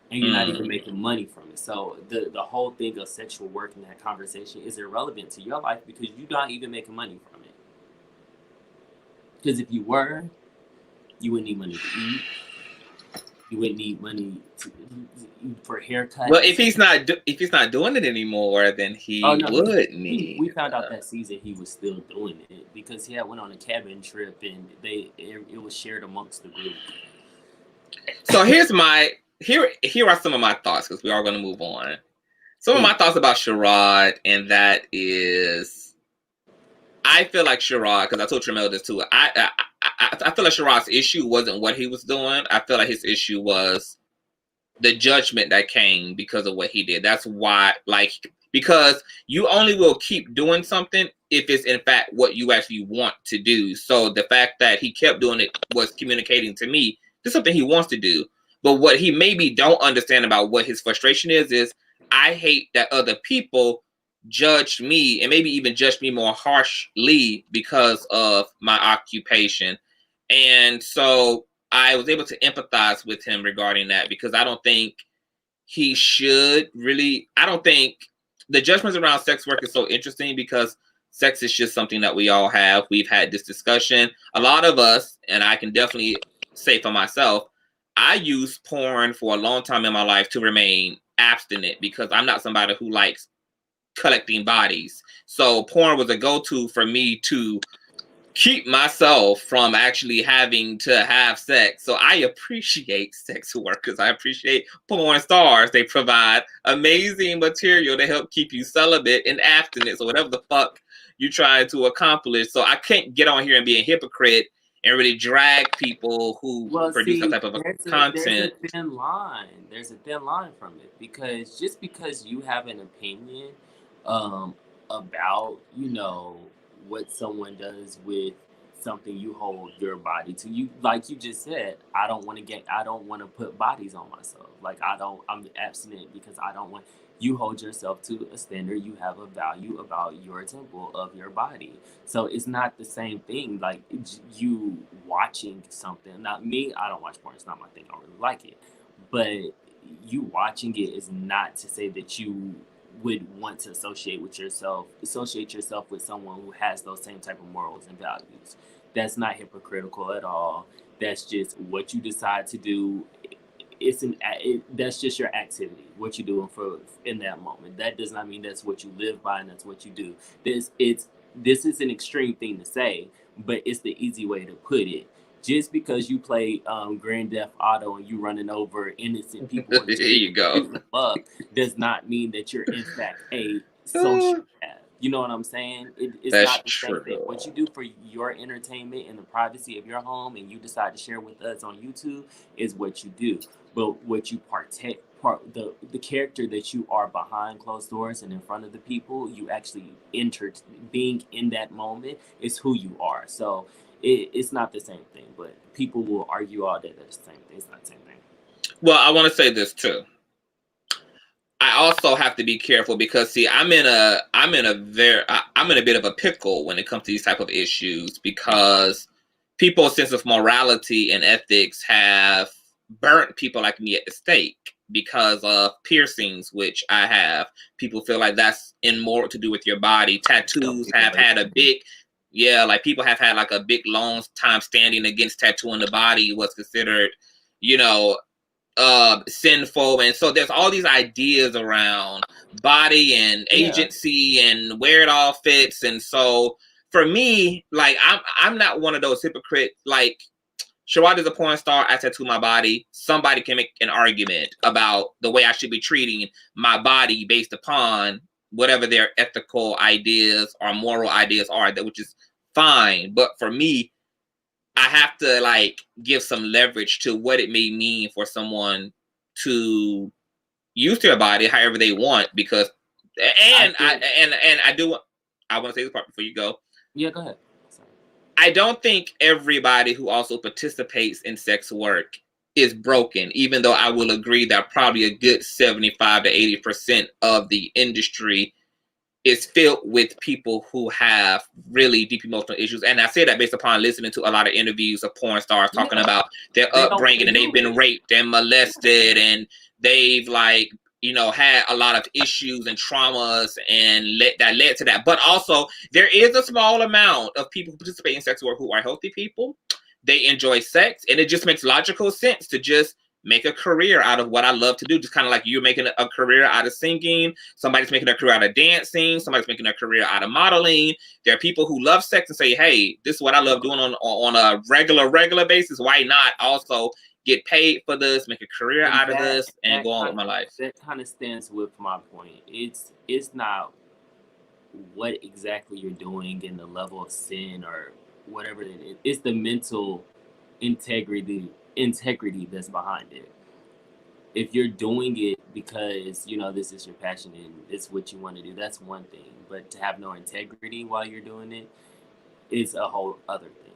And you're not even making money from it. So the whole thing of sexual work in that conversation is irrelevant to your life because you're not even making money from it. Because if you were, you wouldn't need money to eat. You wouldn't need money for haircuts. Well, if he's not doing it anymore, then he would need. We found out that season he was still doing it because he had went on a cabin trip and it was shared amongst the group. So here are some of my thoughts because we are going to move on. Some of my thoughts about Sherrod, and that is, I feel like Sherrod, because I told Tremel this too. I feel like Sherrod's issue wasn't what he was doing. I feel like his issue was the judgment that came because of what he did. That's why, because you only will keep doing something if it's in fact what you actually want to do. So the fact that he kept doing it was communicating to me this is something he wants to do. But what he maybe don't understand about what his frustration is I hate that other people judged me and maybe even judged me more harshly because of my occupation. And so I was able to empathize with him regarding that because I don't think he should really, I don't think the judgments around sex work is so interesting because sex is just something that we all have. We've had this discussion. A lot of us, and I can definitely say for myself, I used porn for a long time in my life to remain abstinent because I'm not somebody who likes collecting bodies. So porn was a go-to for me to keep myself from actually having to have sex. So I appreciate sex workers. I appreciate porn stars. They provide amazing material to help keep you celibate and abstinent. So whatever the fuck you try to accomplish. So I can't get on here and be a hypocrite and really drag people who produce that type of content. There's a thin line. There's a thin line from it because just because you have an opinion about, what someone does with something you hold your body to, you, like you just said, I don't want to put bodies on myself. Like I'm abstinent because I don't want. You hold yourself to a standard. You have a value about your temple of your body. So it's not the same thing. Like you watching something. Not me. I don't watch porn. It's not my thing. I don't really like it. But you watching it is not to say that you would want to associate yourself with someone who has those same type of morals and values. That's not hypocritical at all. That's just what you decide to do. That's just your activity, what you're doing in that moment. That does not mean that's what you live by and that's what you do. This is an extreme thing to say, but it's the easy way to put it. Just because you play Grand Theft Auto and you running over innocent people There you go. love does not mean that you're in fact a sociopath. You know what I'm saying? It's That's not the same true. thing. What you do for your entertainment in the privacy of your home and you decide to share with us on YouTube is what you do. But what you the character that you are behind closed doors and in front of the people you actually entered, being in that moment, is who you are. So it's not the same thing, but people will argue all day that it's the same thing. It's not the same thing. Well, I want to say this too. I also have to be careful because see, I'm in a bit of a pickle when it comes to these type of issues because people's sense of morality and ethics have burnt people like me at the stake because of piercings, which I have. People feel like that's immoral to do with your body. Tattoos have had a big, like people have had like a big long time standing against tattooing the body was considered, sinful. And so there's all these ideas around body and agency and where it all fits. And so for me, like I'm not one of those hypocrites. Like Sherrod is a porn star, I tattoo my body. Somebody can make an argument about the way I should be treating my body based upon whatever their ethical ideas or moral ideas are, which is fine. But for me, I have to like give some leverage to what it may mean for someone to use their body however they want, because I want to say this part before you go. Yeah, go ahead. Sorry. I don't think everybody who also participates in sex work is broken, even though I will agree that probably a good 75 to 80% of the industry is filled with people who have really deep emotional issues. And I say that based upon listening to a lot of interviews of porn stars talking about their upbringing, and they've been raped and molested, and they've had a lot of issues and traumas, and that led to that. But also, there is a small amount of people who participate in sex work who are healthy people. They enjoy sex, and it just makes logical sense to just make a career out of what I love to do. Just kind of like you're making a career out of singing. Somebody's making a career out of dancing. Somebody's making a career out of modeling. There are people who love sex and say, hey, this is what I love doing on a regular basis. Why not also get paid for this, make a career out of this, and go on with my life? That kind of stands with my point. It's not what exactly you're doing and the level of sin or whatever it is. It's the mental integrity that's behind it. If you're doing it because this is your passion and it's what you want to do, that's one thing. But to have no integrity while you're doing it is a whole other thing.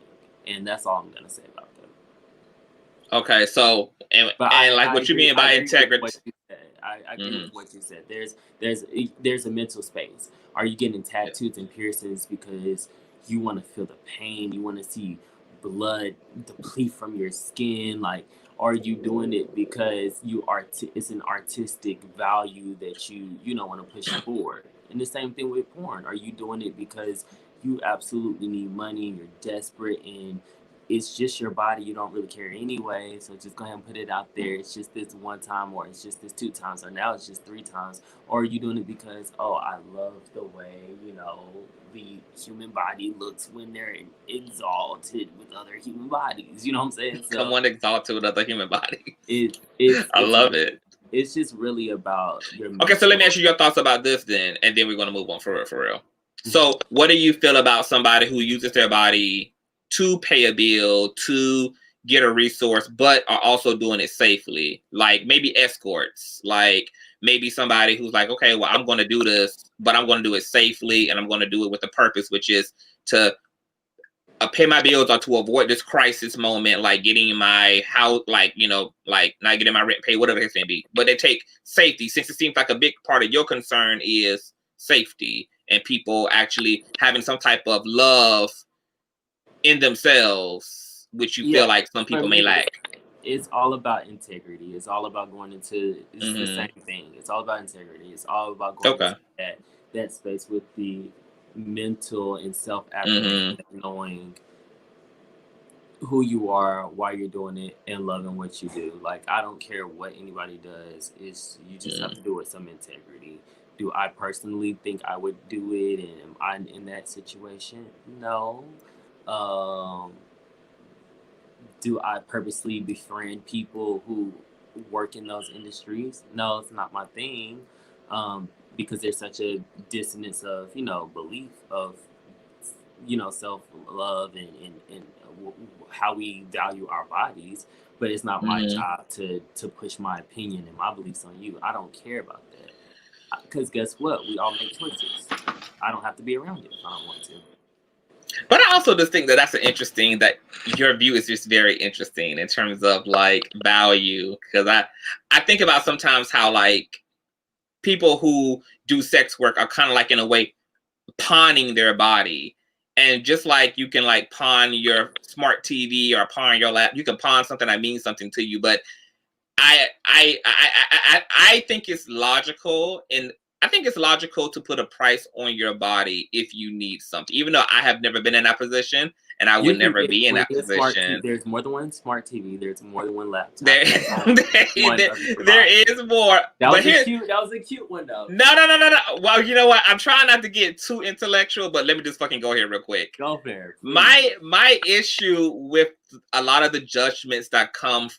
And that's all I'm gonna say about that. Okay, so what you mean by integrity? I agree with what you said. There's a mental space. Are you getting tattoos and piercings because you want to feel the pain? You want to see blood deplete from your skin? Like, are you doing it because it's an artistic value that you want to push forward? And the same thing with porn. Are you doing it because you absolutely need money, you're desperate, and it's just your body, you don't really care anyway, so just go ahead and put it out there. It's just this one time, or it's just this 2 times, or now it's just 3 times. Or are you doing it because, I love the way, the human body looks when they're exalted with other human bodies. You know what I'm saying? So someone exalted with other human body. I love it. It's just really about your Okay, so let me ask you your thoughts about this then, and then we're going to move on for real. So what do you feel about somebody who uses their body to pay a bill, to get a resource, but are also doing it safely? Like maybe escorts, like maybe somebody who's like, okay, well, I'm going to do this, but I'm going to do it safely, and I'm going to do it with a purpose, which is to pay my bills or to avoid this crisis moment, like getting my house, like not getting my rent paid, whatever it may be. But they take safety, since it seems like a big part of your concern is safety and people actually having some type of love in themselves, which you feel like some people may lack. it's all about integrity. It's all about going into it's the Mhm. same thing. It's all about integrity. It's all about going Okay. into that space with the mental and self-affirmation, Mhm. knowing who you are, why you're doing it, and loving what you do. Like, I don't care what anybody does. It's you just have to do it with some integrity. Do I personally think I would do it, and am I in that situation? No. Um, do I purposely befriend people who work in those industries? No, it's not my thing. Because there's such a dissonance of, belief of, self-love and how we value our bodies. But it's not my Mhm. job to push my opinion and my beliefs on you. I don't care about that. Because guess what? We all make choices. I don't have to be around you if I don't want to. But I also just think that that's an interesting that your view is just very interesting in terms of like value, because I think about sometimes how like people who do sex work are kind of like in a way pawning their body. And just like you can like pawn your smart TV or pawn your lap, you can pawn something that means something to you. But I think it's logical, and I think it's logical to put a price on your body if you need something. Even though I have never been in that position, and I You would can never get be in that plenty of smart TV. position. There's more than one smart TV. There's more than one laptop. There, there is more. That but was a cute one though. No. Well, you know what? I'm trying not to get too intellectual, but let me just fucking go here real quick. Go there. My issue with a lot of the judgments that come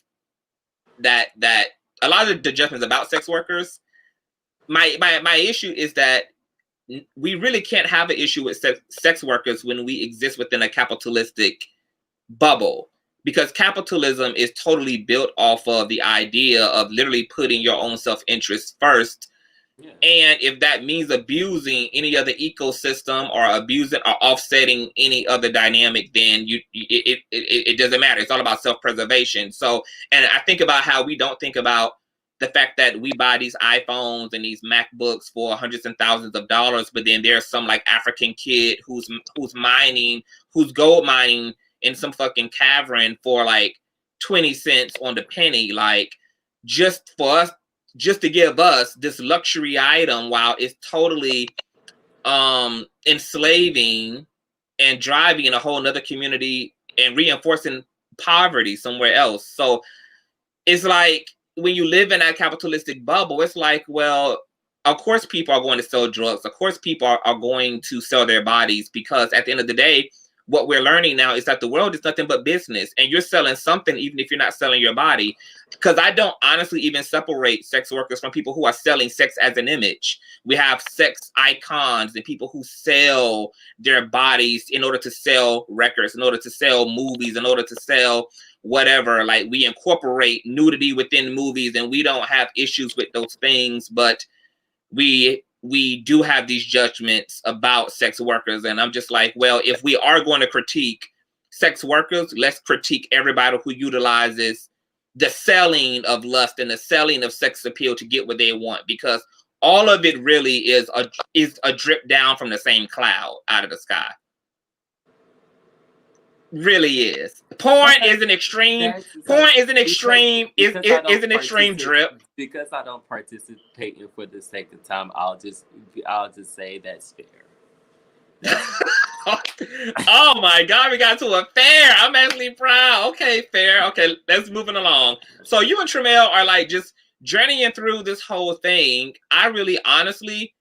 that a lot of the judgments about sex workers, my issue is that we really can't have an issue with sex workers when we exist within a capitalistic bubble, because capitalism is totally built off of the idea of literally putting your own self-interest first. Yeah. And if that means abusing any other ecosystem or abusing or offsetting any other dynamic, then it doesn't matter. It's all about self-preservation. So, and I think about how we don't think about the fact that we buy these iPhones and these MacBooks for hundreds and thousands of dollars, but then there's some like African kid who's gold mining in some fucking cavern for like 20 cents on the penny, like just to give us this luxury item while it's totally enslaving and driving a whole nother community and reinforcing poverty somewhere else. So it's like when you live in that capitalistic bubble, it's like, well, of course people are going to sell drugs. Of course people are going to sell their bodies, because at the end of the day, what we're learning now is that the world is nothing but business, and you're selling something even if you're not selling your body. Because I don't honestly even separate sex workers from people who are selling sex as an image. We have sex icons and people who sell their bodies in order to sell records, in order to sell movies, in order to sell whatever. Like, we incorporate nudity within movies, and we don't have issues with those things, but we do have these judgments about sex workers. And I'm just like, well, if we are going to critique sex workers, let's critique everybody who utilizes the selling of lust and the selling of sex appeal to get what they want, because all of it really is a drip down from the same cloud out of the sky. Really is. Porn is an extreme. Porn is an extreme. Is an extreme drip. Because I don't participate in for the sake of time, I'll just say that's fair. Oh my God, we got to a fair. I'm actually proud. Okay, fair. Okay, let's moving along. So you and Tremel are like just journeying through this whole thing. I really, honestly,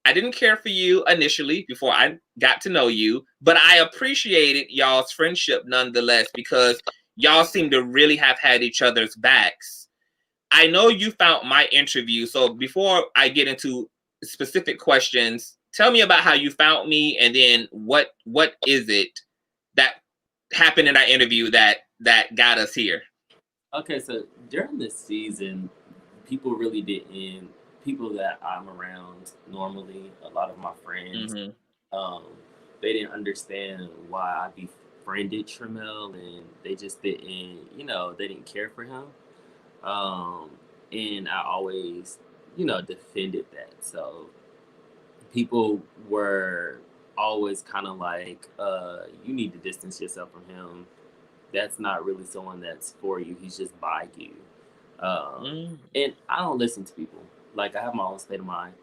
I didn't care for you initially before I got to know you, but I appreciated y'all's friendship nonetheless, because y'all seem to really have had each other's backs. I know you found my interview, so before I get into specific questions, tell me about how you found me, and then what is it that happened in our interview that got us here? Okay, so during this season, people that I'm around normally, a lot of my friends, they didn't understand why I befriended Tremel, and they just didn't, they didn't care for him. And I always, defended that. So people were always kind of like, you need to distance yourself from him. that's not really someone that's for you. He's just by you. And I don't listen to people. Like, I have my own state of mind.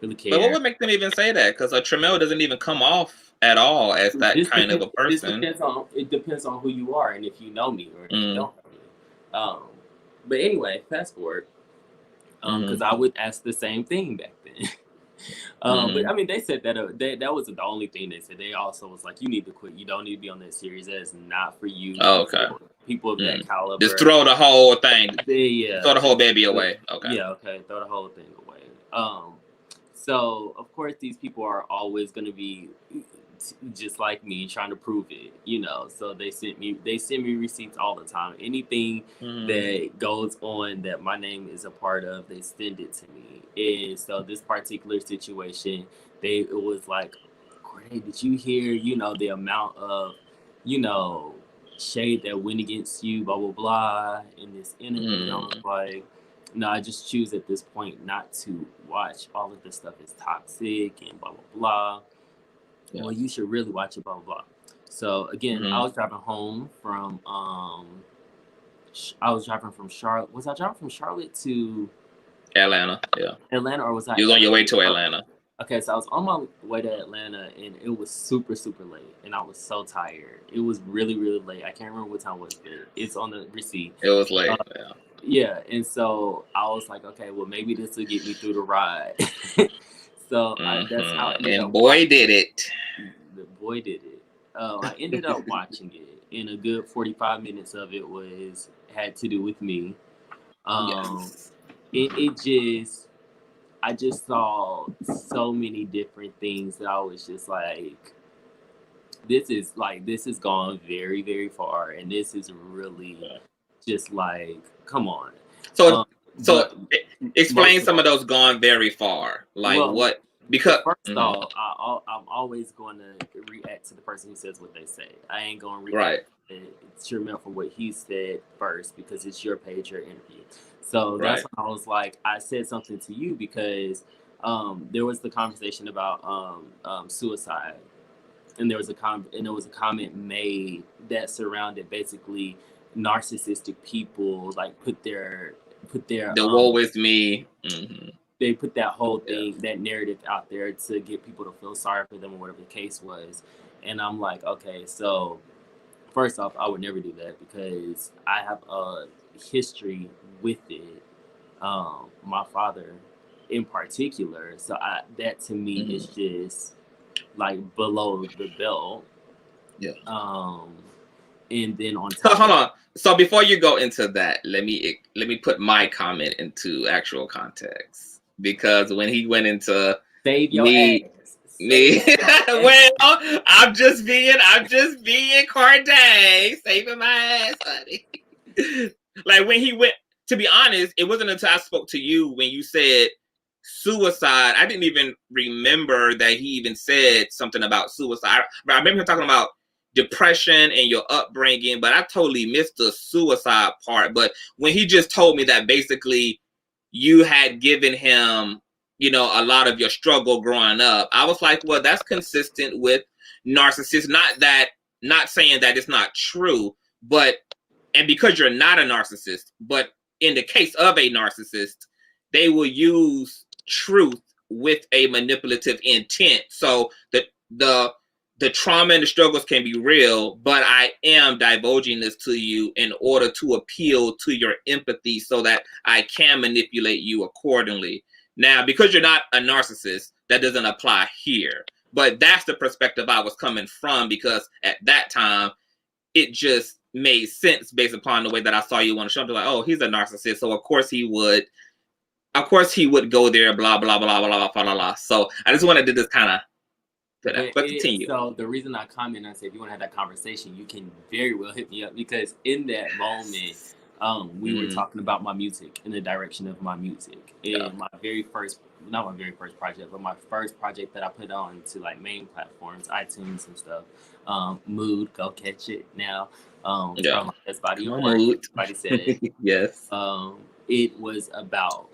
Really care. But what would make them even say that? Because a Tremel doesn't even come off at all as that kind of a person. It depends on who you are and if you know me or if you don't know me. But anyway, fast forward. Because I would ask the same thing back then. But I mean, they said that that wasn't the only thing they said. They also was like, you need to quit. You don't need to be on that series. That is not for you. Oh, okay. People of that caliber. Just throw the whole thing. Yeah. Throw the whole baby away. Okay. Yeah, okay. Throw the whole thing away. So of course these people are always gonna be just like me, trying to prove it, you know. So they send me receipts all the time. Anything that goes on that my name is a part of, they send it to me. And so this particular situation, it was like, Cordae, did you hear, you know, the amount of, you know, shade that went against you, blah blah blah, in this interview? I was like, no, I just choose at this point not to watch. All of this stuff is toxic and blah blah blah. Yeah. Well, you should really watch it, blah, blah, blah. So, again, I was driving home from, Charlotte. Was I driving from Charlotte to Atlanta? Yeah. Atlanta, or was I? You was on your way to Atlanta. Okay, so I was on my way to Atlanta, and it was super, super late, and I was so tired. It was really, really late. I can't remember what time it was, but it's on the receipt. It was late, yeah. Yeah, and so I was like, okay, well, maybe this will get me through the ride. So that's how. And boy, did it. The boy did it. I ended up watching it, and a good 45 minutes of it had to do with me. I just saw so many different things that I was just like, this is gone very, very far, and this is really just like, come on. So explain some of those gone very far. Like, well, what? Because first off, I'm always going to react to the person who says what they say. I ain't going to react to Tremel for what he said first, because it's your page, your interview. So that's when I was like, I said something to you because there was the conversation about suicide, and there was a comment made that surrounded basically narcissistic people, like put their woe is me. They put that whole thing, that narrative out there to get people to feel sorry for them or whatever the case was. And I'm like, okay, so first off, I would never do that because I have a history with it. My father in particular. So that to me is just like below the belt. Yeah. And then on top. So hold on. So before you go into that, let me put my comment into actual context. Because when he went into save your ass. Well, I'm just being Cordae, saving my ass, honey. Like when he went, to be honest, it wasn't until I spoke to you when you said suicide. I didn't even remember that he even said something about suicide. I remember him talking about depression and your upbringing, but I totally missed the suicide part. But when he just told me that basically you had given him, you know, a lot of your struggle growing up, I was like, well, that's consistent with narcissists. Not saying that it's not true, but, and because you're not a narcissist, but in the case of a narcissist, they will use truth with a manipulative intent. So the trauma and the struggles can be real, but I am divulging this to you in order to appeal to your empathy so that I can manipulate you accordingly. Now, because you're not a narcissist, that doesn't apply here. But that's the perspective I was coming from, because at that time, it just made sense based upon the way that I saw you on the show. I'm like, oh, he's a narcissist, so of course he would go there, blah, blah, blah, blah, blah, blah, blah, blah. So I just wanted to just kind of, but continue. So the reason I comment and say, if you want to have that conversation, you can very well hit me up, because in that moment, we were talking about my music and the direction of my music. And my very first project, but my first project that I put on to like main platforms, iTunes and stuff, Mood, go catch it now. From my Best Body on Mood. Everybody said it. Yes. It was about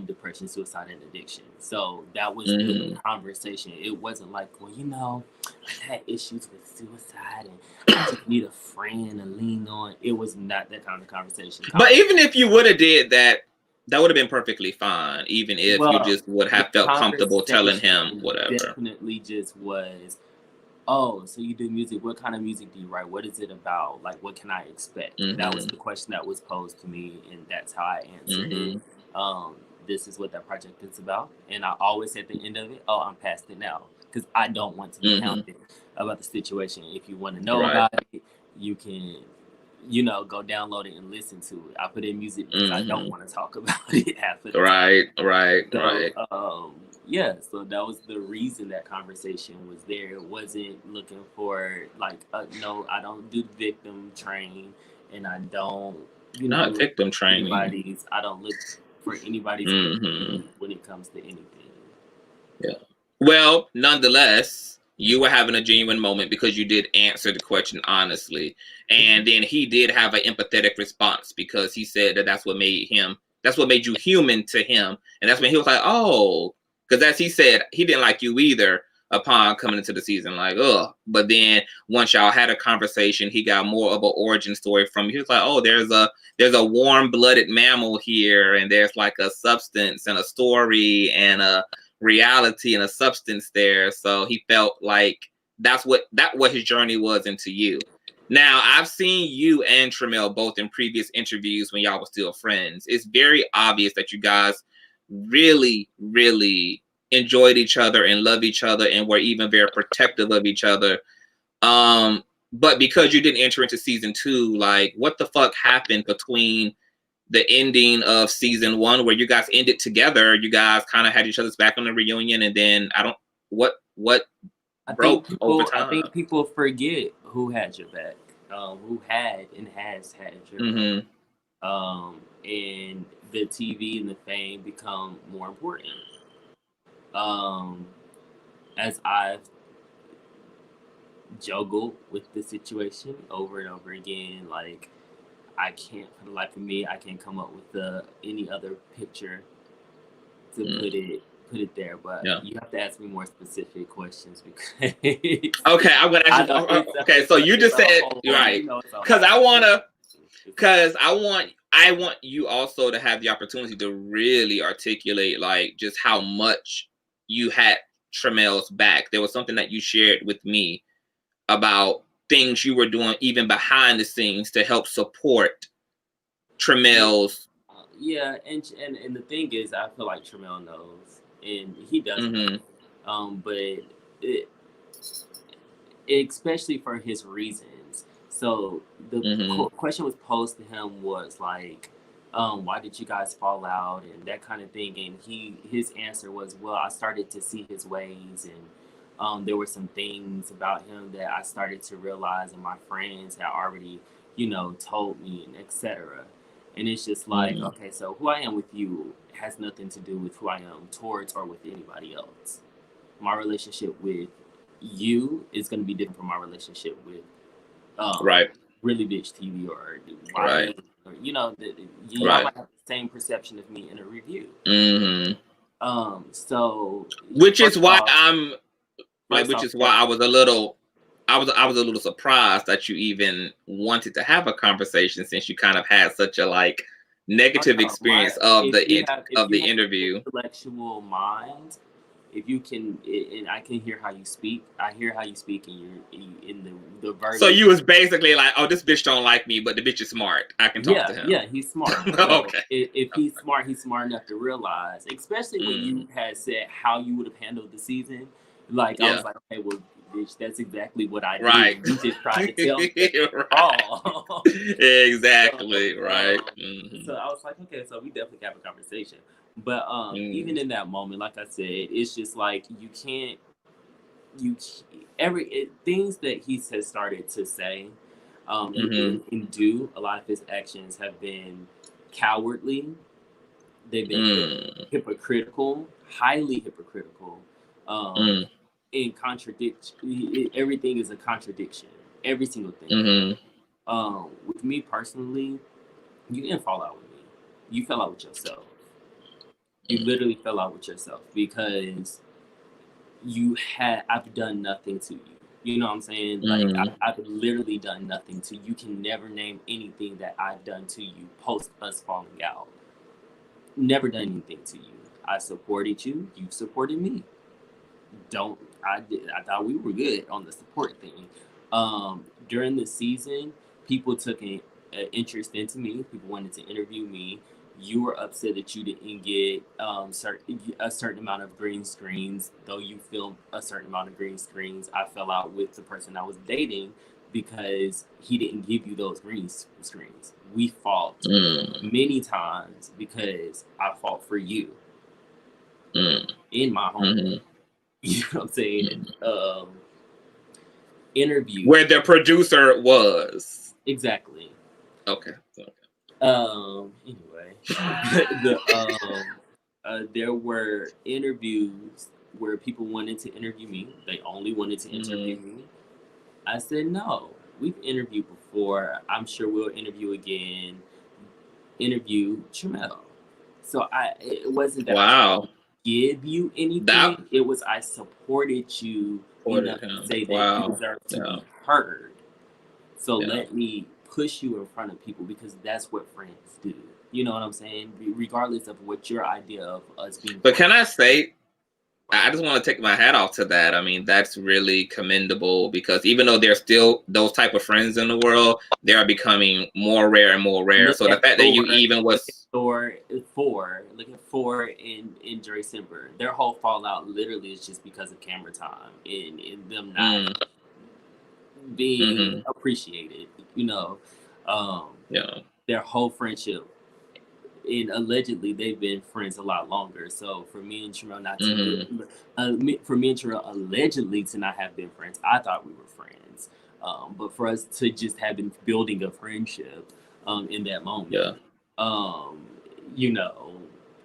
depression, suicide, and addiction. So that was Mm-hmm. the conversation. It wasn't like, well, you know, I had issues with suicide and I just need a friend to lean on. It was not that kind of conversation. But even if you would have did that, that would have been perfectly fine. Even if you just would have felt comfortable telling him whatever. Definitely just was, oh, so you do music. What kind of music do you write? What is it about? Like, what can I expect? Mm-hmm. That was the question that was posed to me, and that's how I answered it. This is what that project is about. And I always at the end of it, oh, I'm past it now. Because I don't want to be hounded about the situation. If you want to know about it, you can, you know, go download it and listen to it. I put in music because I don't want to talk about it after the time. So, yeah, so that was the reason that conversation was there. It wasn't looking for, like, no, I don't do victim train, and I don't, you know, not victim training. I don't look for anybody's when it comes to anything. Yeah. Well, nonetheless, you were having a genuine moment because you did answer the question honestly. And then he did have an empathetic response because he said that that's what made you human to him. And that's when he was like, oh, because as he said, he didn't like you either upon coming into the season, like, ugh. But then once y'all had a conversation, he got more of an origin story from you. He was like, oh, there's a warm-blooded mammal here, and there's like a substance and a story and a reality and a substance there. So he felt like that what his journey was into you. Now, I've seen you and Tramel both in previous interviews when y'all were still friends. It's very obvious that you guys really, really enjoyed each other and loved each other and were even very protective of each other. But because you didn't enter into season 2, like, what the fuck happened between the ending of season 1 where you guys ended together? You guys kind of had each other's back on the reunion, and then what broke over time? I think people forget who had your back, who had and has had your back. And the TV and the fame become more important. As I've juggled with the situation over and over again, like, I can't, for the life of me, I can't come up with any other picture to put it there. But you have to ask me more specific questions because. Okay, I'm gonna ask you. Okay, so you just said right because I want you also to have the opportunity to really articulate, like, just how much you had Tramel's back. There was something that you shared with me about things you were doing even behind the scenes to help support Tramel's. Yeah, and the thing is, I feel like Tramel knows, and he doesn't. But especially for his reasons. So the question was posed to him was like, why did you guys fall out and that kind of thing? And his answer was, well, I started to see his ways, and there were some things about him that I started to realize, and my friends had already, you know, told me, and etc. And it's just like, okay, so who I am with you has nothing to do with who I am towards or with anybody else. My relationship with you is going to be different from my relationship with Really Bitch TV or you know, you might have the same perception of me in a review. So which is why I was a little surprised that you even wanted to have a conversation, since you kind of had such a like negative experience of the interview. Intellectual mind. If you can, and I can hear how you speak. I hear how you speak, and you're in the version. So you was basically like, "Oh, this bitch don't like me, but the bitch is smart. I can talk to him." Yeah, he's smart. So okay. If he's smart enough to realize, especially when you had said how you would have handled the season. Like I was like, "Okay, well, bitch, that's exactly what I did. Right. You just tried to tell me." Exactly. So I was like, okay, so we definitely have a conversation. But even in that moment, like I said, it's just like things that he has started to say and do. A lot of his actions have been cowardly. They've been hypocritical, highly hypocritical, and everything is a contradiction. Every single thing. With me personally, you didn't fall out with me. You fell out with yourself. You literally fell out with yourself because I've done nothing to you. You know what I'm saying? Like, I've literally done nothing to you. You can never name anything that I've done to you post us falling out. Never done anything to you. I supported you. You supported me. I thought we were good on the support thing. During the season, people took an interest into me. People wanted to interview me. You were upset that you didn't get a certain amount of green screens, though you filmed a certain amount of green screens. I fell out with the person I was dating because he didn't give you those green screens. We fought many times because I fought for you in my home. You know what I'm saying? Interview where the producer was. Exactly. Okay. Anyway, there were interviews where people wanted to interview me. They only wanted to interview me. I said, no, we've interviewed before. I'm sure we'll interview again. Interview Tramel. So it wasn't that I give you anything. It was I supported you enough to say that you deserve to be heard. So let me push you in front of people because that's what friends do. You know what I'm saying? Regardless of what your idea of us being. But can I say, I just want to take my hat off to that. I mean, that's really commendable because even though there's still those type of friends in the world, they are becoming more rare and more rare. So the fact that you even was look at Four in Dre Simber, their whole fallout literally is just because of camera time and them not being appreciated. You know, their whole friendship. And allegedly, they've been friends a lot longer. So for me and Tramel allegedly to not have been friends, I thought we were friends. But for us to just have been building a friendship in that moment, you know,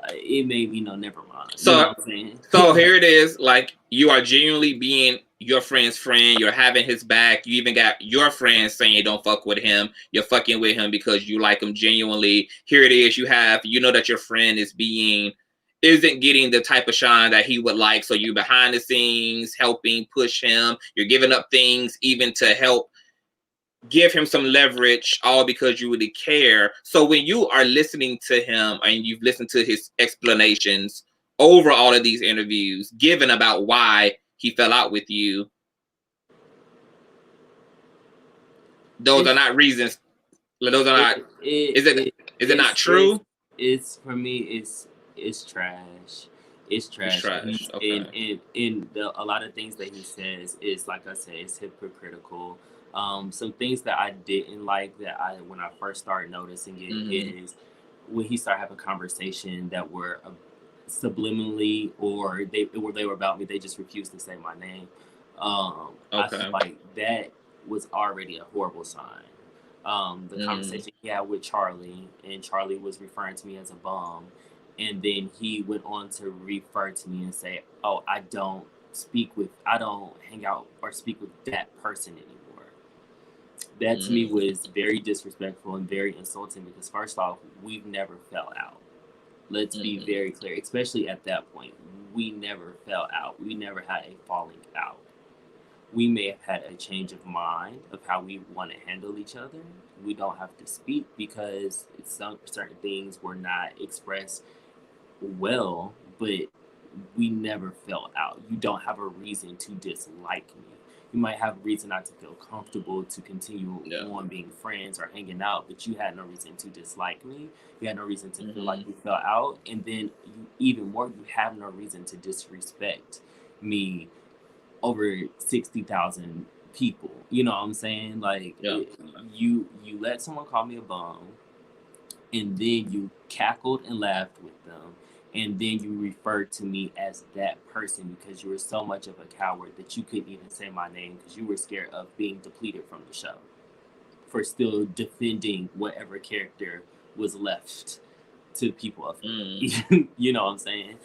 it made me know, never mind. So, you know what I'm saying? So here it is, like you are genuinely being your friend's friend. You're having his back. You even got your friends saying don't fuck with him. You're fucking with him because you like him genuinely. Here it is. You know that your friend isn't getting the type of shine that he would like. So you behind the scenes helping push him. You're giving up things even to help give him some leverage, all because you really care. So when you are listening to him and you've listened to his explanations over all of these interviews given about why he fell out with you, those are not reasons. Those are not. Is it not true? It's for me. It's trash. It's trash. Okay. And a lot of things that he says is, like I said, it's hypocritical. Some things that I didn't like when I first started noticing it is when he started having conversation that were subliminally or they were about me. They just refused to say my name. I feel like that was already a horrible sign. The conversation he had with Charlie, and Charlie was referring to me as a bum, and then he went on to refer to me and say, "Oh, I don't hang out or speak with that person anymore." That to me was very disrespectful and very insulting because first off, we've never fell out. Let's be very clear, especially at that point. We never fell out. We never had a falling out. We may have had a change of mind of how we want to handle each other. We don't have to speak because certain things were not expressed well, but we never fell out. You don't have a reason to dislike me. You might have a reason not to feel comfortable to continue on being friends or hanging out, but you had no reason to dislike me. You had no reason to feel like we fell out. And then even more, you have no reason to disrespect me over 60,000 people. You know what I'm saying? Like, you let someone call me a bum, and then you cackled and laughed with them. And then you referred to me as that person because you were so much of a coward that you couldn't even say my name because you were scared of being depleted from the show for still defending whatever character was left to people of you know what I'm saying?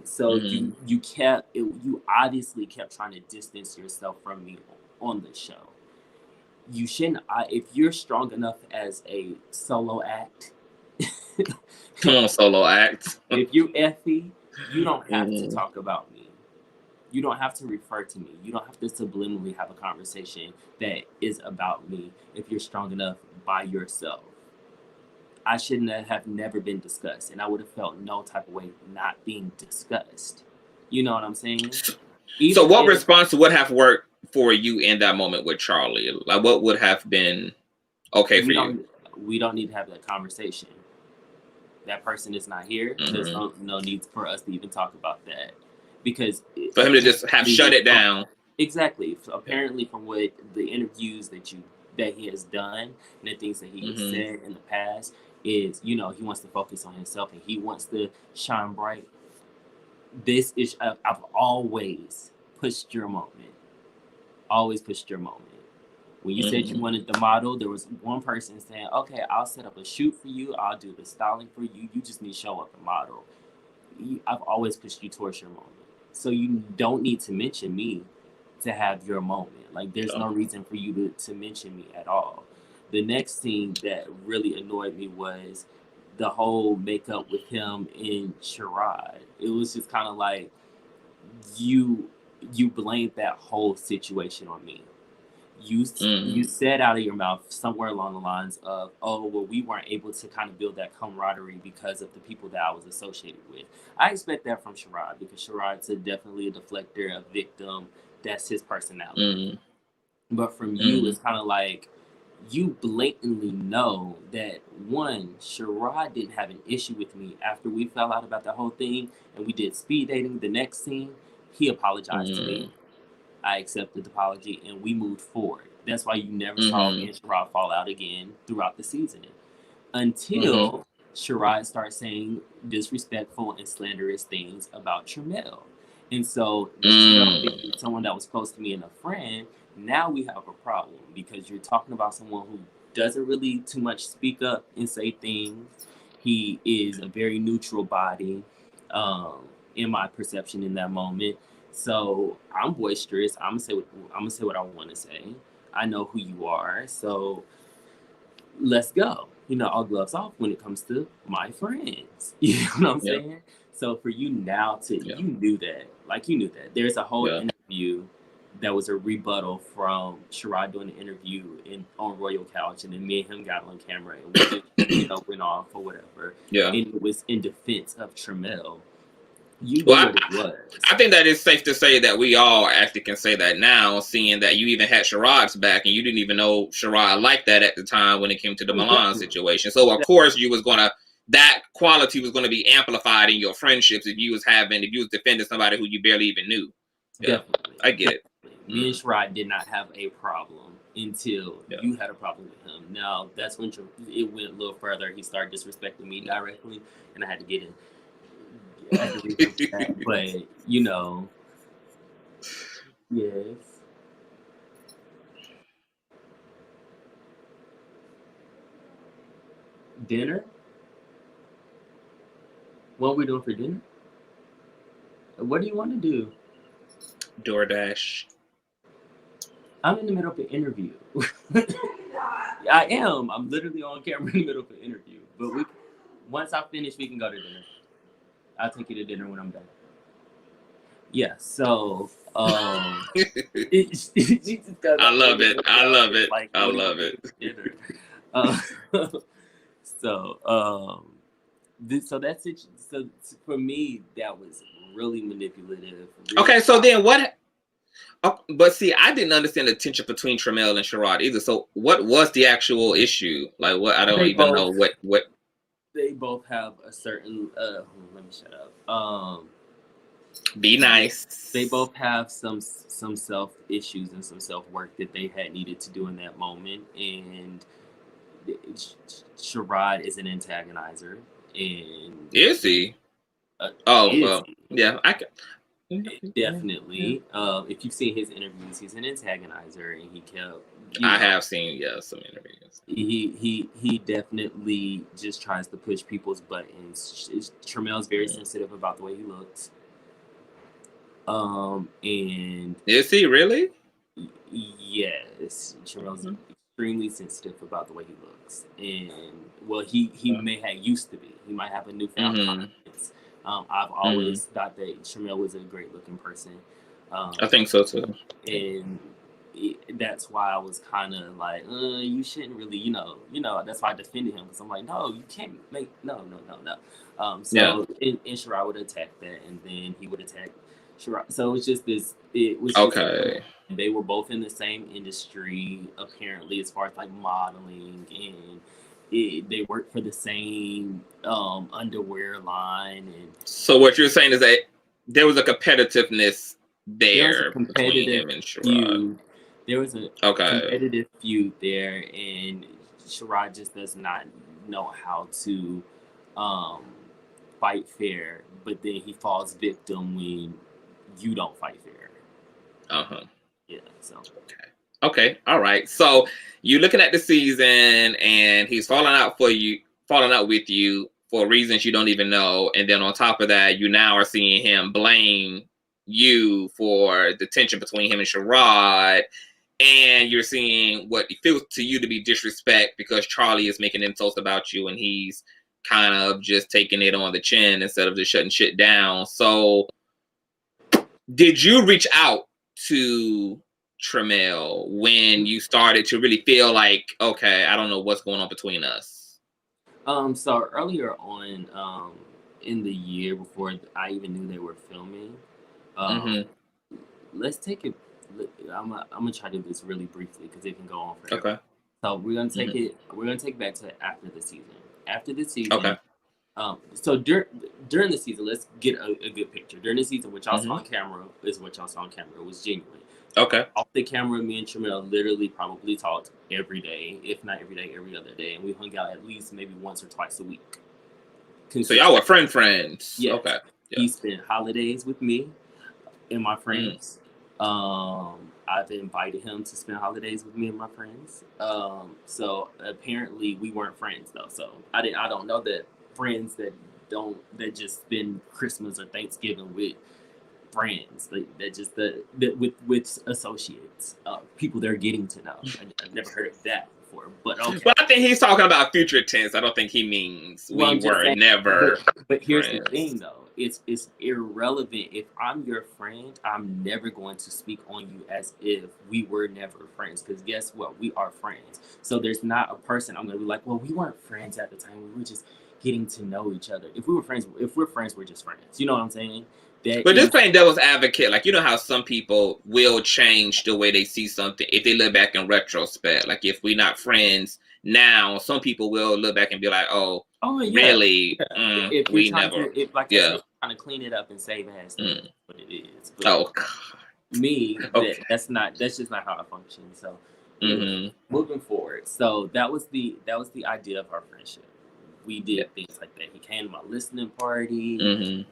So you obviously kept trying to distance yourself from me on the show. You shouldn't. If you're strong enough as a solo act Come on, solo act. If you Effie, you don't have to talk about me. You don't have to refer to me. You don't have to subliminally have a conversation that is about me if you're strong enough by yourself. I shouldn't have never been discussed, and I would have felt no type of way not being discussed. You know what I'm saying? So what response would have worked for you in that moment with Charlie? Like, what would have been okay for you? We don't need to have that conversation. That person is not here. There's no need for us to even talk about that. Because for him to just have shut it down. Exactly. So apparently from what the interviews that he has done and the things that he has said in the past is, you know, he wants to focus on himself and he wants to shine bright. This is, I've always pushed your moment. Always pushed your moment. When you said you wanted the model, there was one person saying, okay, I'll set up a shoot for you. I'll do the styling for you. You just need to show up and model. I've always pushed you towards your moment. So you don't need to mention me to have your moment. Like, there's no reason for you to mention me at all. The next thing that really annoyed me was the whole makeup with him and Sherrod. It was just kind of like you blamed that whole situation on me. You said out of your mouth somewhere along the lines of, oh, well, we weren't able to kind of build that camaraderie because of the people that I was associated with. I expect that from Sherrod because Sherrod's definitely a deflector, a victim. That's his personality. But from you, it's kind of like you blatantly know that, one, Sherrod didn't have an issue with me after we fell out about the whole thing and we did speed dating. The next scene, he apologized to me. I accepted the apology and we moved forward. That's why you never saw me and Sherrod fall out again throughout the season. Until Sherrod starts saying disrespectful and slanderous things about Tramel. And so, someone that was close to me and a friend, now we have a problem because you're talking about someone who doesn't really too much speak up and say things. He is a very neutral body, in my perception in that moment. So I'm boisterous. I'm gonna say what I want to say. I know who you are, so let's go. You know, all gloves off when it comes to my friends. You know what I'm saying? So for you now you knew that. Like, you knew that. There's a whole interview that was a rebuttal from Sherrod doing an interview on Royal Couch, and then me and him got on camera and we just, went off or whatever. Yeah. And it was in defense of Tramel. I think that it's safe to say that we all actually can say that now, seeing that you even had Sherrod's back and you didn't even know Sherrod like that at the time when it came to the Milan situation. So of course that quality was gonna be amplified in your friendships if you was defending somebody who you barely even knew. Yeah, definitely. I get it. Me and Sherrod did not have a problem until you had a problem with him. Now that's when it went a little further. He started disrespecting me directly, and I had to get in. But you know, yes. Dinner? What are we doing for dinner? What do you want to do? DoorDash. I'm in the middle of an interview. I am. I'm literally on camera in the middle of an interview. But once I finish, we can go to dinner. I'll take you to dinner when I'm done. Yeah, so I love it. I love it. Like, I love it. So that's it. So for me, that was really manipulative. Okay, so then what? But see, I didn't understand the tension between Tramel and Sherrod either. So what was the actual issue? Like, what? I don't even know what. They both have a certain. Let me shut up. Be nice. They both have some self issues and some self work that they had needed to do in that moment, and Sherrod is an antagonizer. And is he? Yeah, I can. Definitely. If you've seen his interviews, he's an antagonizer, and he kept. I have seen some interviews. He definitely just tries to push people's buttons. Tramel's very sensitive about the way he looks. And is he really? Yes, Tramel's extremely sensitive about the way he looks, and well, he may have used to be. He might have a newfound confidence. I've always thought that Shamel was a great looking person. I think so too. And that's why I was kind of like, you shouldn't really, you know. That's why I defended him, because I'm like, no, you can't make no. So and Shirai would attack that, and then he would attack Shirai. So it was just this. It was okay. They were both in the same industry, apparently, as far as like modeling, and they worked for the same underwear line. And so what you're saying is that there was a competitiveness there between him and Shirai. There was a competitive feud there, and Shirai just does not know how to fight fair, but then he falls victim when you don't fight fair. Yeah, so. Okay, all right. So you're looking at the season, and he's falling out with you for reasons you don't even know, and then on top of that, you now are seeing him blame you for the tension between him and Sherrod, and you're seeing what feels to you to be disrespect because Charlie is making insults about you, and he's kind of just taking it on the chin instead of just shutting shit down. So did you reach out to Tremel when you started to really feel like, okay, I don't know what's going on between us? So earlier on in the year, before I even knew they were filming, let's take it. I'm gonna try to do this really briefly because it can go on forever. Okay. So we're gonna take it. We're gonna take it back to after the season. After the season. Okay. So during the season, let's get a good picture. During the season, what y'all saw on camera is what y'all saw on camera. It was genuine. Okay. Off the camera, me and Tremel literally probably talked every day, if not every day, every other day, and we hung out at least maybe once or twice a week. So y'all were friends. Yes. Okay. Yeah. He spent holidays with me and my friends. I've invited him to spend holidays with me and my friends. So apparently we weren't friends though. So I don't know that friends that just spend Christmas or Thanksgiving with friends, that just with associates, people they're getting to know. I've never heard of that before, but okay. Well, I think he's talking about future tense. I don't think he means we were never. But here's the thing, though. It's irrelevant. If I'm your friend, I'm never going to speak on you as if we were never friends. Because guess what? We are friends. So there's not a person I'm going to be like, well, we weren't friends at the time. We were just getting to know each other. If we're friends, we're just friends. You know what I'm saying? But just playing devil's advocate, like, you know how some people will change the way they see something if they look back in retrospect. Like, if we're not friends now, some people will look back and be like, "Oh, yeah. Really? Yeah. If we never." I said, trying to clean it up and save ass, what it is. But me, that's just not how I function. So, moving forward, so that was the idea of our friendship. We did things like that. He came to my listening party.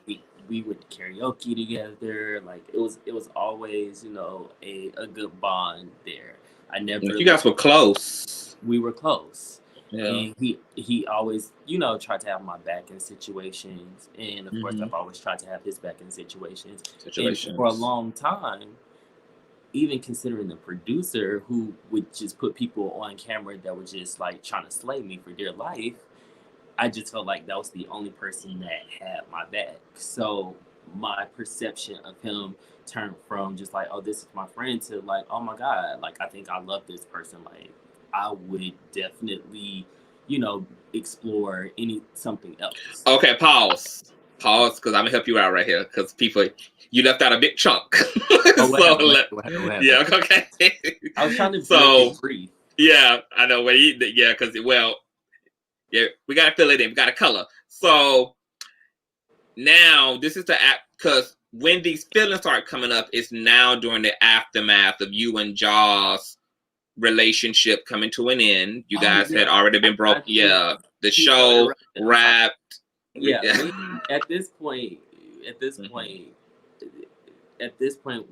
We went to karaoke together. Like it was always, a good bond there. I never. You guys were close. We were close. Yeah. And he always, tried to have my back in situations, and of course I've always tried to have his back in situations. And for a long time, even considering the producer who would just put people on camera that were just like trying to slay me for dear life, I just felt like that was the only person that had my back. So my perception of him turned from just like, oh, this is my friend, to like, oh my God, like I think I love this person. Like I would definitely, explore something else. Okay, pause, because I'm gonna help you out right here, because you left out a big chunk. What happened? Yeah, okay. I was trying to breathe. Yeah, I know. Because we gotta fill it in. We gotta color. So now this is the app, because when these feelings start coming up, it's now during the aftermath of you and Jaws' relationship coming to an end. You guys had already been broke. Yeah, the show wrapped. Yeah, at this point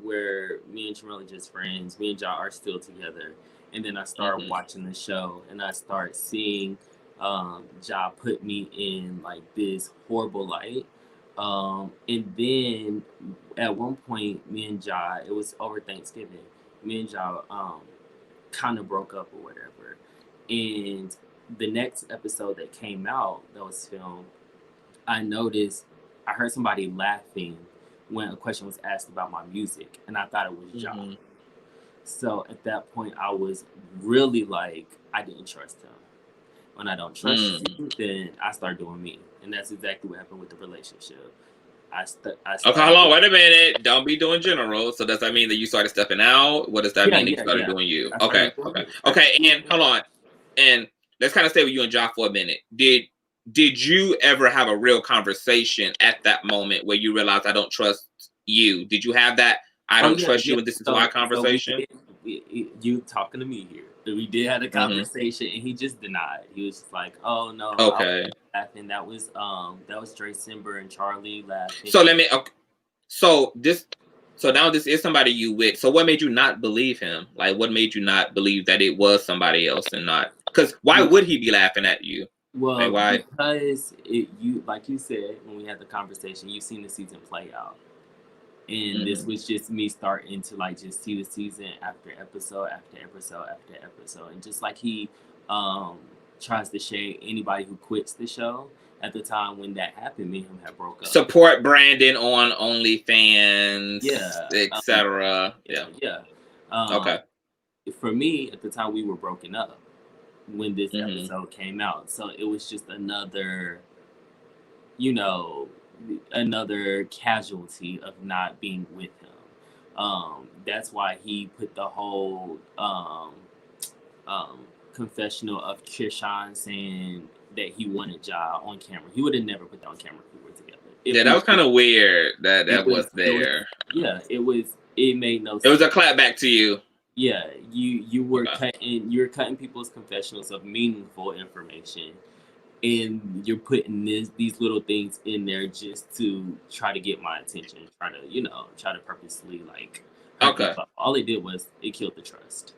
where me and Tremel are just friends, me and Ja are still together, and then I start watching the show, and I start seeing Ja put me in like this horrible light, and then at one point, me and Ja, it was over Thanksgiving, me and Ja kind of broke up or whatever. And the next episode that came out that was filmed, I heard somebody laughing when a question was asked about my music, and I thought it was Ja. Mm-hmm. So at that point, I was really like, I didn't trust him. When I don't trust you, then I start doing me, and that's exactly what happened with the relationship. Okay, hold on, wait a minute. Don't be doing general. So does that mean that you started stepping out? What does that mean that you started doing you? Okay. And hold on. And let's kind of stay with you and Ja for a minute. Did you ever have a real conversation at that moment where you realized I don't trust you? Did you have that I don't trust you and this is why conversation? You talking to me here. We did have a conversation and he just denied. He was just like, "Oh no." Okay. And that was Dre Simber and Charlie laughing. So So now this is somebody you with. So what made you not believe him? Like, what made you not believe that it was somebody else and not? Because why would he be laughing at you? Well, like, why? Because you, like you said when we had the conversation, you've seen the season play out, and this was just me starting to like just see the season after episode after episode after episode, and just like he tries to shade anybody who quits the show. At the time when that happened, me and him had broke up. Support Brandon on OnlyFans, etc. Okay. For me, at the time, we were broken up when this episode came out. So it was just another, another casualty of not being with him. That's why he put the whole confessional of Krishan saying that he wanted Ja on camera. He would have never put that on camera if we were together. That was kind of weird that was there. It made no sense. It was a clapback to you. Yeah, you were cutting people's confessionals of meaningful information, and you're putting these little things in there just to try to get my attention, try to purposely like. Okay. All it did was it killed the trust.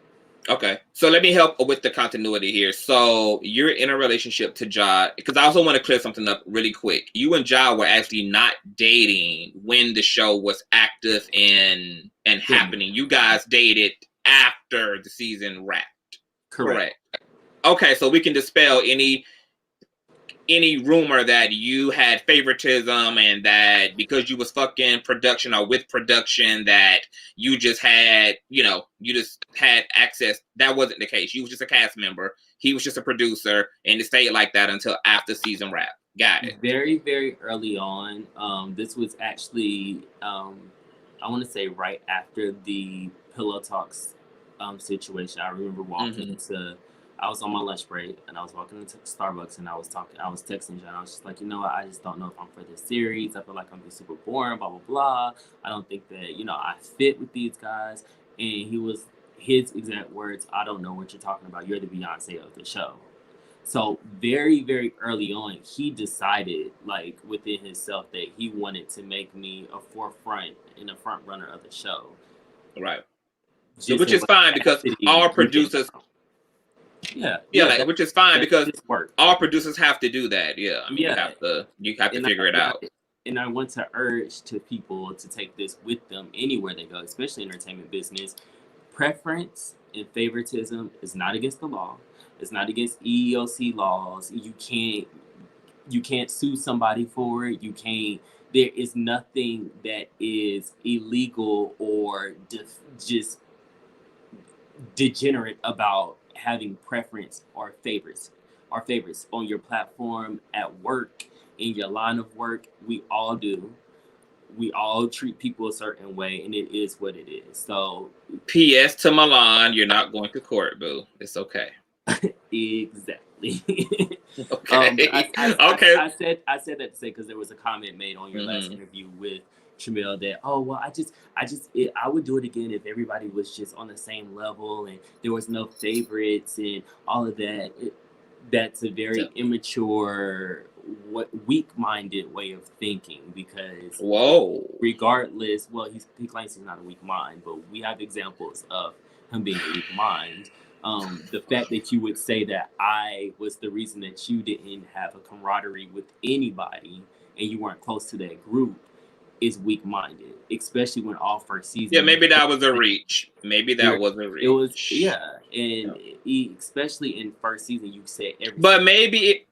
Okay, so let me help with the continuity here. So you're in a relationship to Ja, because I also want to clear something up really quick. You and Ja were actually not dating when the show was active and happening. You guys dated after the season wrapped. Correct. Okay, so we can dispel any rumor that you had favoritism and that because you was fucking production or with production that you just had, access. That wasn't the case. You was just a cast member. He was just a producer, and it stayed like that until after season wrap. Got it. Very, very early on. This was actually, I want to say right after the Pillow Talks situation. I remember walking I was on my lunch break and I was walking into Starbucks and I was texting John. I was just like, I just don't know if I'm for this series. I feel like I'm being super boring, blah, blah, blah. I don't think that, I fit with these guys. And his exact words, I don't know what you're talking about. You're the Beyonce of the show. So very, very early on, he decided like within himself that he wanted to make me a front runner of the show. Right. Which is fine because all producers... which is fine because all producers have to do that. You have to figure it out. And I want to urge to people to take this with them anywhere they go, especially in the entertainment business. Preference and favoritism is not against the law. It's not against EEOC laws. You can't sue somebody for it. There is nothing that is illegal or just degenerate about having preference or favorites on your platform, at work, in your line of work. We all do. We all treat people a certain way, and it is what it is. So, P.S. to Milan, you're not going to court, boo. It's okay. Exactly. Okay. I said that to say because there was a comment made on your last interview with Tramel that I would do it again if everybody was just on the same level and there was no favorites and all of that. That's a very immature, weak-minded way of thinking because regardless, he claims he's not a weak mind, but we have examples of him being a weak mind. The fact that you would say that I was the reason that you didn't have a camaraderie with anybody and you weren't close to that group is weak-minded, especially when all first season. Yeah, maybe that was a reach. Maybe that was a reach. It was, yeah, and especially in first season, you said everything. But maybe,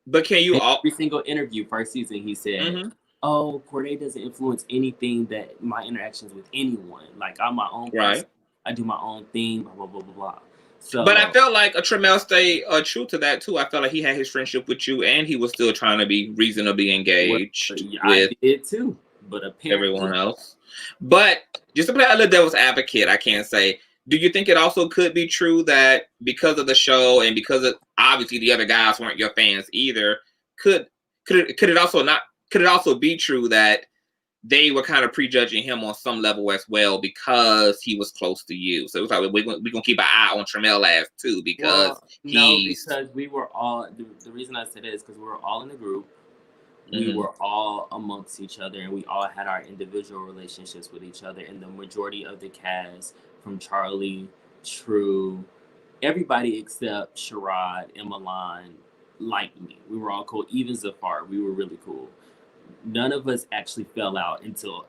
but can you every single interview first season he said, "Oh, Cordae doesn't influence anything that my interactions with anyone. Like I'm my own person. I do my own thing. Blah blah blah blah blah." So, but I felt like Tremel stayed true to that too. I felt like he had his friendship with you, and he was still trying to be reasonably engaged with I did too, but apparently everyone else. But just to play a little devil's advocate, I can say, do you think it also could be true that because of the show and because of obviously the other guys weren't your fans either, could it also be true that they were kind of prejudging him on some level as well because he was close to you? So it was like we're gonna keep an eye on Tremel ass too because because we were all the reason I said it is because we were all in a group. We were all amongst each other, and we all had our individual relationships with each other. And the majority of the cast, from Charlie, True, everybody except Sherrod and Milan, liked me. We were all cool. Even Zafar, we were really cool. None of us actually fell out until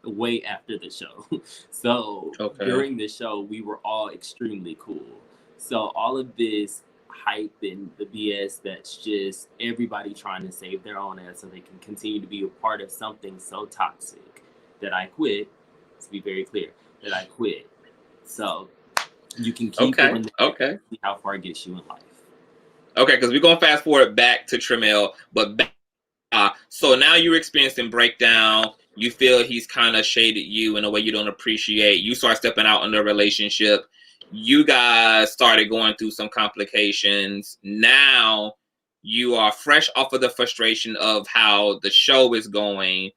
way after the show. So during the show, we were all extremely cool. So all of this hype and the BS that's just everybody trying to save their own ass so they can continue to be a part of something so toxic that I quit. Let's be very clear that I quit. So you can keep doing that, see how far it gets you in life. Okay, because we're gonna fast forward back to Tremel, but so now you're experiencing breakdown. You feel he's kind of shaded you in a way you don't appreciate. You start stepping out in the relationship. You guys started going through some complications. Now you are fresh off of the frustration of how the show is going.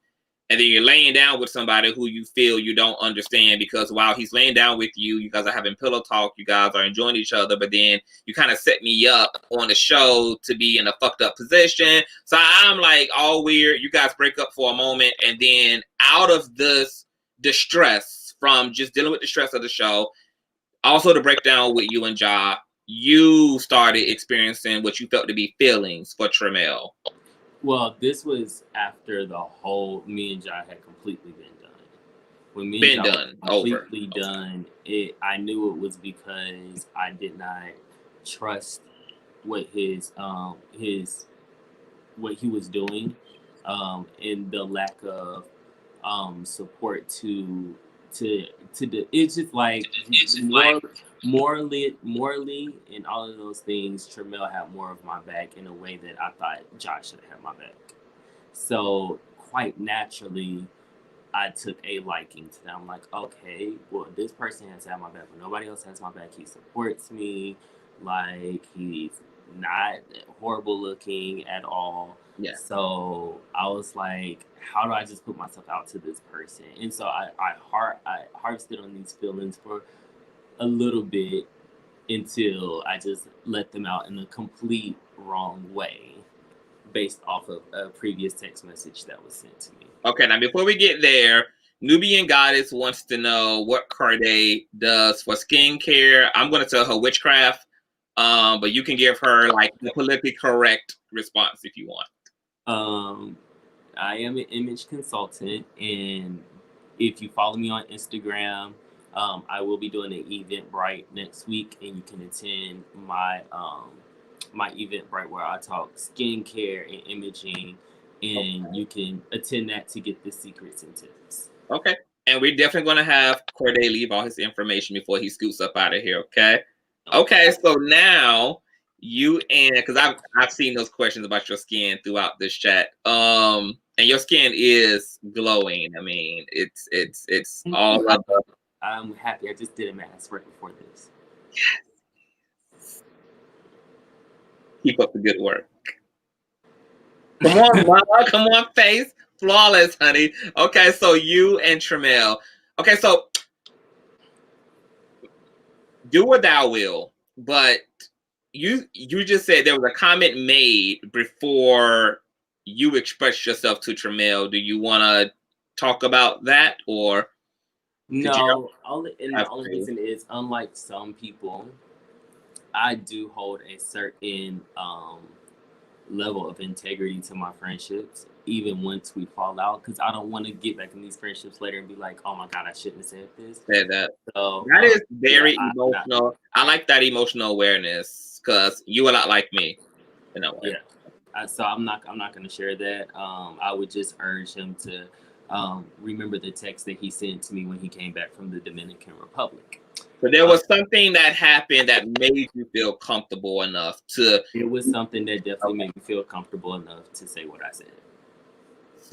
And then you're laying down with somebody who you feel you don't understand because while he's laying down with you, you guys are having pillow talk, you guys are enjoying each other, but then you kind of set me up on the show to be in a fucked up position. So I'm like all weird. You guys break up for a moment, and then out of this distress from just dealing with the stress of the show, also the breakdown with you and Ja, you started experiencing what you felt to be feelings for Tremel. Well, this was after the whole me and Ja had completely been done. When me and Ja was completely done, I knew it was because I did not trust what what he was doing, and the lack of support to it's just like morally and all of those things. Tremel had more of my back in a way that I thought Josh should have had my back. So quite naturally, I took a liking to them. I'm like, okay, well, this person has had my back, but nobody else has my back. He supports me. Like, he's not horrible looking at all. Yeah. So I was like, how do I just put myself out to this person? And so I harvested on these feelings for a little bit until I just let them out in a complete wrong way based off of a previous text message that was sent to me. Okay, now before we get there, Nubian Goddess wants to know what Cordae does for skincare. I'm going to tell her witchcraft, but you can give her like the politically correct response if you want. I am an image consultant, and if you follow me on Instagram, I will be doing an Eventbrite next week, and you can attend my my Eventbrite where I talk skincare and imaging, and you can attend that to get the secrets and tips. Okay, and we're definitely going to have Cordae leave all his information before he scoots up out of here. Okay, so now you and because I've seen those questions about your skin throughout this chat. And your skin is glowing. I mean, it's all up. I'm happy. I just did a mask right before this. Yes. Keep up the good work. Come on, mama. Come on, face. Flawless, honey. Okay, so you and Tremel. Okay, so do what thou will, but you just said there was a comment made before you expressed yourself to Tremel. Do you want to talk about that, or no? The only reason is, unlike some people, I do hold a certain level of integrity to my friendships, even once we fall out, because I don't want to get back in these friendships later and be like, oh my God, I shouldn't have said this. Said that. So That is very yeah, emotional. I like that emotional awareness because you a lot like me in a way. Yeah. So I'm not going to share that. I would just urge him to remember the text that he sent to me when he came back from the Dominican Republic. So there was something that happened that made you feel comfortable enough to. It was something that definitely made me feel comfortable enough to say what I said.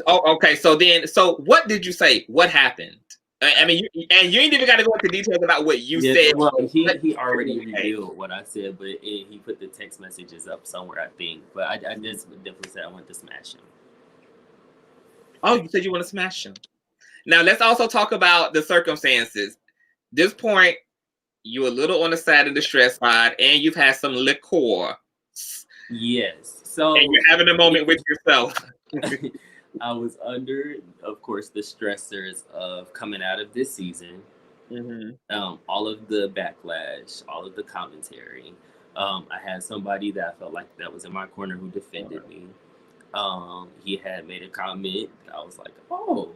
Oh, okay. So what did you say? What happened? I mean, you ain't even got to go into details about what you said. Well, he already revealed what I said, but he put the text messages up somewhere, I think. But I just definitely said I want to smash him. Oh, you said you want to smash him. Now let's also talk about the circumstances. This point, you're a little on the side of the stress side, and you've had some liquor. Yes. So and you're having a moment with yourself. I was under, of course, the stressors of coming out of this season. All of the backlash, all of the commentary. I had somebody that I felt like that was in my corner who defended me. He had made a comment. I was like, oh.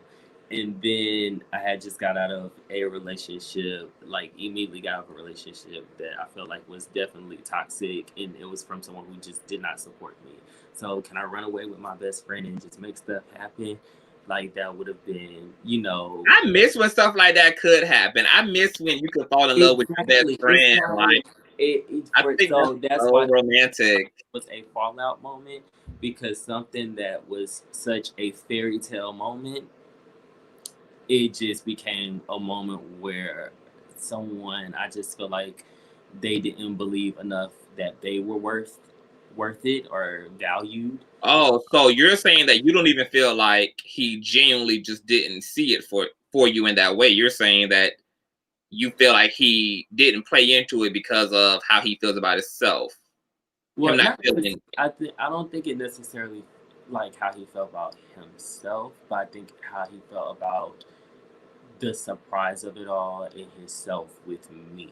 And then I had just got out of a relationship, like immediately got out of a relationship that I felt like was definitely toxic. And it was from someone who just did not support me. So can I run away with my best friend and just make stuff happen? Like that would have been, you know. I miss when stuff like that could happen. I miss when you could fall in love with your best friend. Like I think that's so romantic. It was a fallout moment because something that was such a fairy tale moment, it just became a moment where someone, I just feel like they didn't believe enough that they were worth it or valued. Oh, so you're saying that you don't even feel like he genuinely just didn't see it for you in that way. You're saying that you feel like he didn't play into it because of how he feels about himself. Well, I don't think it necessarily like how he felt about himself, but I think how he felt about the surprise of it all and himself with me.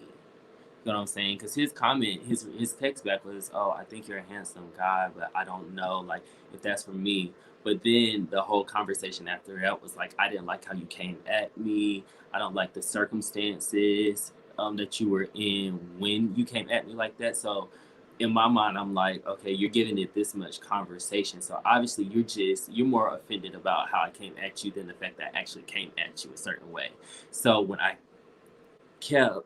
You know what I'm saying? Because his comment, his text back was, oh, I think you're a handsome guy, but I don't know, like, if that's for me. But then the whole conversation after that was like, I didn't like how you came at me. I don't like the circumstances that you were in when you came at me like that. So in my mind, I'm like, okay, you're giving it this much conversation. So obviously you're more offended about how I came at you than the fact that I actually came at you a certain way. So when I kept,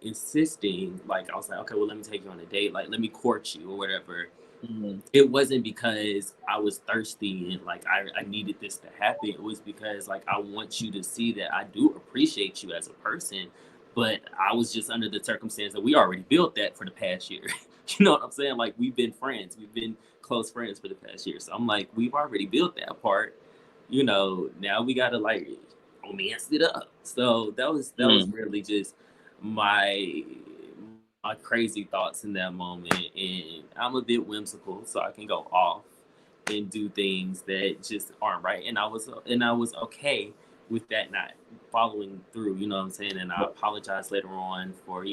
insisting, like I was like, okay, well, let me take you on a date, like let me court you or whatever. It wasn't because I was thirsty and like I needed this to happen. It was because like I want you to see that I do appreciate you as a person, but I was just under the circumstance that we already built that for the past year. You know what I'm saying? Like we've been friends, we've been close friends for the past year. So I'm like, we've already built that part. Now we gotta like romance it up. So that was really just my crazy thoughts in that moment. And I'm a bit whimsical, so I can go off and do things that just aren't right. And I was okay with that not following through, you know what I'm saying? And I apologize later on for,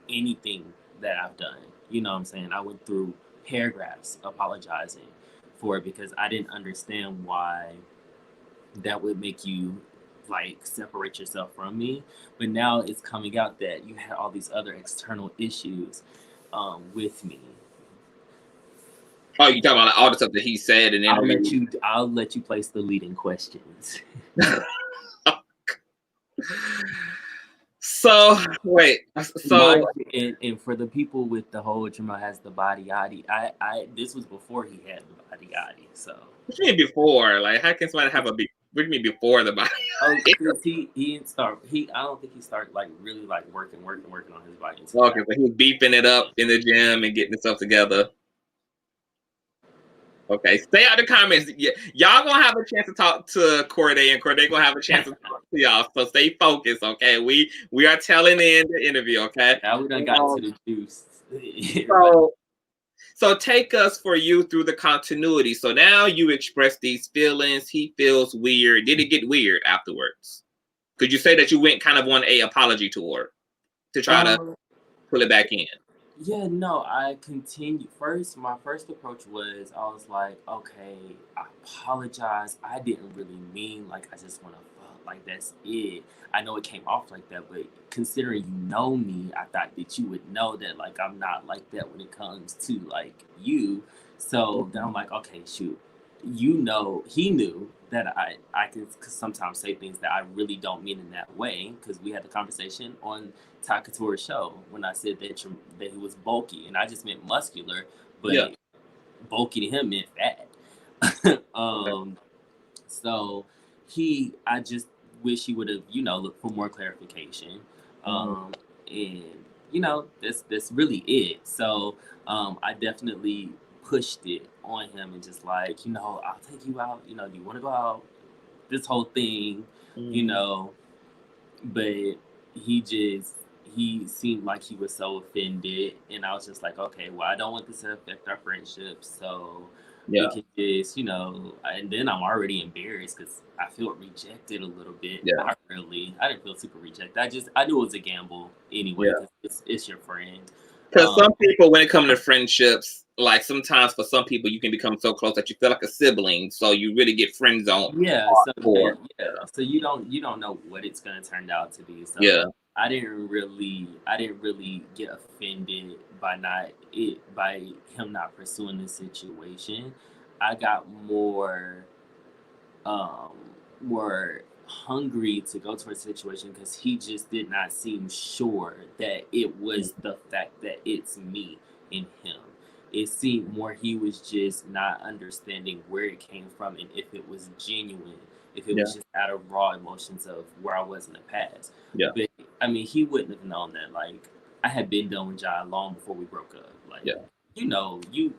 anything that I've done. You know what I'm saying? I went through paragraphs apologizing for it because I didn't understand why that would make you like separate yourself from me. But now it's coming out that you had all these other external issues with me. Oh, you talking about all the stuff that he said, and then I'll let you place the leading questions. So wait, and for the people with the whole Jamal has the body yaddy, I this was before he had the body yaddy. So what you mean before? Like, how can somebody have a big? What do you mean before the body? Oh, because he didn't start. I don't think he started like really like working on his body. Okay, so he was beefing it up in the gym and getting himself together. Okay, stay out of the comments. Yeah, y'all gonna have a chance to talk to Cordae, and Cordae gonna have a chance to talk to y'all. So stay focused, okay? We are telling in the interview, okay? Now we done got to the juice. So take us for you through the continuity. So now you express these feelings. He feels weird. Did it get weird afterwards? Could you say that you went kind of on a apology tour to try to pull it back in? Yeah, no, I continued. My first approach was I was like, okay, I apologize. I didn't really mean like I just want to fuck. Like that's it. I know it came off like that, but considering you know me, I thought that you would know that like I'm not like that when it comes to like you. So then I'm like, okay, shoot. He knew that I could sometimes say things that I really don't mean in that way because we had the conversation on Ty Couture's show when I said that he was bulky, and I just meant muscular, but Yeah. bulky to him meant fat. So I just wish he would have, looked for more clarification. And that's really it. So I definitely pushed it on him and just like, I'll take you out. Do you want to go out? This whole thing, but he seemed like he was so offended, and I was just like, okay, well, I don't want this to affect our friendship, so we can just, and then I'm already embarrassed because I feel rejected a little bit. Yeah. Not really. I didn't feel super rejected. I knew it was a gamble anyway. Yeah. It's your friend. Because some people, when it comes to friendships, like sometimes for some people, you can become so close that you feel like a sibling. So you really get friend zoned. Yeah. So you don't know what it's gonna turn out to be. So yeah. I didn't really get offended by him not pursuing the situation. I got more hungry to go to a situation because he just did not seem sure that it was the fact that it's me and him. It seemed more he was just not understanding where it came from and if it was genuine, if it was just out of raw emotions of where I was in the past. Yeah. But I mean, he wouldn't have known that. Like, I had been done with Jai long before we broke up. Like, when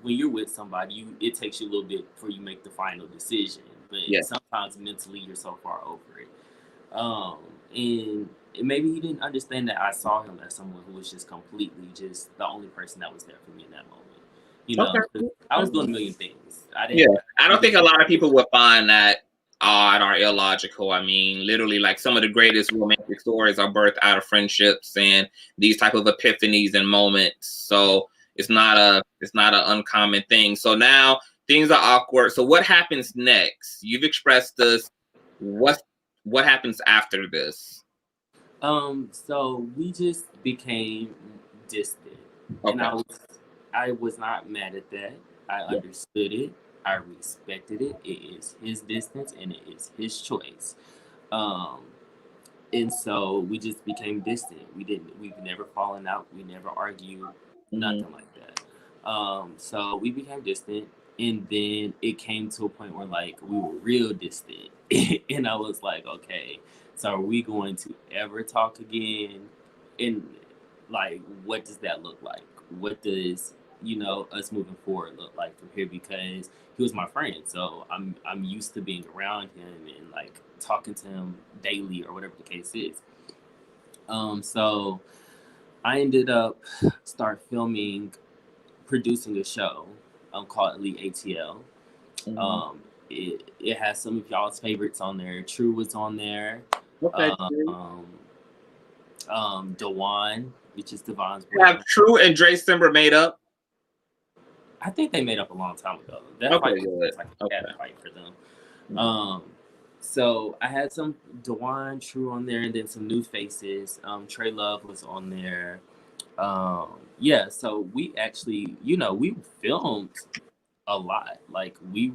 you're with somebody, it takes you a little bit before you make the final decision. But sometimes mentally you're so far over it. And maybe he didn't understand that I saw him as someone who was just completely just the only person that was there for me in that moment. I was doing a million things. I don't think a lot of people would find that odd or illogical. I mean, literally, like some of the greatest romantic stories are birthed out of friendships and these type of epiphanies and moments. So it's not an uncommon thing. So now things are awkward. So what happens next? You've expressed this. What happens after this? So we just became distant. Okay. And I was not mad at that. I understood it. I respected it. It is his distance and it is his choice. And so we just became distant. We've never fallen out. We never argued, nothing like that. So we became distant, and then it came to a point where like we were real distant. And I was like, okay, so are we going to ever talk again? And like, what does that look like? What does us moving forward look like from here? Because he was my friend, so I'm used to being around him and like talking to him daily or whatever the case is. So I ended up producing a show called Elite ATL. It has some of y'all's favorites on there. True was on there. Okay. Dewan, which is Devon's boy. Have True and Dre Simber made up? I think they made up a long time ago. That fight was like a bad fight for them. So I had some Dewan, True on there, and then some new faces. Trey Love was on there. So we actually, we filmed a lot. Like we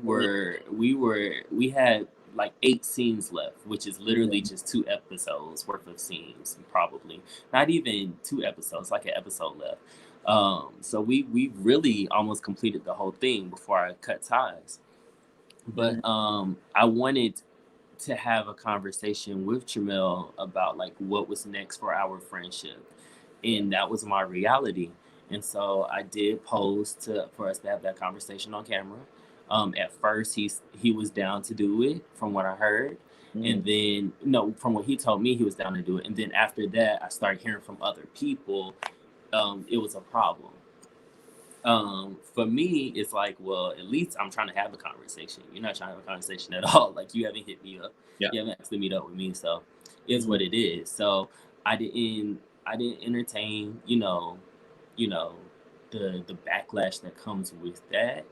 had like 8 scenes left, which is literally just 2 episodes worth of scenes, probably. Not even 2 episodes, like an episode left. So we really almost completed the whole thing before I cut ties. But I wanted to have a conversation with Jamel about like what was next for our friendship. And that was my reality. And so I did pose for us to have that conversation on camera. At first he was down to do it from what I heard. And then, from what he told me, he was down to do it. And then after that, I started hearing from other people, it was a problem. For me, it's like, well, at least I'm trying to have a conversation. You're not trying to have a conversation at all. Like, you haven't hit me up. You haven't actually meet up with me. So it's what it is. So I didn't entertain, the backlash that comes with that.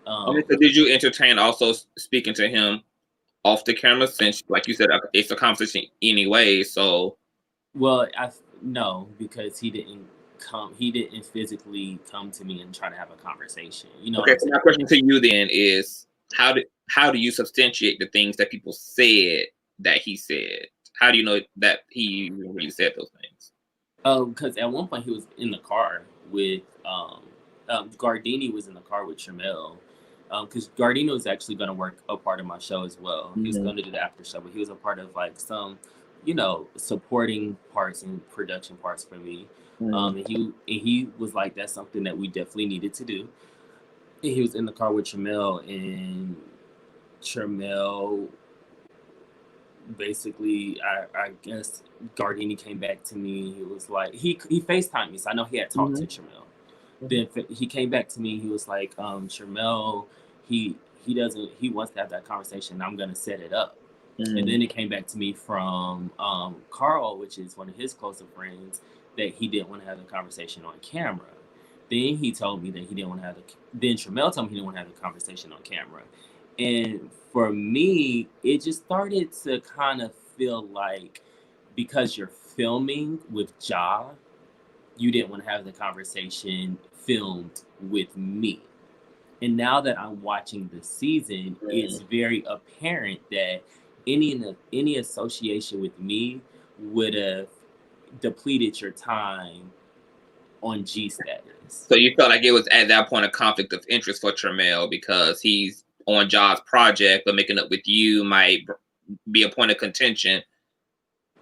So did you entertain also speaking to him off the camera, since, like you said, it's a conversation anyway? So, well, no, because he didn't physically come to me and try to have a conversation. You know. Okay, so my question to you then is, how do you substantiate the things that people said that he said? How do you know that he really said those things? Because at one point he was in the car with Gardini was in the car with Tramel. Because Gardino is actually going to work a part of my show as well. He was going to do the after show, but he was a part of like some, supporting parts and production parts for me. And he was like, that's something that we definitely needed to do. And he was in the car with Tramel, and Tramel basically, I guess Gardini came back to me. He was like, he FaceTimed me, so I know he had talked to Tramel. Then he came back to me. He was like, Tramel, he wants to have that conversation. I'm gonna set it up. And then it came back to me from Carl, which is one of his closer friends, that he didn't want to have the conversation on camera. Then he told me that he didn't want to have then Tramel told me he didn't want to have the conversation on camera. And for me, it just started to kind of feel like, because you're filming with Ja, you didn't want to have the conversation filmed with me. And now that I'm watching the season, it's very apparent that any association with me would have depleted your time on GSTATUS. So you felt like it was at that point a conflict of interest for Tramel, because he's on Ja's project, but making up with you might be a point of contention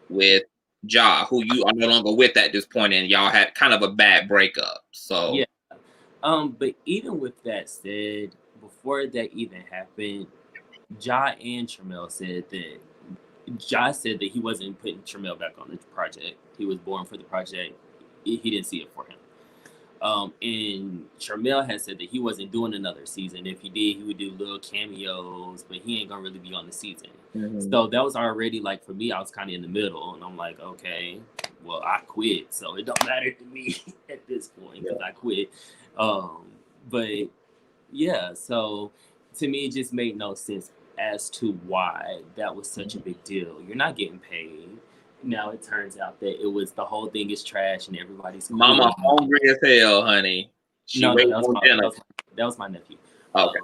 with Ja, who you are no longer with at this point, and y'all had kind of a bad breakup. So yeah. But even with that said, before that even happened, Ja and Tramel said that Ja said that he wasn't putting Tramel back on the project. He was born for the project. He didn't see it for him. And Tramel had said that he wasn't doing another season. If he did, he would do little cameos, but he ain't gonna really be on the season. So that was already, like, for me, I was kind of in the middle, and I'm like, okay, well, I quit, so it don't matter to me at this point, because I quit. But yeah, so to me, it just made no sense as to why that was such a big deal. You're not getting paid. Now it turns out that it was, the whole thing is trash and everybody's Mama hungry as hell, honey. That was my nephew. Okay.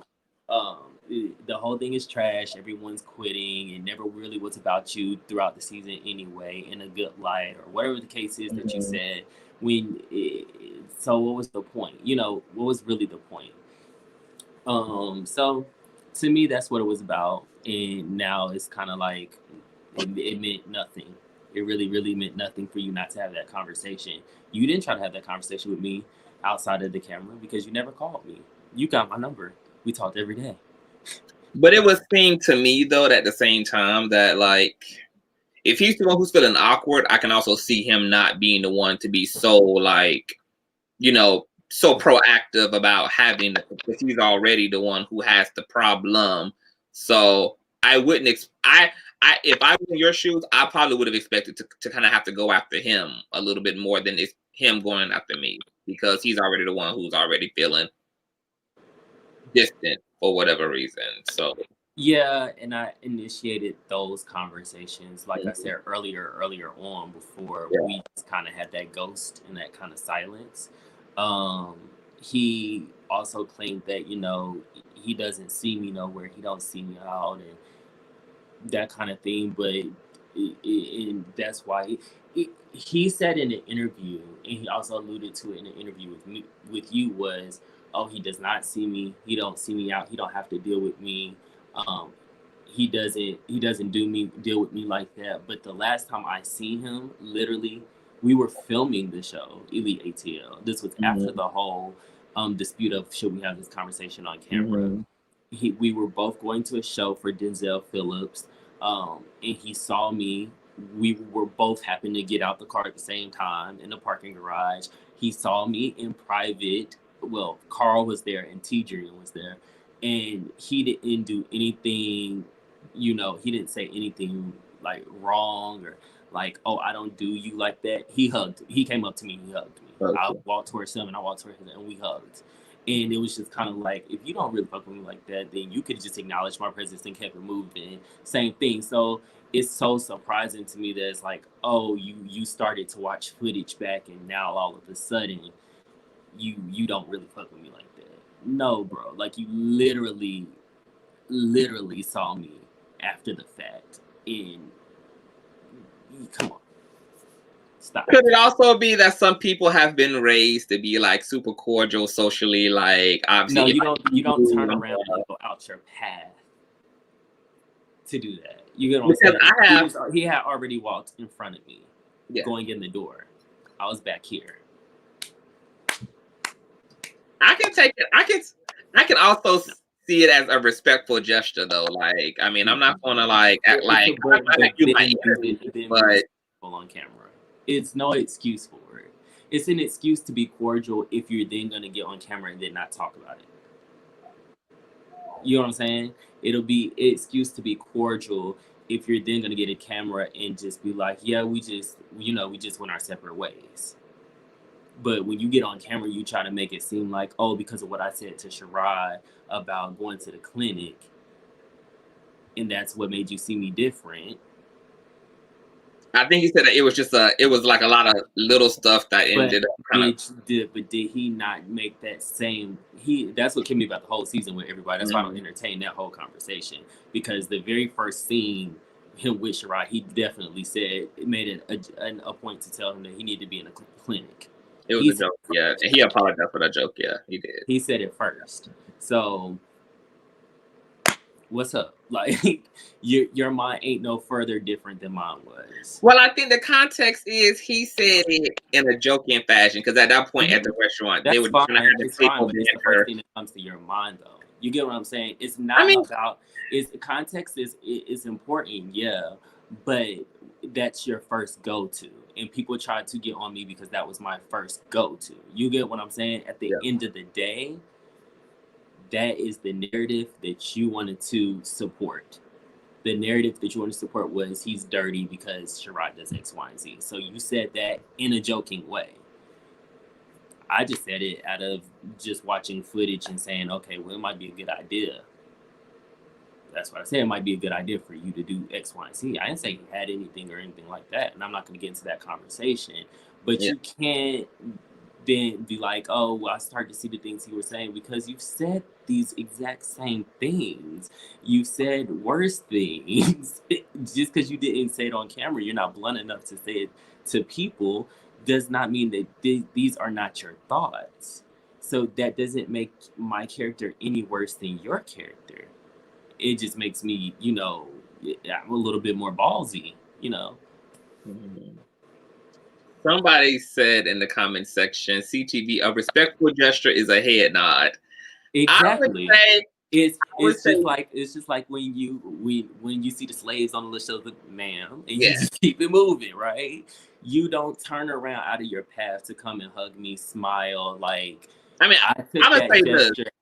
The whole thing is trash. Everyone's quitting. It never really was about you throughout the season anyway, in a good light, or whatever the case is that you said. So what was the point? What was really the point? So to me, that's what it was about. And now it's kind of like, it meant nothing. It really, really meant nothing for you not to have that conversation. You didn't try to have that conversation with me outside of the camera, because you never called me. You got my number. We talked every day. But it was seemed to me, though, at the same time, that, like, if he's the one who's feeling awkward, I can also see him not being the one to be so, like, so proactive about having, because he's already the one who has the problem. So I wouldn't if I was in your shoes, I probably would have expected to kind of have to go after him a little bit more than it's him going after me, because he's already the one who's already feeling distant for whatever reason. So yeah, and I initiated those conversations, like I said earlier on, before we just kind of had that ghost and that kind of silence. He also claimed that, he doesn't see me nowhere, he don't see me out, and that kind of thing. But and that's why he said in an interview, and he also alluded to it in an interview with you, was, oh, he does not see me, he don't see me out, he don't have to deal with me. He doesn't deal with me like that. But the last time I seen him, literally, we were filming the show, Elite ATL. This was after the whole dispute of, should we have this conversation on camera? We were both going to a show for Denzel Phillips, and he saw me. We were both happened to get out the car at the same time in the parking garage. He saw me in private. Well, Carl was there and T-Dream was there. And he didn't do anything, he didn't say anything like wrong, or like, oh, I don't do you like that. He came up to me, he hugged me. I walked towards him and I walked towards him and we hugged. And it was just kind of like, if you don't really fuck with me like that, then you could just acknowledge my presence and kept it moving. Same thing. So it's so surprising to me that it's like, oh, you started to watch footage back and now all of a sudden you don't really fuck with me like that. No, bro. Like, you literally saw me after the fact. And come on. Stop. Could it also be that some people have been raised to be like super cordial socially, like obviously? No, you don't turn around and go out your path to do that. You get what I'm saying? He had already walked in front of me, going in the door. I was back here. I can take it. I can also see it as a respectful gesture, though. Like, I mean, I'm not gonna like act like you my enemy, but on camera. It's no excuse for it. It's an excuse to be cordial if you're then going to get on camera and then not talk about it. You know what I'm saying? It'll be an excuse to be cordial if you're then going to get a camera and just be like, yeah, we just went our separate ways. But when you get on camera, you try to make it seem like, oh, because of what I said to Shirai about going to the clinic, and that's what made you see me different. I think he said that it was like a lot of little stuff that ended up kind of. But did he not make that same? That's what killed me about the whole season with everybody. That's why I don't entertain that whole conversation, because the very first scene, him with Shirai, he definitely said it made it a point to tell him that he needed to be in a clinic. It was a joke, yeah. And he apologized for that joke, yeah. He did. He said it first. So what's up? Like, your mind ain't no further different than mine was. Well, I think the context is he said it in a joking fashion, because at that point at the restaurant, they were trying to have the people it's the first thing that comes to your mind, though. You get what I'm saying? It's not about. Context is important, yeah, but that's your first go-to, and people try to get on me because that was my first go-to. You get what I'm saying? At the end of the day, that is the narrative that you wanted to support. The narrative that you wanted to support was he's dirty because Shirai does X, Y, and Z. So you said that in a joking way. I just said it out of just watching footage and saying, okay, well, it might be a good idea. That's what I said. It might be a good idea for you to do X, Y, and Z. I didn't say he had anything or anything like that. And I'm not going to get into that conversation. But you can't then be like, oh, well, I started to see the things he was saying, because you've said these exact same things. You said worse things. Just because you didn't say it on camera, you're not blunt enough to say it to people, does not mean that these are not your thoughts. So that doesn't make my character any worse than your character. It just makes me, I'm a little bit more ballsy, Mm-hmm. Somebody said in the comment section, CTV, a respectful gesture is a head nod. Exactly. It's just like when you see the slaves on the list of the ma'am, and you just keep it moving, right? You don't turn around out of your path to come and hug me, smile. Like, I mean, I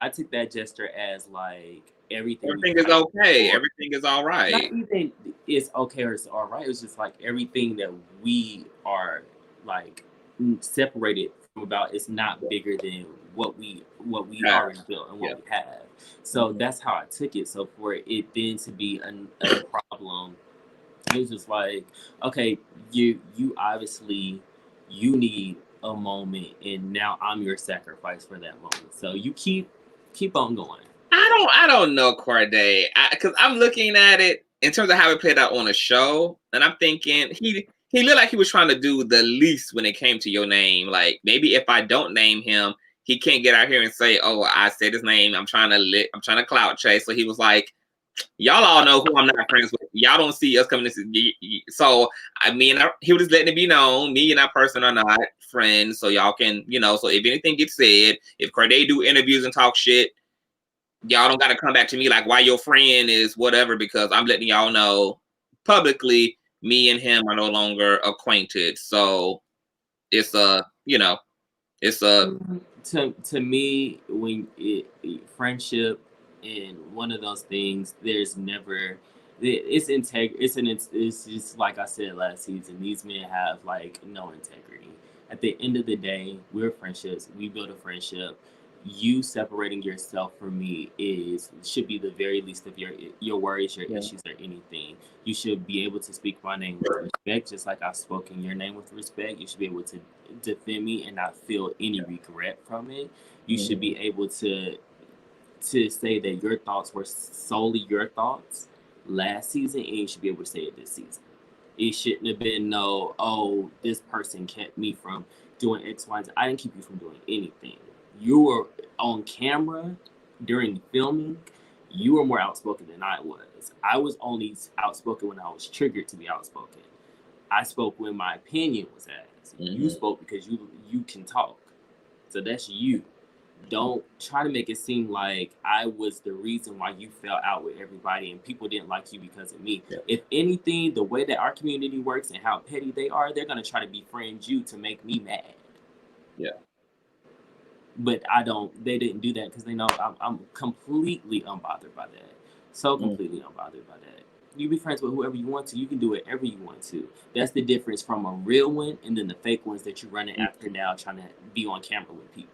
took that gesture as like everything is okay. Everything is all right. Not even it's okay or it's all right. It's just like everything that we are like separated from about is not bigger than what we already built and what we have. So that's how I took it. So for it then to be a problem, it was just like, okay, you obviously you need a moment, and now I'm your sacrifice for that moment. So you keep on going. I don't know, Cordae, because I'm looking at it in terms of how it played out on a show, and I'm thinking he looked like he was trying to do the least when it came to your name. Like, maybe if I don't name him, he can't get out here and say, "Oh, I said his name. I'm trying to clout chase." So he was like, "Y'all all know who I'm not friends with. Y'all don't see us coming to." So I mean, he was just letting it be known, me and that person are not friends. So y'all can, So if anything gets said, if Cordae do interviews and talk shit, y'all don't got to come back to me like why your friend is whatever, because I'm letting y'all know publicly me and him are no longer acquainted. So it's to me, when friendship and one of those things, there's never it's just like I said last season, these men have like no integrity At the end of the day, we're friendships. We build a friendship. You separating yourself from me should be the very least of your worries, your issues, or anything. You should be able to speak my name with respect, just like I've spoken your name with respect. You should be able to defend me and not feel any regret from it. You should be able to say that your thoughts were solely your thoughts last season, and you should be able to say it this season. It shouldn't have been this person kept me from doing X, Y, and Z. I didn't keep you from doing anything. You were on camera during filming. You were more outspoken than I was. I was only outspoken when I was triggered to be outspoken. I spoke when my opinion was asked. You spoke because you can talk. So that's you. Don't try to make it seem like I was the reason why you fell out with everybody and people didn't like you because of me. Yeah. If anything, the way that our community works and how petty they are, they're going to try to befriend you to make me mad. Yeah. But they didn't do that because they know I'm completely unbothered by that. So completely unbothered by that. You be friends with whoever you want to. You can do whatever you want to. That's the difference from a real one and then the fake ones that you're running after now, trying to be on camera with people.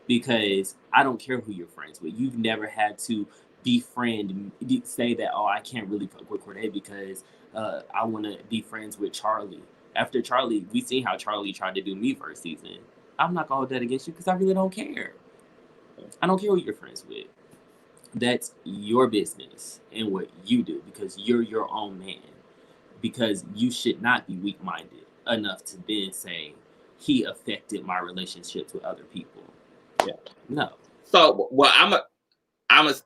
Because I don't care who you're friends with. You've never had to befriend, say that, I can't really fuck with Cordae because I want to be friends with Charlie. After Charlie, we seen how Charlie tried to do me first season. I'm not going to hold that against you because I really don't care. I don't care who you're friends with. That's your business and what you do because you're your own man. Because you should not be weak-minded enough to then say, he affected my relationships with other people. Yeah. No. So, well, I'm a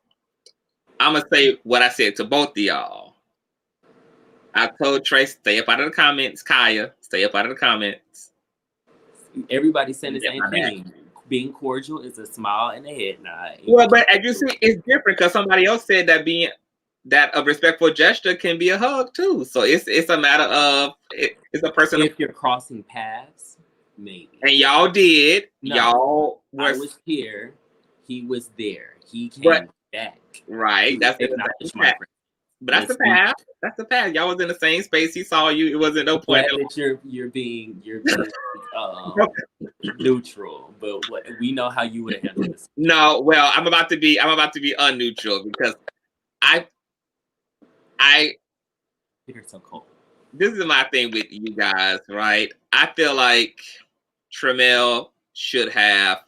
say what I said to both of y'all. I told Trey, stay up out of the comments. Kaya, stay up out of the comments. Everybody's saying the same thing. Being cordial is a smile and a head nod. Well, but as you see, it's different because somebody else said that a respectful gesture can be a hug too. So it's a matter of it's a person. If you're crossing paths, maybe. And y'all did. No, y'all I was here. He was there. He came back. Right. That's the path. But that's the path. That's the path. Y'all was in the same space. He saw you. It wasn't no point. That you're being neutral, but we know how you would have handled this. No, well, I'm about to be unneutral because You're so cold. This is my thing with you guys, right? I feel like Tremel should have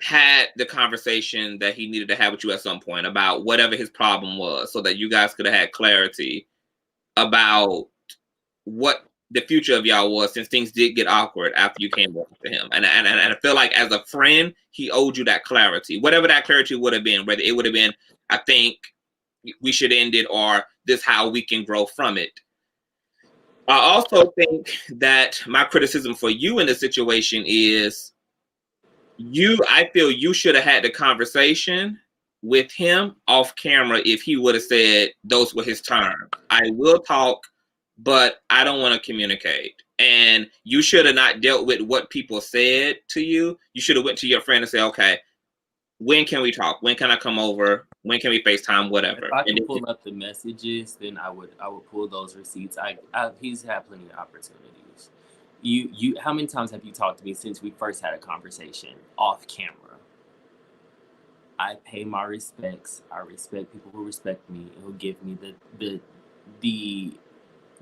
had the conversation that he needed to have with you at some point about whatever his problem was so that you guys could have had clarity about what the future of y'all was, since things did get awkward after you came up to him. And I feel like as a friend, he owed you that clarity. Whatever that clarity would have been, whether it would have been, I think we should end it, or this how we can grow from it. I also think that my criticism for you in the situation is I feel you should have had the conversation with him off camera if he would have said those were his terms. I will talk, but I don't want to communicate. And you should have not dealt with what people said to you. You should have went to your friend and said, okay, when can we talk? When can I come over? When can we FaceTime? Whatever. If I can pull up the messages, then I would pull those receipts. He's had plenty of opportunities. You how many times have you talked to me since we first had a conversation off camera? I pay my respects. I respect people who respect me and who give me the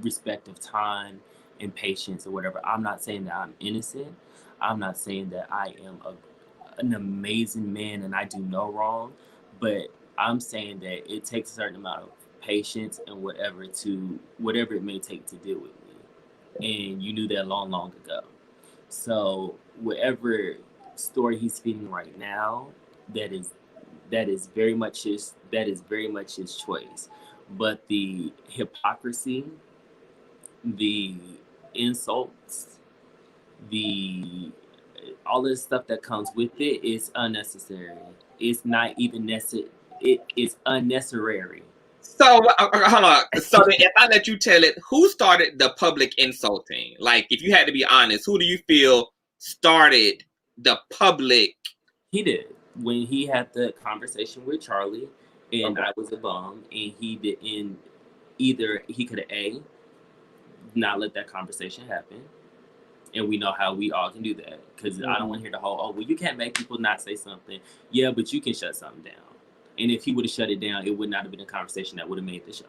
respect of time and patience or whatever. I'm not saying that I'm innocent. I'm not saying that I am an amazing man and I do no wrong, but I'm saying that it takes a certain amount of patience and whatever it may take to deal with me. And you knew that long, long ago. So whatever story he's feeding right now, that is very much his choice. But the hypocrisy, the insults, all this stuff that comes with it is unnecessary. It's not even necessary. It is unnecessary. So hold on. So if I let you tell it, who started the public insulting? Like, if you had to be honest, who do you feel started the public? He did when he had the conversation with Charlie, and I was a bum, and he didn't. Either he could have not let that conversation happen, And we know how we all can do that. Because I don't want to hear the whole, oh, well, you can't make people not say something. Yeah, but you can shut something down. And if he would have shut it down, it would not have been a conversation that would have made the show.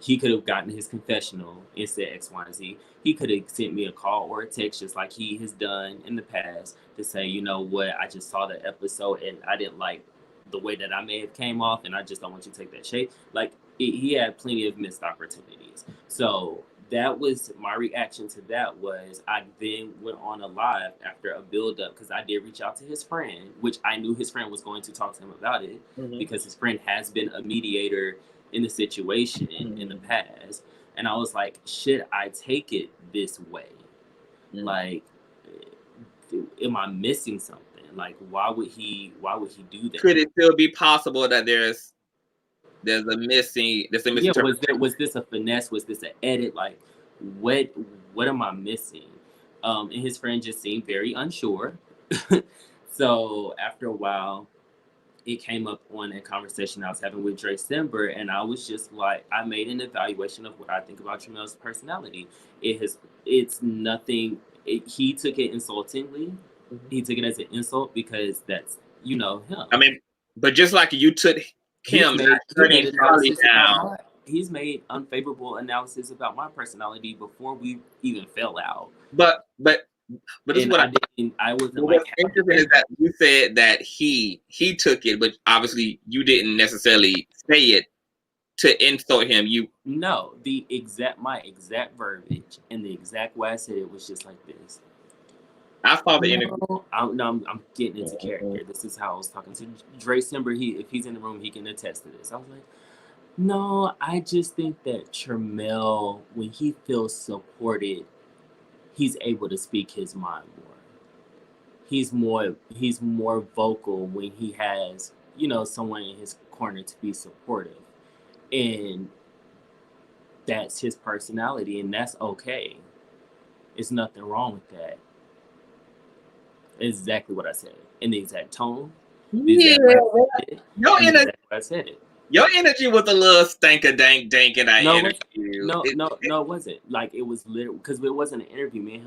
He could have gotten his confessional and said X, Y, and Z. He could have sent me a call or a text just like he has done in the past to say, you know what, I just saw the episode and I didn't like the way that I may have came off and I just don't want you to take that shade. Like, he had plenty of missed opportunities. So that was my reaction to that. Was I then went on a live after a build up because I did reach out to his friend, which I knew his friend was going to talk to him about it because his friend has been a mediator in the situation in the past. And I was like, should I take it this way? Like, am I missing something? Like, why would he do that? Could it still be possible that there's a missing Yeah, was this a finesse? Was this an edit? Like, what am I missing? And his friend just seemed very unsure. So after a while, it came up on a conversation I was having with Dre Simber, and I was just like, I made an evaluation of what I think about Tramel's personality. It's nothing. He took it insultingly. He took it as an insult because that's, you know, him. I mean, but just like you took him, he's made unfavorable analysis about my personality before we even fell out. But this is what I wasn't like. What's interesting is that you said that he took it, but obviously you didn't necessarily say it to insult him. No, my exact verbiage and the exact way I said it was just like this. I saw the interview. I'm getting into character. This is how I was talking to Dre Simber. If he's in the room, he can attest to this. I was like, no, I just think that Tramel, when he feels supported, he's able to speak his mind more. He's more vocal when he has, you know, someone in his corner to be supportive. And that's his personality, and that's okay. There's nothing wrong with that. It's exactly what I said. In the exact tone. I said it. Your energy was a little stanker dank in that interview. No, it wasn't. Like, it was literally because it wasn't an interview. Me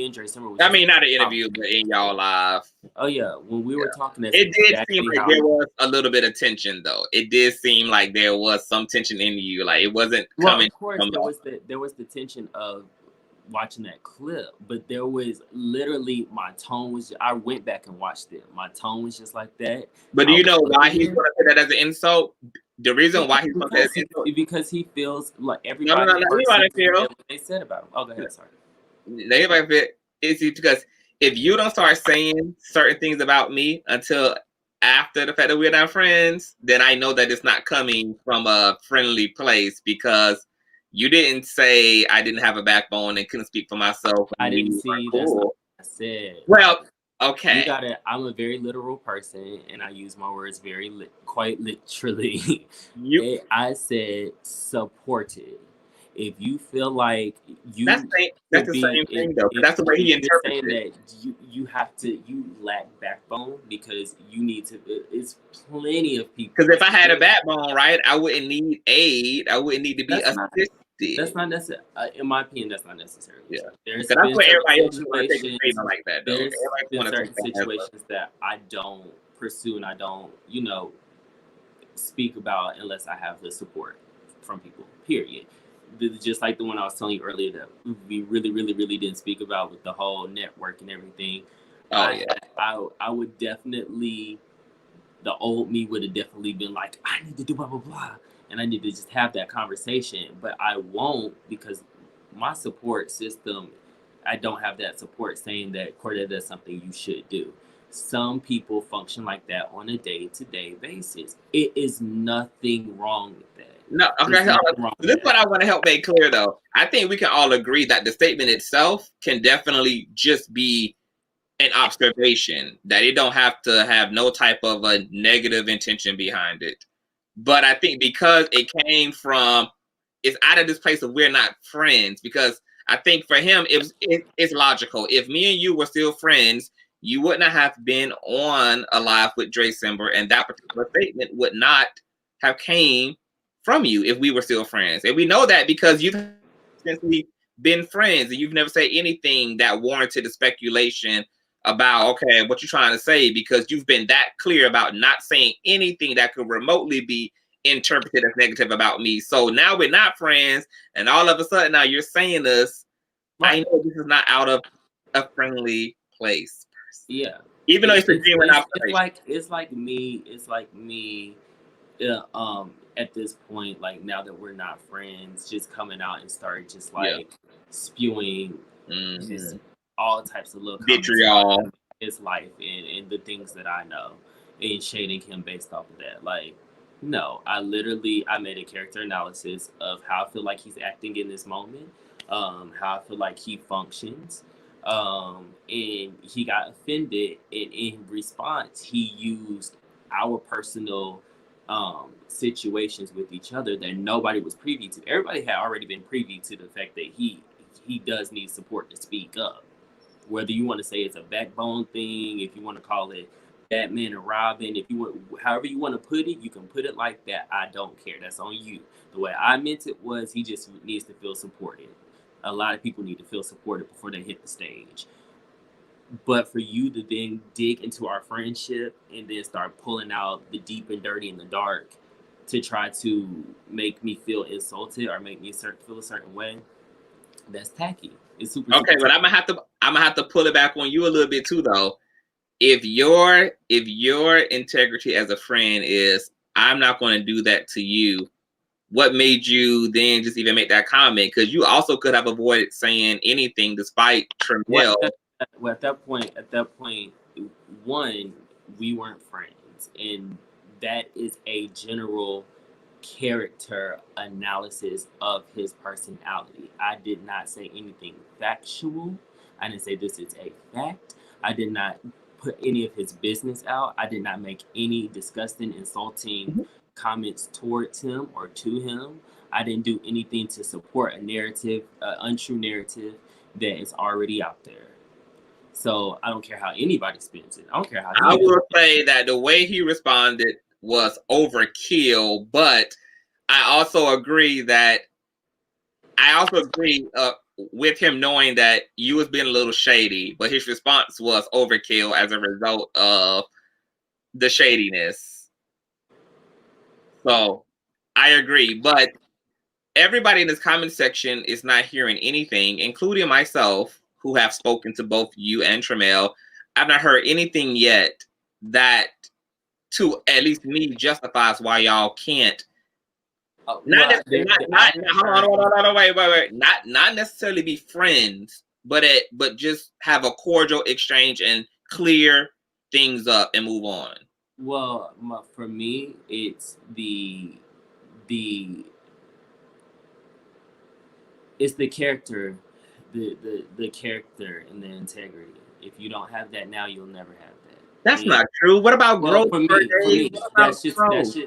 and Dre Simmer was. I mean, not an interview, but in y'all live. Oh yeah, when we were talking, it did seem like there was a little bit of tension, though. It did seem like there was some tension in you. Like, it wasn't coming. Of course, there was the tension of watching that clip, but there was literally my tone was. I went back and watched it. My tone was just like that. But do you know why he's going to say that as an insult? The reason why he's going to say that as an insult because he feels like everybody. No. They said about him. Oh, go ahead. Sorry. Everybody feel it's because if you don't start saying certain things about me until after the fact that we're not friends, then I know that it's not coming from a friendly place because you didn't say I didn't have a backbone and couldn't speak for myself. I didn't see that's what I said. Well, okay. You got it. I'm a very literal person, and I use my words quite literally. I said supported. If you feel like that's the same thing, though. That's the way he interprets it. That you lack backbone because you need to. It's plenty of people. Because if I had a backbone, right, I wouldn't need aid. I wouldn't need to be assisted. That's not necessary. In my opinion, that's not necessary. Yeah, there's that's what everybody else want to take a statement like that. Though. There's certain situations that I don't pursue and I don't, you know, speak about unless I have the support from people. Period. Just like the one I was telling you earlier that we really, really, really didn't speak about with the whole network and everything. I would definitely, the old me would have definitely been like, I need to do blah, blah, blah. And I need to just have that conversation. But I won't because my support system, I don't have that support saying that Cordae, that's something you should do. Some people function like that on a day-to-day basis. It is nothing wrong with that. No, okay. This is what I want to help make clear, though. I think we can all agree that the statement itself can definitely just be an observation, that it don't have to have no type of a negative intention behind it. But I think because it came from, it's out of this place of we're not friends, because I think for him, it's logical. If me and you were still friends, you wouldn't have been on a live with Dre Simber, and that particular statement would not have came from you if we were still friends. And we know that because you've essentially been friends, and you've never said anything that warranted the speculation about, okay, what you're trying to say, because you've been that clear about not saying anything that could remotely be interpreted as negative about me. So now we're not friends, and all of a sudden now you're saying this. Right. I know this is not out of a friendly place. Yeah. Even though it's a genuine observation. It's like me at this point, like now that we're not friends, just coming out and start just like spewing just all types of little vitriol, his life and the things that I know, and shading him based off of that. Like, no, I made a character analysis of how I feel like he's acting in this moment, how I feel like he functions. And he got offended, and in response he used our personal situations with each other that nobody was privy to. Everybody had already been privy to the fact that he does need support to speak up, whether you want to say it's a backbone thing, if you want to call it Batman and Robin, if you want, however you want to put it, you can put it like that. I don't care. That's on you. The way I meant it was he just needs to feel supported. A lot of people need to feel supported before they hit the stage. But for you to then dig into our friendship and then start pulling out the deep and dirty and the dark to try to make me feel insulted or make me feel a certain way, that's tacky. It's super. Okay, but I'm gonna have to pull it back on you a little bit too, though. If your integrity as a friend is, I'm not going to do that to you, what made you then just even make that comment? Because you also could have avoided saying anything despite Tremel. Well, at that point, one, we weren't friends, and that is a general character analysis of his personality. I did not say anything factual. I didn't say this is a fact. I did not put any of his business out. I did not make any disgusting, insulting comments towards him or to him. I didn't do anything to support a narrative, untrue narrative that is already out there. So I don't care how anybody spins it. I don't care how. I will say that the way he responded was overkill, but I also agree with him knowing that you was being a little shady, but his response was overkill as a result of the shadiness. So I agree, but everybody in this comment section is not hearing anything, including myself, who have spoken to both you and Tremel. I've not heard anything yet that, to at least me, justifies why y'all can't. Not necessarily be friends, but just have a cordial exchange and clear things up and move on. Well, for me, it's it's the character, the character and the integrity. If you don't have that now, you'll never have that. That's not true. What about growth? For me, that's just.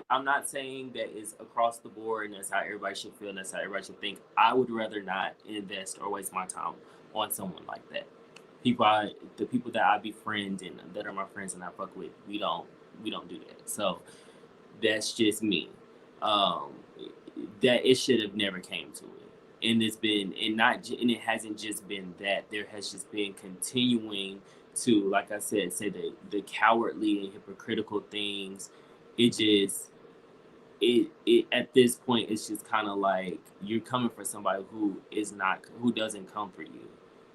I'm not saying that it's across the board and that's how everybody should feel and that's how everybody should think. I would rather not invest or waste my time on someone like that. The people that I befriend and that are my friends and I fuck with, we don't do that. So that's just me. That it should have never came to it. And it hasn't just been that. There has just been continuing to, like I said, say the cowardly and hypocritical things. It at this point, it's just kind of like you're coming for somebody who doesn't come for you.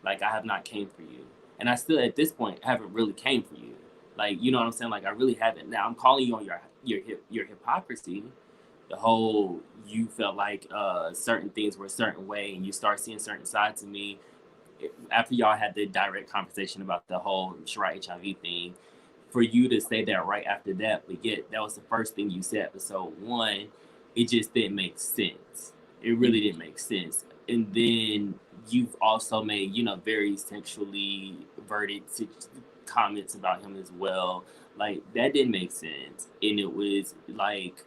Like, I have not came for you, and I still at this point haven't really came for you. Like, you know what I'm saying? Like, I really haven't. Now I'm calling you on your hypocrisy. The whole, you felt like certain things were a certain way and you start seeing certain sides of me after y'all had the direct conversation about the whole Shirai HIV thing, for you to say that right after that, but yet that was the first thing you said. So one, it just didn't make sense. It really didn't make sense. And then you've also made, very sexually worded comments about him as well. Like, that didn't make sense. And it was like,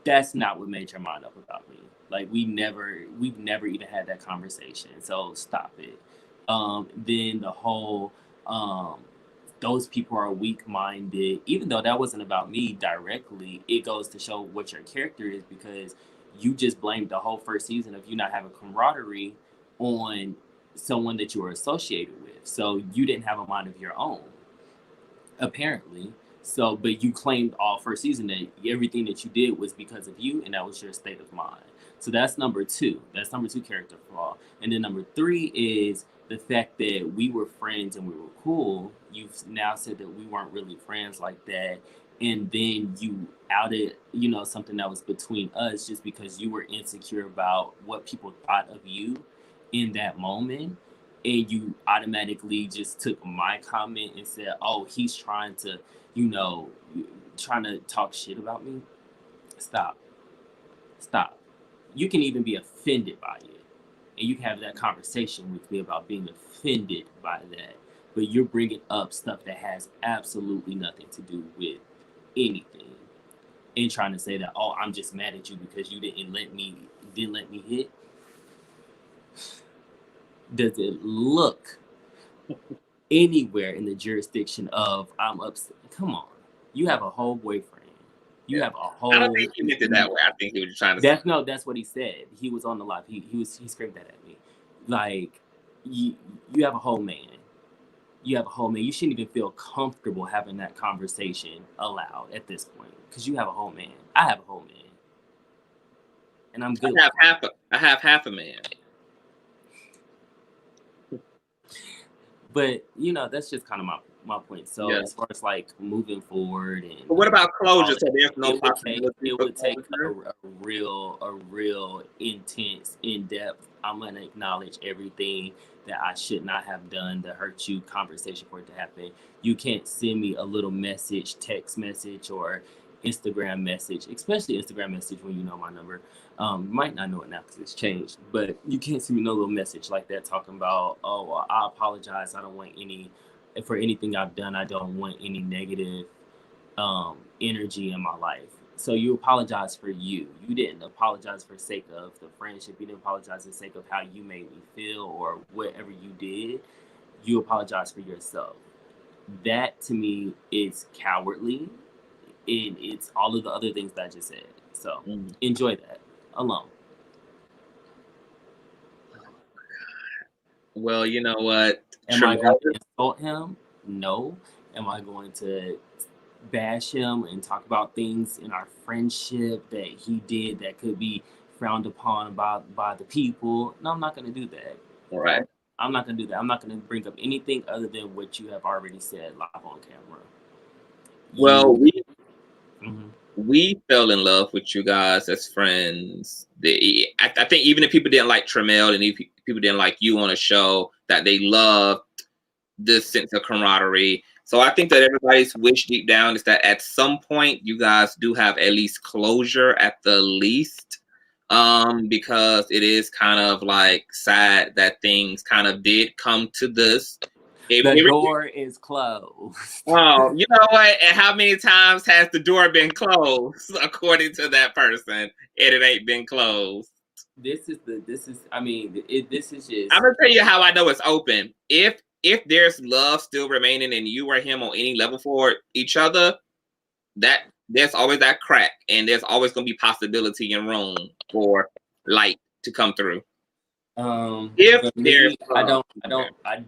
that's not what made your mind up about me. Like, we've never even had that conversation. So stop it. Then the whole, those people are weak-minded, even though that wasn't about me directly, it goes to show what your character is, because you just blamed the whole first season of you not having camaraderie on someone that you were associated with. So you didn't have a mind of your own, apparently. So, but you claimed all first season that everything that you did was because of you, and that was your state of mind. So that's number two. That's number two character flaw. And then number three is the fact that we were friends and we were cool. You've now said that we weren't really friends like that. And then you outed, you know, something that was between us just because you were insecure about what people thought of you in that moment. And you automatically just took my comment and said, oh, he's trying to, you know, trying to talk shit about me. Stop. You can even be offended by it. And you can have that conversation with me about being offended by that. But you're bringing up stuff that has absolutely nothing to do with anything. And trying to say that, oh, I'm just mad at you because you didn't let me hit. Does it look anywhere in the jurisdiction of I'm upset? Come on. You have a whole boyfriend. You have a whole. I don't think he meant it that way. I think he was just trying to say. That's what he said. He was on the live. He screamed that at me. Like, you have a whole man. You have a whole man. You shouldn't even feel comfortable having that conversation aloud at this point. Because you have a whole man. I have a whole man. And I'm good. I have half a man. But, you know, that's just kind of my point. So as far as like moving forward and but what about closure? So there's no possibility. It would take a real intense, in-depth, I'm gonna acknowledge everything that I should not have done to hurt you conversation for it to happen. You can't send me a little message, text message, or Instagram message, especially Instagram message when you know my number. You might not know it now because it's changed, but you can't send me no little message like that talking about, oh, well, I apologize. I don't want for anything I've done. I don't want any negative energy in my life. So you apologize for you. You didn't apologize for the sake of the friendship. You didn't apologize for the sake of how you made me feel or whatever you did. You apologize for yourself. That to me is cowardly. And it's all of the other things that I just said. So enjoy that alone. Well, you know what? Am I going to insult him? No. Am I going to bash him and talk about things in our friendship that he did that could be frowned upon by the people? No, I'm not going to do that. All right. I'm not going to do that. I'm not going to bring up anything other than what you have already said live on camera. Well, we fell in love with you guys as friends. I think even if people didn't like Tremel and if people didn't like you on a show, that they loved this sense of camaraderie. So I think that everybody's wish deep down is that at some point you guys do have at least closure at the least. Because it is kind of like sad that things kind of did come to this. The door is closed. Oh, you know what? And how many times has the door been closed, according to that person, and it ain't been closed? This is just. I'm gonna tell you how I know it's open. If there's love still remaining and you or him on any level for each other, that there's always that crack, and there's always gonna be possibility and room for light to come through. If there's, I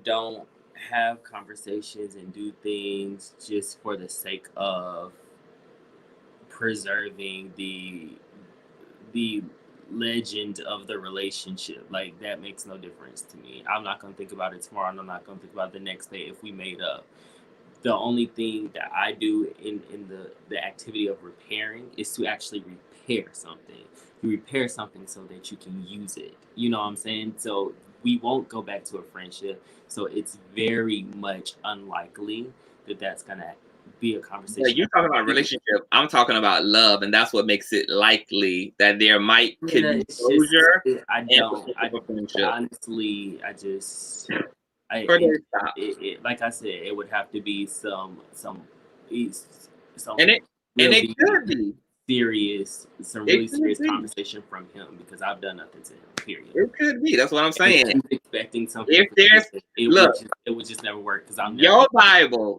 don't have conversations and do things just for the sake of preserving the legend of the relationship. Like, that makes no difference to me. I'm not going to think about it tomorrow, and I'm not going to think about it the next day if we made up. The only thing that I do in the activity of repairing is to actually repair something. You repair something so that you can use it. You know what I'm saying? So we won't go back to a friendship. So it's very much unlikely that that's going to be a conversation. Yeah, you're talking about relationship. I'm talking about love, and that's what makes it likely that there might could be closure. Honestly, like I said, it would have to be some and it could be serious, really serious conversation from him, because I've done nothing to him. Period. It could be. That's what I'm saying. If he's expecting something, if there's it would just never work. Because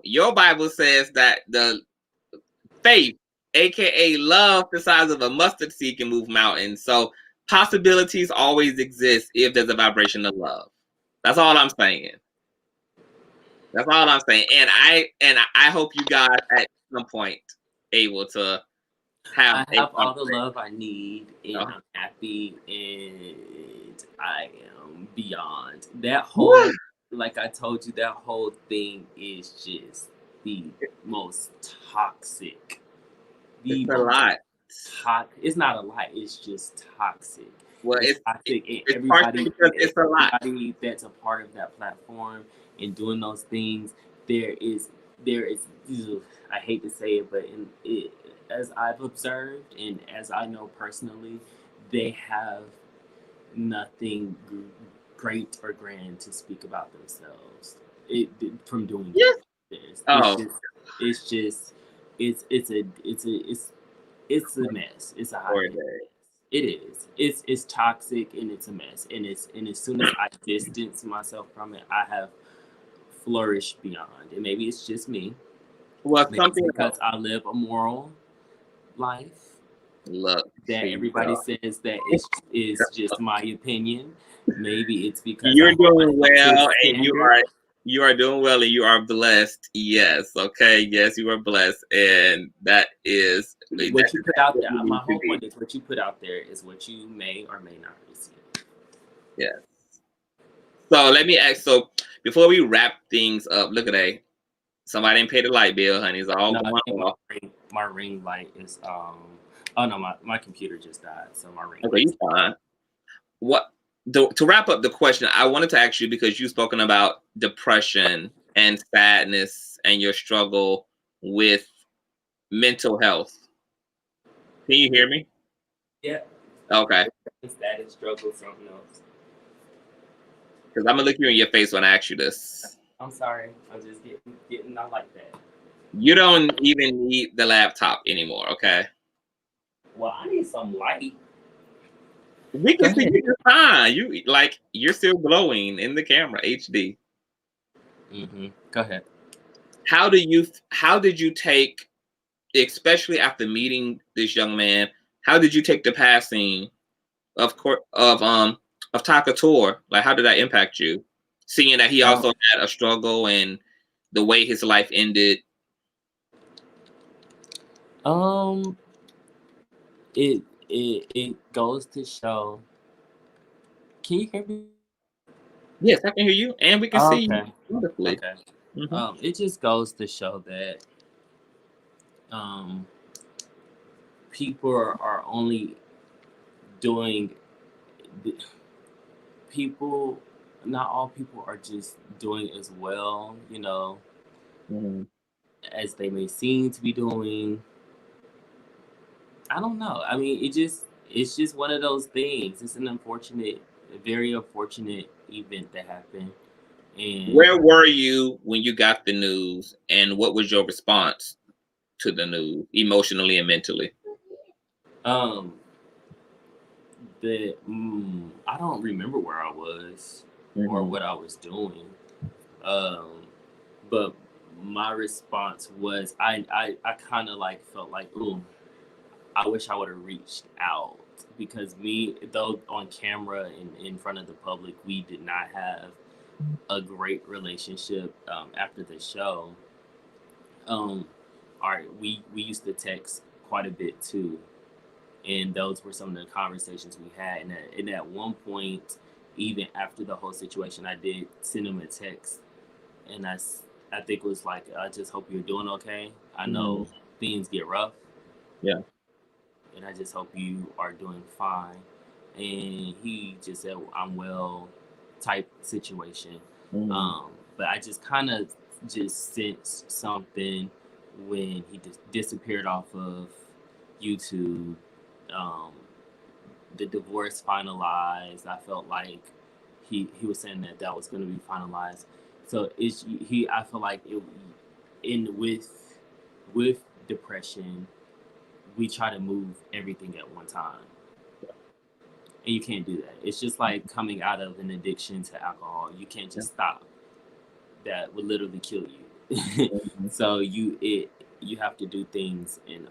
your Bible says that the faith aka love the size of a mustard seed can move mountains. So possibilities always exist if there's a vibration of love. That's all I'm saying. That's all I'm saying. And I hope you guys at some point able to have I have all the love I need, and I'm happy, and I am beyond. That whole, like I told you, that whole thing is just the most toxic. It's a lot. It's not a lot. It's just toxic. Well, it's toxic, and it's everybody, it's a lot. Everybody that's a part of that platform and doing those things, there is. I hate to say it, but as I've observed and as I know personally, they have nothing great or grand to speak about themselves. From doing this. It's a mess. It's a hot mess. It is. It's toxic and it's a mess. And as soon as I distance myself from it, I have flourished beyond. And maybe it's just me. Well, something because I live a moral life. Look, that everybody says that is just my opinion. Maybe it's because you're doing well and you are doing well and you are blessed. Yes, okay, yes, you are blessed, and that is what you put out there. My whole point is what you put out there is what you may or may not receive. Yes. So let me ask. So before we wrap things up, look at that. Somebody didn't pay the light bill, honey. It's all going off. My ring light is oh no, my computer just died, so my ring. Okay, you fine. What to wrap up the question, I wanted to ask you because you've spoken about depression and sadness and your struggle with mental health. Can you hear me? Yeah. Okay. Status struggle, something else. Because I'm gonna look you in your face when I ask you this. I'm sorry. I'm just getting not like that. You don't even need the laptop anymore, okay? Well, I need some light. We can see you fine. You're still glowing in the camera, HD. Mm-hmm. Go ahead. How did you take, especially after meeting this young man, how did you take the passing of Takator? Like, how did that impact you? Seeing that he also had a struggle and the way his life ended. It goes to show. Can you hear me? Yes, I can hear you, and we can see you wonderfully. Okay. Mm-hmm. It just goes to show that people are only doing. Not all people are just doing as well, as they may seem to be doing. I don't know. I mean, it's just one of those things. It's a very unfortunate event that happened. And where were you when you got the news, and what was your response to the news, emotionally and mentally? I don't remember where I was or what I was doing. But my response was I kind of felt like, ooh, I wish I would have reached out, because though on camera and in front of the public, we did not have a great relationship after the show. We used to text quite a bit too, and those were some of the conversations we had. And at one point, even after the whole situation, I did send him a text, and I think it was like, I just hope you're doing okay. I know things get rough. Yeah. And I just hope you are doing fine. And he just said, I'm well, type situation. But I just kind of sensed something when he disappeared off of YouTube. The divorce finalized. I felt like he was saying that was going to be finalized. So I feel like with depression, we try to move everything at one time. And you can't do that. It's just like coming out of an addiction to alcohol. You can't just stop. That would literally kill you. So you have to do things in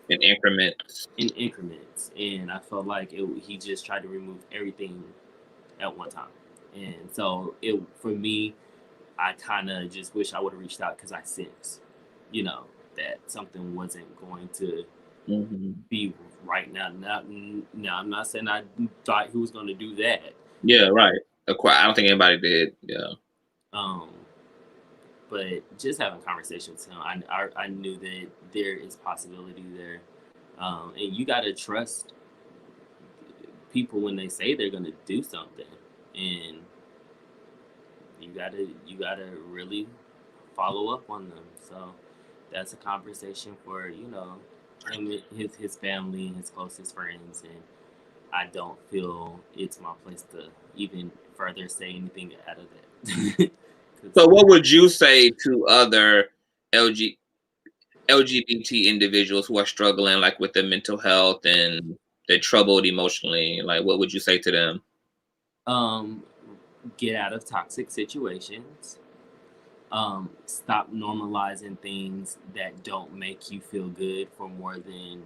In increments. In increments, and I felt like he just tried to remove everything at one time, and so for me, I kind of just wish I would have reached out because I sensed, that something wasn't going to be right now. Now, I'm not saying I thought he was going to do that. Yeah, right. Of course, I don't think anybody did. Yeah. But just having conversations with him, I knew that there is possibility there, and you got to trust people when they say they're going to do something, and you gotta really follow up on them. So that's a conversation for him, his family, and his closest friends, and I don't feel it's my place to even further say anything out of that. So what would you say to other LGBT individuals who are struggling like with their mental health and they're troubled emotionally? Like, what would you say to them? Get out of toxic situations. Stop normalizing things that don't make you feel good for more than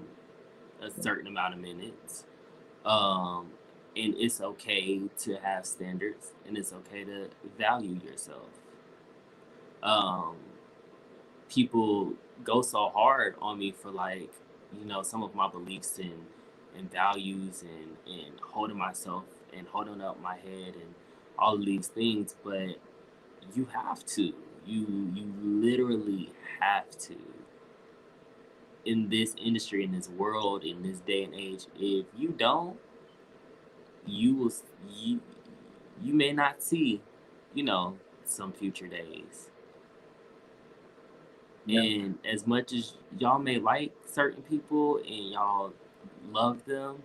a certain amount of minutes. And it's okay to have standards, and it's okay to value yourself. People go so hard on me for some of my beliefs and values and holding myself and holding up my head and all of these things, but you have to. You literally have to. In this industry, in this world, in this day and age, if you don't, you may not see, some future days. Yeah. And as much as y'all may like certain people and y'all love them,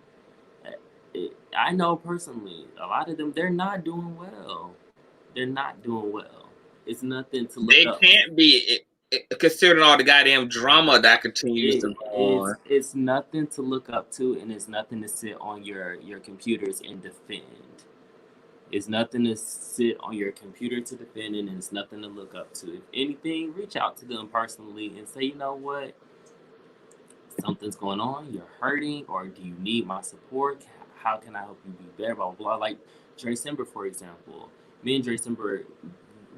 I know personally, a lot of them, they're not doing well. They're not doing well. It's nothing to look up. They can't be, considering all the goddamn drama that continues to go on. It's nothing to look up to, and it's nothing to sit on your computers and defend. It's nothing to sit on your computer to defend, and it's nothing to look up to. If anything, reach out to them personally and say, you know what? Something's going on. You're hurting, or do you need my support? How can I help you be better? Blah, blah, blah. Like Dre Simber, for example. Me and Dre Simber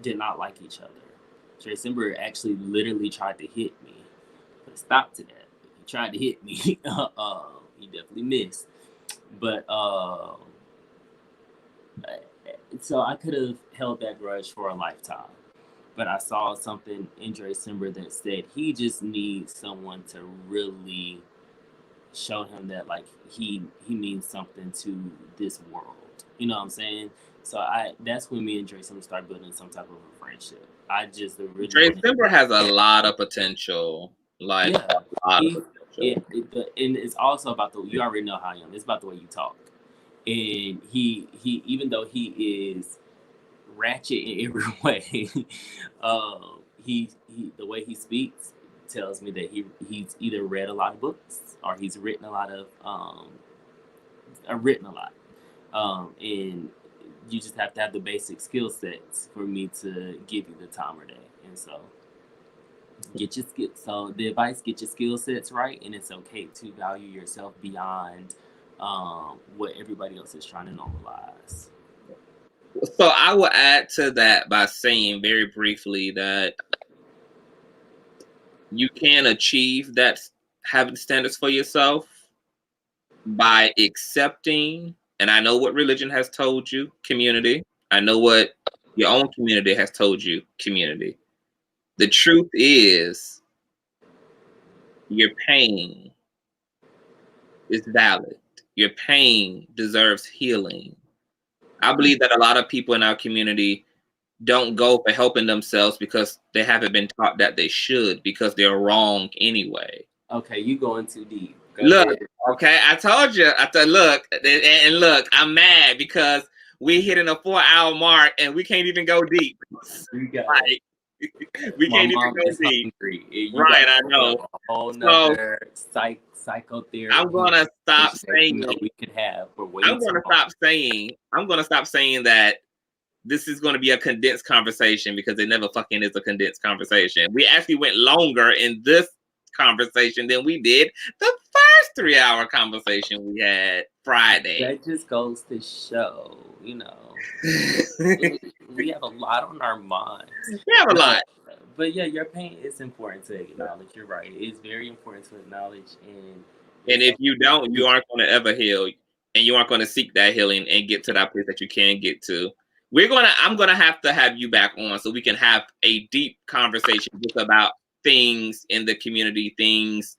did not like each other. Dre Simber actually literally tried to hit me. Put a stop to that. He tried to hit me. He definitely missed. But so I could have held that grudge for a lifetime. But I saw something in Dre Simber that said he just needs someone to really show him that he means something to this world. You know what I'm saying? So that's when me and Dre Simber started building some type of a friendship. Dre Simber has a lot of potential. And it's also about you already know how I am. It's about the way you talk. And he even though he is ratchet in every way, the way he speaks tells me that he's either read a lot of books or he's written a lot. And you just have to have the basic skill sets for me to give you the time of day. And so so the advice, get your skill sets right, and it's okay to value yourself beyond what everybody else is trying to normalize. So I will add to that by saying very briefly that you can achieve that, having standards for yourself, by accepting, and I know what religion has told you, community. I know what your own community has told you, community. The truth is, your pain is valid. Your pain deserves healing. I believe that a lot of people in our community don't go for helping themselves because they haven't been taught that they should, because they're wrong anyway. Okay, you going too deep. Look, okay, I told you. Look, I'm mad because we hitting a 4-hour mark and we can't even go deep. We can't even go deep. Right, I know. A whole nother psychotherapy. I'm gonna stop saying we could have. I'm gonna stop saying that this is gonna be a condensed conversation, because it never fucking is a condensed conversation. We actually went longer in this conversation than we did the first 3-hour conversation we had Friday. That just goes to show, you know, we have a lot on our minds. We have a lot. But yeah, your pain is important to acknowledge. You're right. It's very important to acknowledge. And if you don't, you aren't going to ever heal, and you aren't going to seek that healing and get to that place that you can get to. I'm going to have you back on so we can have a deep conversation just about things in the community, things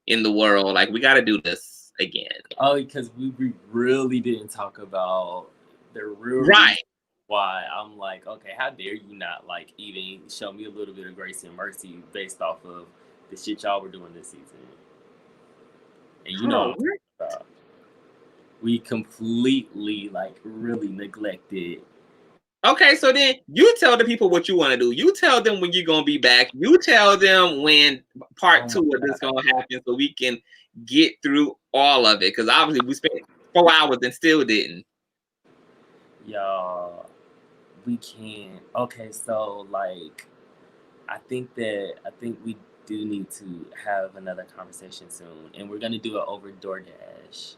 in the world. Like, we got to do this again. Oh, because we really didn't talk about the real right. Why I'm like, okay, how dare you not like even show me a little bit of grace and mercy based off of the shit y'all were doing this season. And you know, we completely like really neglected. Okay, so then you tell the people what you want to do. You tell them when you're gonna be back. You tell them when part 2 of this gonna happen, so we can get through all of it. Because obviously we spent 4 hours and still didn't. Y'all, we can't. Okay, so like, I think we do need to have another conversation soon, and we're gonna do it over DoorDash.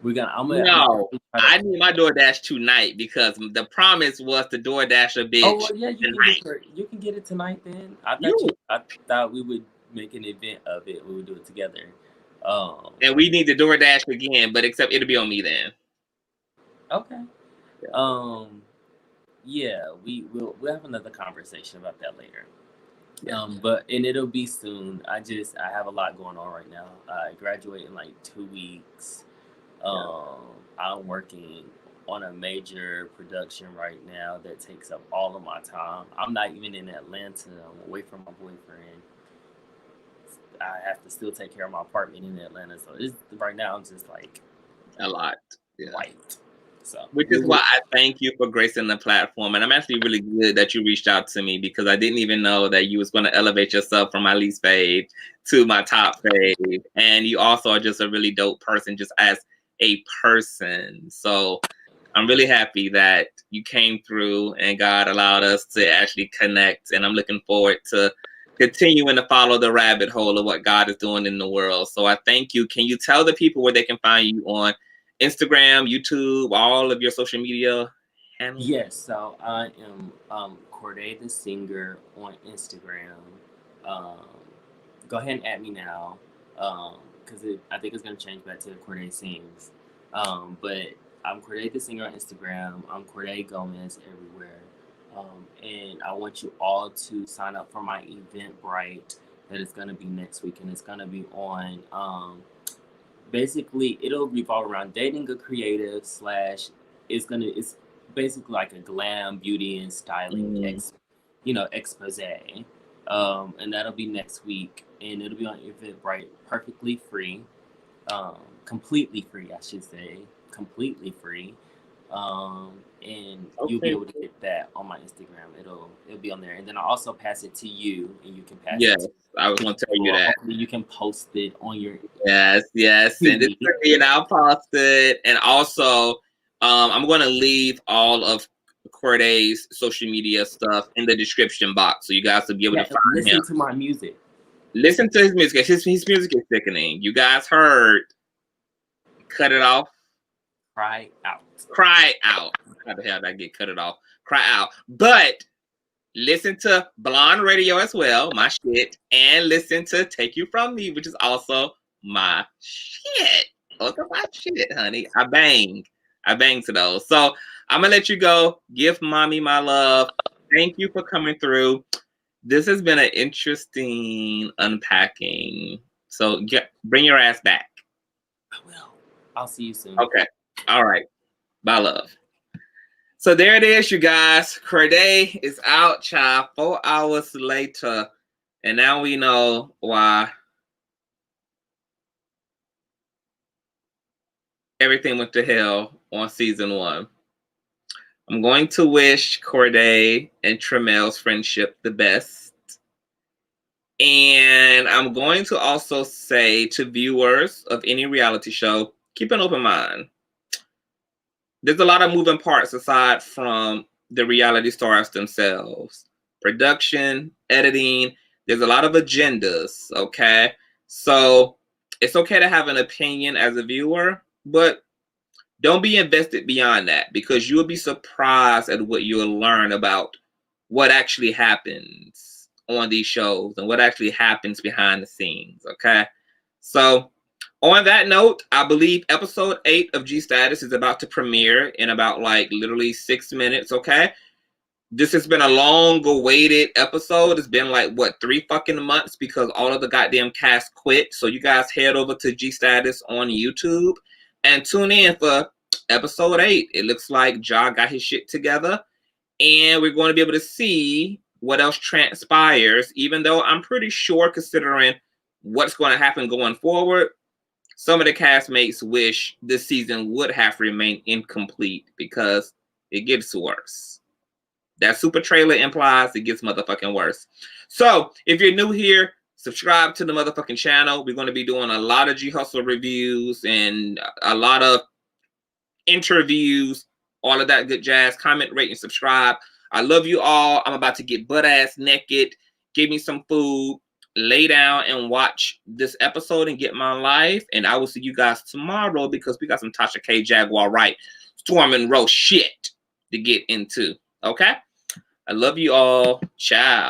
I need my DoorDash tonight because the promise was to DoorDash a bitch. Oh well, yeah, you can get it tonight then. I thought we would make an event of it. We would do it together. And we need to DoorDash again, but except it'll be on me then. Okay. Yeah, we'll have another conversation about that later. Yeah. And it'll be soon. I have a lot going on right now. I graduate in like 2 weeks. I'm working on a major production right now that takes up all of my time. I'm not even in Atlanta. I'm away from my boyfriend. I have to still take care of my apartment in Atlanta. So right now I'm just like a lot. Yeah. White. So, which is why I thank you for gracing the platform. And I'm actually really good that you reached out to me because I didn't even know that you was going to elevate yourself from my least fave to my top fave. And you also are just a really dope person just as a person. So I'm really happy that you came through and God allowed us to actually connect. And I'm looking forward to continuing to follow the rabbit hole of what God is doing in the world. So I thank you. Can you tell the people where they can find you on Instagram, YouTube, all of your social media handles? Yes, so I am Cordae the Singer on Instagram. Go ahead and add me now, because I think it's going to change back to Cordae Sings. But I'm Cordae the Singer on Instagram. I'm Cordae Gomes everywhere. And I want you all to sign up for my Eventbrite that is going to be next week, and it's going to be on... basically, it'll revolve around dating a creative / it's basically like a glam, beauty, and styling expose. And that'll be next week, and it'll be on Eventbrite, perfectly free, completely free, I should say, completely free. And you'll be able to get that on my Instagram. It'll be on there, and then I'll also pass it to you, and you can pass it. Yes, I was going to tell you that. Hopefully you can post it on your. Yes. Send it to me, and I'll post it. And also, I'm going to leave all of Cordae's social media stuff in the description box, so you guys will be able to find him. Listen to my music. Listen to his music. His music is sickening. You guys heard "Cut It Off." Cry out. Cry out. How the hell did I get cut it off? Cry out. But listen to Blonde Radio as well, my shit. And listen to Take You From Me, which is also my shit. Those are my shit, honey. I bang to those. So I'm going to let you go. Give mommy my love. Thank you for coming through. This has been an interesting unpacking. So bring your ass back. I will. I'll see you soon. Okay. All right. Bye, love. So there it is, you guys. Cordae is out, child. 4 hours later. And now we know why everything went to hell on season 1. I'm going to wish Cordae and Tremel's friendship the best. And I'm going to also say to viewers of any reality show, keep an open mind. There's a lot of moving parts aside from the reality stars themselves. Production, editing, There's a lot of agendas, okay? So it's okay to have an opinion as a viewer, but don't be invested beyond that, because you'll be surprised at what you'll learn about what actually happens on these shows and what actually happens behind the scenes, okay? So on that note, I believe episode 8 of GSTATUS is about to premiere in about like literally 6 minutes, okay? This has been a long-awaited episode. It's been like, what, 3 fucking months because all of the goddamn cast quit. So you guys head over to GSTATUS on YouTube and tune in for episode 8. It looks like Ja got his shit together, and we're going to be able to see what else transpires, even though I'm pretty sure, considering what's going to happen going forward, some of the castmates wish this season would have remained incomplete because it gets worse. That super trailer implies it gets motherfucking worse. So if you're new here, subscribe to the motherfucking channel. We're going to be doing a lot of G Hustle reviews and a lot of interviews, all of that good jazz. Comment, rate, and subscribe. I love you all. I'm about to get butt-ass naked. Give me some food. Lay down and watch this episode and get my life. And I will see you guys tomorrow because we got some Tasha K. Jaguar Wright Storm and Row shit to get into. Okay? I love you all. Ciao.